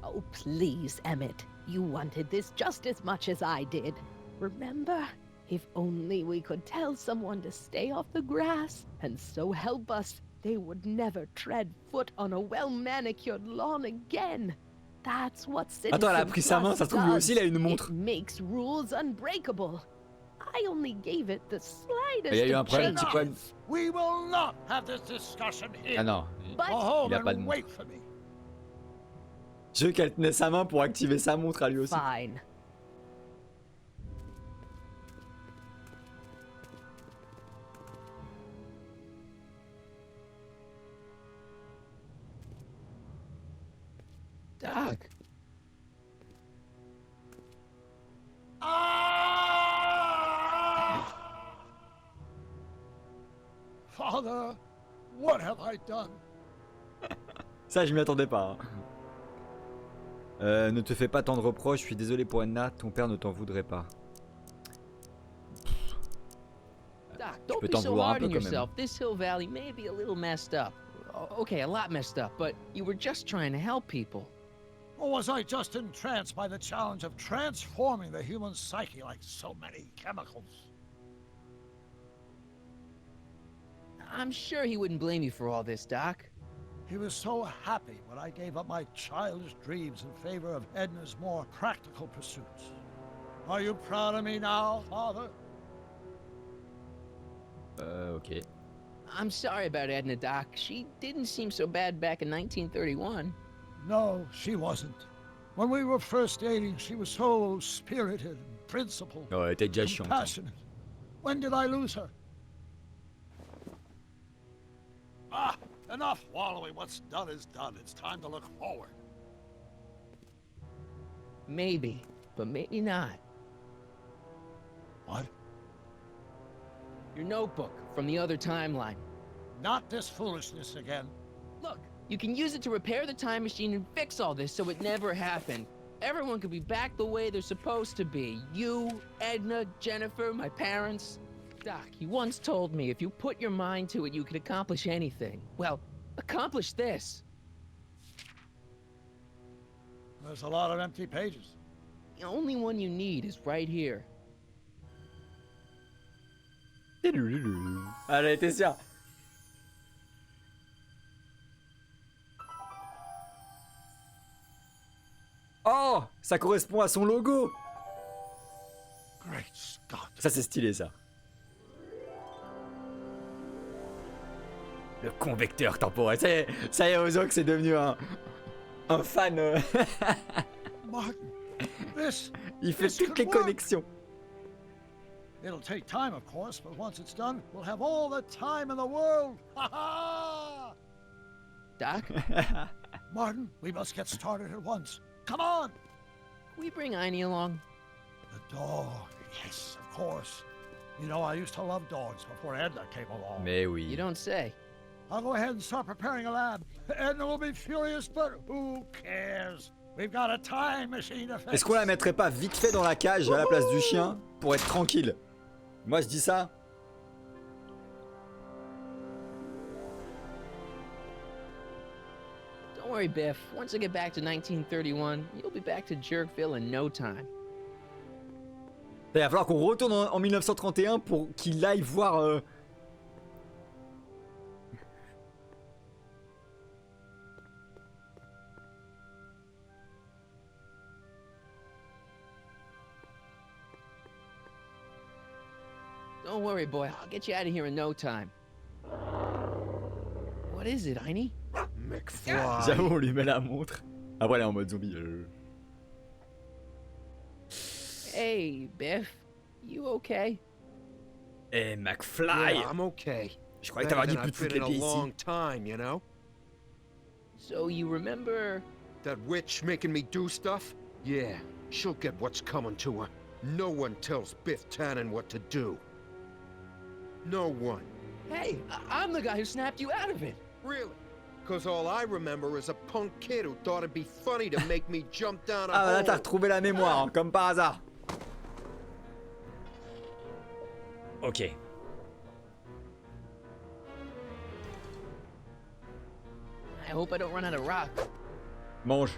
Oh, please, Emmett. You wanted this just as much as I did. Remember? If only we could tell someone to stay off the grass, and so help us, they would never tread foot on a well-manicured lawn again. That's what Citizen Attends, elle a pris sa main, ça se trouve lui aussi il a une montre. It makes rules unbreakable. I only gave it the Il y a slightest eu un of problème, petit changes. problème. We will not have this discussion here. Ah non, But Go home il a pas de and montre. wait for me. Je veux qu'elle tenait sa main pour activer sa montre à lui aussi. fine. Doc. Ah! Father, what have I done? Ça, je m'y attendais pas. Hein. Ne te fais pas tant de reproches, je suis désolé pour Edna, ton père ne t'en voudrait pas. Doc, Tu don't peux be t'en so vouloir un hard peu on quand même. yourself. This Hill Valley may be a little messed up. Okay, a lot messed up, but you were just trying to help people. Or was I just entranced by the challenge of transforming the human psyche like so many chemicals? I'm sure he wouldn't blame you for all this, Doc. He was so happy when I gave up my childish dreams in favor of Edna's more practical pursuits. Are you proud of me now, Father? Ok. I'm sorry about Edna, Doc. She didn't seem so bad back in 1931. No, she wasn't. When we were first dating, she was so spirited and principled, Oh, elle était déjà chiante. Hein. passionate. When did I lose her? Ah, enough wallowing. What's done is done. It's time to look forward. Maybe, but maybe not. What? Your notebook from the other timeline. Not this foolishness again. Look, you can use it to repair the time machine and fix all this so it never happened. Everyone could be back the way they're supposed to be. You, Edna, Jennifer, my parents. Doc, you once told me if you put your mind to it, you could accomplish anything. Well, accomplish this. There's a lot of empty pages. The only one you need is right here. Allez, t'es sûr? Oh, ça correspond à son logo. Great Scott. Ça, c'est stylé, ça. Le convecteur temporel. Ça y est, Ozok, c'est devenu un fan. Martin, this. Il fait toutes les connexions. It'll take time, of course, but once it's done, we'll have all the time in the world. Ha ha! Doc? Martin, we must get started at once. Come on! Can we bring Einie along? The dog. Yes, of course. You know, I used to love dogs before Edna came along. Mais oui. You don't say. I'll go ahead and start preparing a lab. Edna will be furious, but who cares? We've got a time machine to fix. Est-ce qu'on la mettrait pas vite fait dans la cage à la place du chien pour être tranquille? Moi, je dis ça. Don't worry, Biff. Once I get back to 1931, you'll be back to Jerkville in no time. Il va falloir qu'on retourne en 1931 pour qu'il aille voir... Don't worry, boy. I'll get you out of here in no time. What is it, Einie? McFly. J'avoue, on lui met la montre. Après, elle est en mode zombie. Hey, Biff. You okay? Eh, McFly! Yeah, I'm okay. Je croyais t'avoir dit Better plus de than foutre I've les been in pieds a long ici. time, you know? So you remember... That witch making me do stuff? Yeah, she'll get what's coming to her. No one tells Biff Tannen what to do. No one. Hey, I'm the guy who snapped you out of it. Really? Because all I remember is a punk kid who thought it'd be funny to make me jump down a Ah, là, hole. t'as retrouvé la mémoire, hein, comme par hasard. Ok. I hope I don't run out of rock. Mange.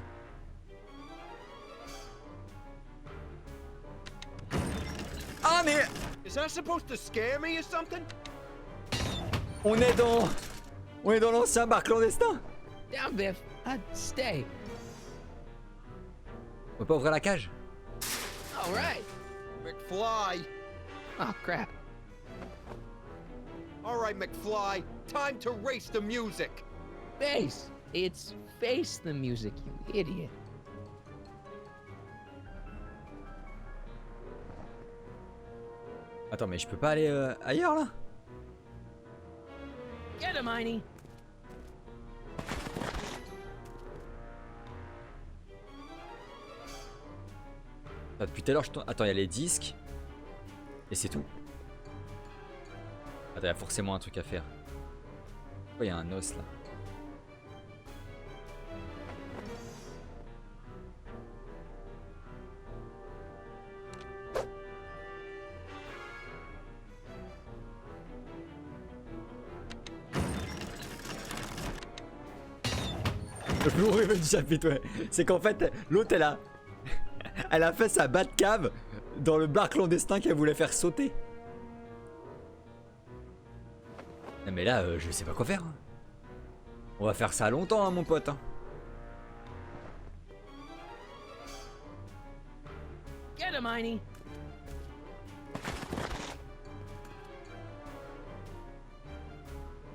Ah, mais... Is that supposed to scare me or something? On est dans l'ancien bar clandestin. Down, Biff. Stay. On peut pas ouvrir la cage? All right. McFly. Oh, crap. All right, McFly, time to race the music. Face! It's Face the music, you idiot. Attends, mais je peux pas aller ailleurs là? Get him, Heine! Ah, depuis tout à l'heure, je tourne. Attends, il y a les disques. Et c'est tout. Attends, il y a forcément un truc à faire. Pourquoi il y a un os là? Le plus horrible du chapitre, ouais. C'est qu'en fait, l'autre, elle a fait sa Batcave dans le bar clandestin qu'elle voulait faire sauter. Non mais là, je sais pas quoi faire. On va faire ça longtemps, hein, mon pote. Hein. Get him, Heine!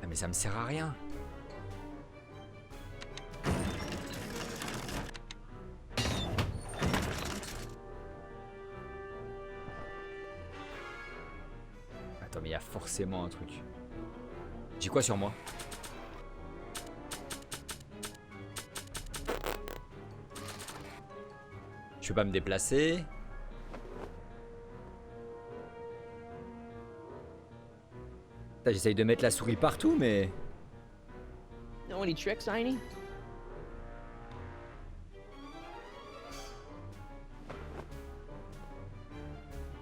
Ah mais ça me sert à rien. Attends, mais il y a forcément un truc. J'ai quoi sur moi? Je peux pas me déplacer. J'essaye de mettre la souris partout, mais... Know any tricks, Heine?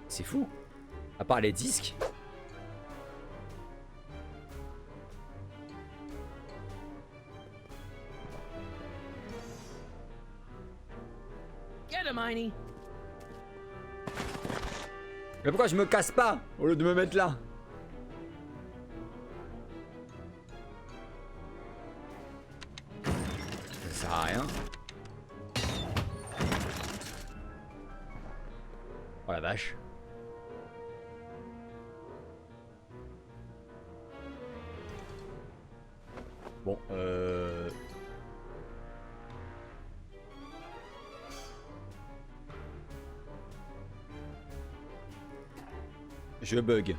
C'est fou. À part les disques. Get him, Heine! Mais pourquoi je me casse pas au lieu de me mettre là? Ça sert à rien. Oh la vache. Bon, je bug.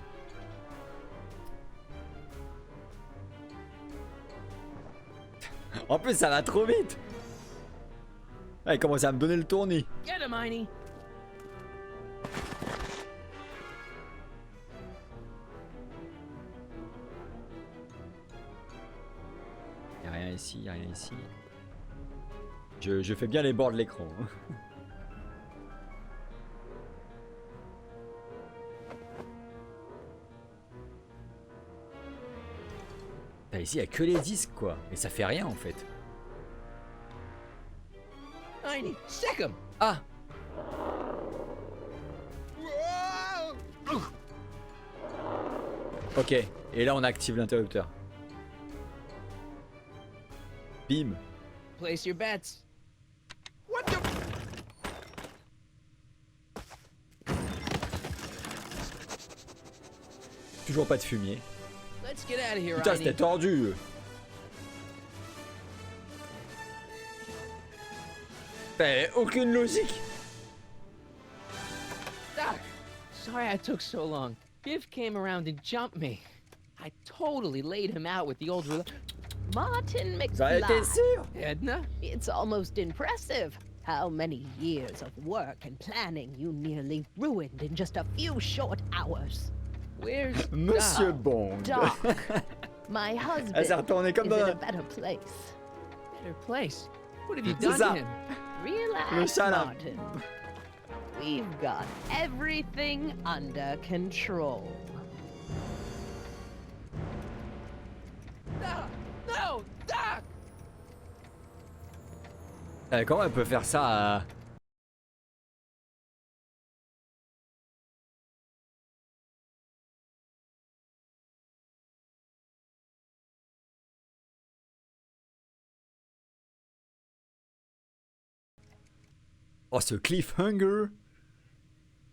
En plus, ça va trop vite. Ah, il commence à me donner le tournis. Get him, Heine! Y'a rien ici, y'a rien ici. Je fais bien les bords de l'écran. Ici, il n'y a que les disques, quoi. Et ça fait rien, en fait. Heine, stick him! Ah! Ok. Et là, on active l'interrupteur. Bim. Place your bets. What the... Toujours pas de fumier. Let's get out of here, Putain, Heine. c'était tordu. T'as aucune logique. Doc, sorry I took so long. Biff came around and jumped me. I totally laid him out with the old Martin J'en étais McFly. sûr. Edna? It's almost impressive how many years of work and planning you nearly ruined in just a few short hours. Where's Monsieur Doc? Bond. Doc, my husband Elle s'est retournée comme is in dans a better place. Better place. What have you C'est done ça. to him? Le Relax, chat là. Martin. We've got everything under control. No! No! Doc! Comment elle peut faire ça à... Oh, ce cliffhanger.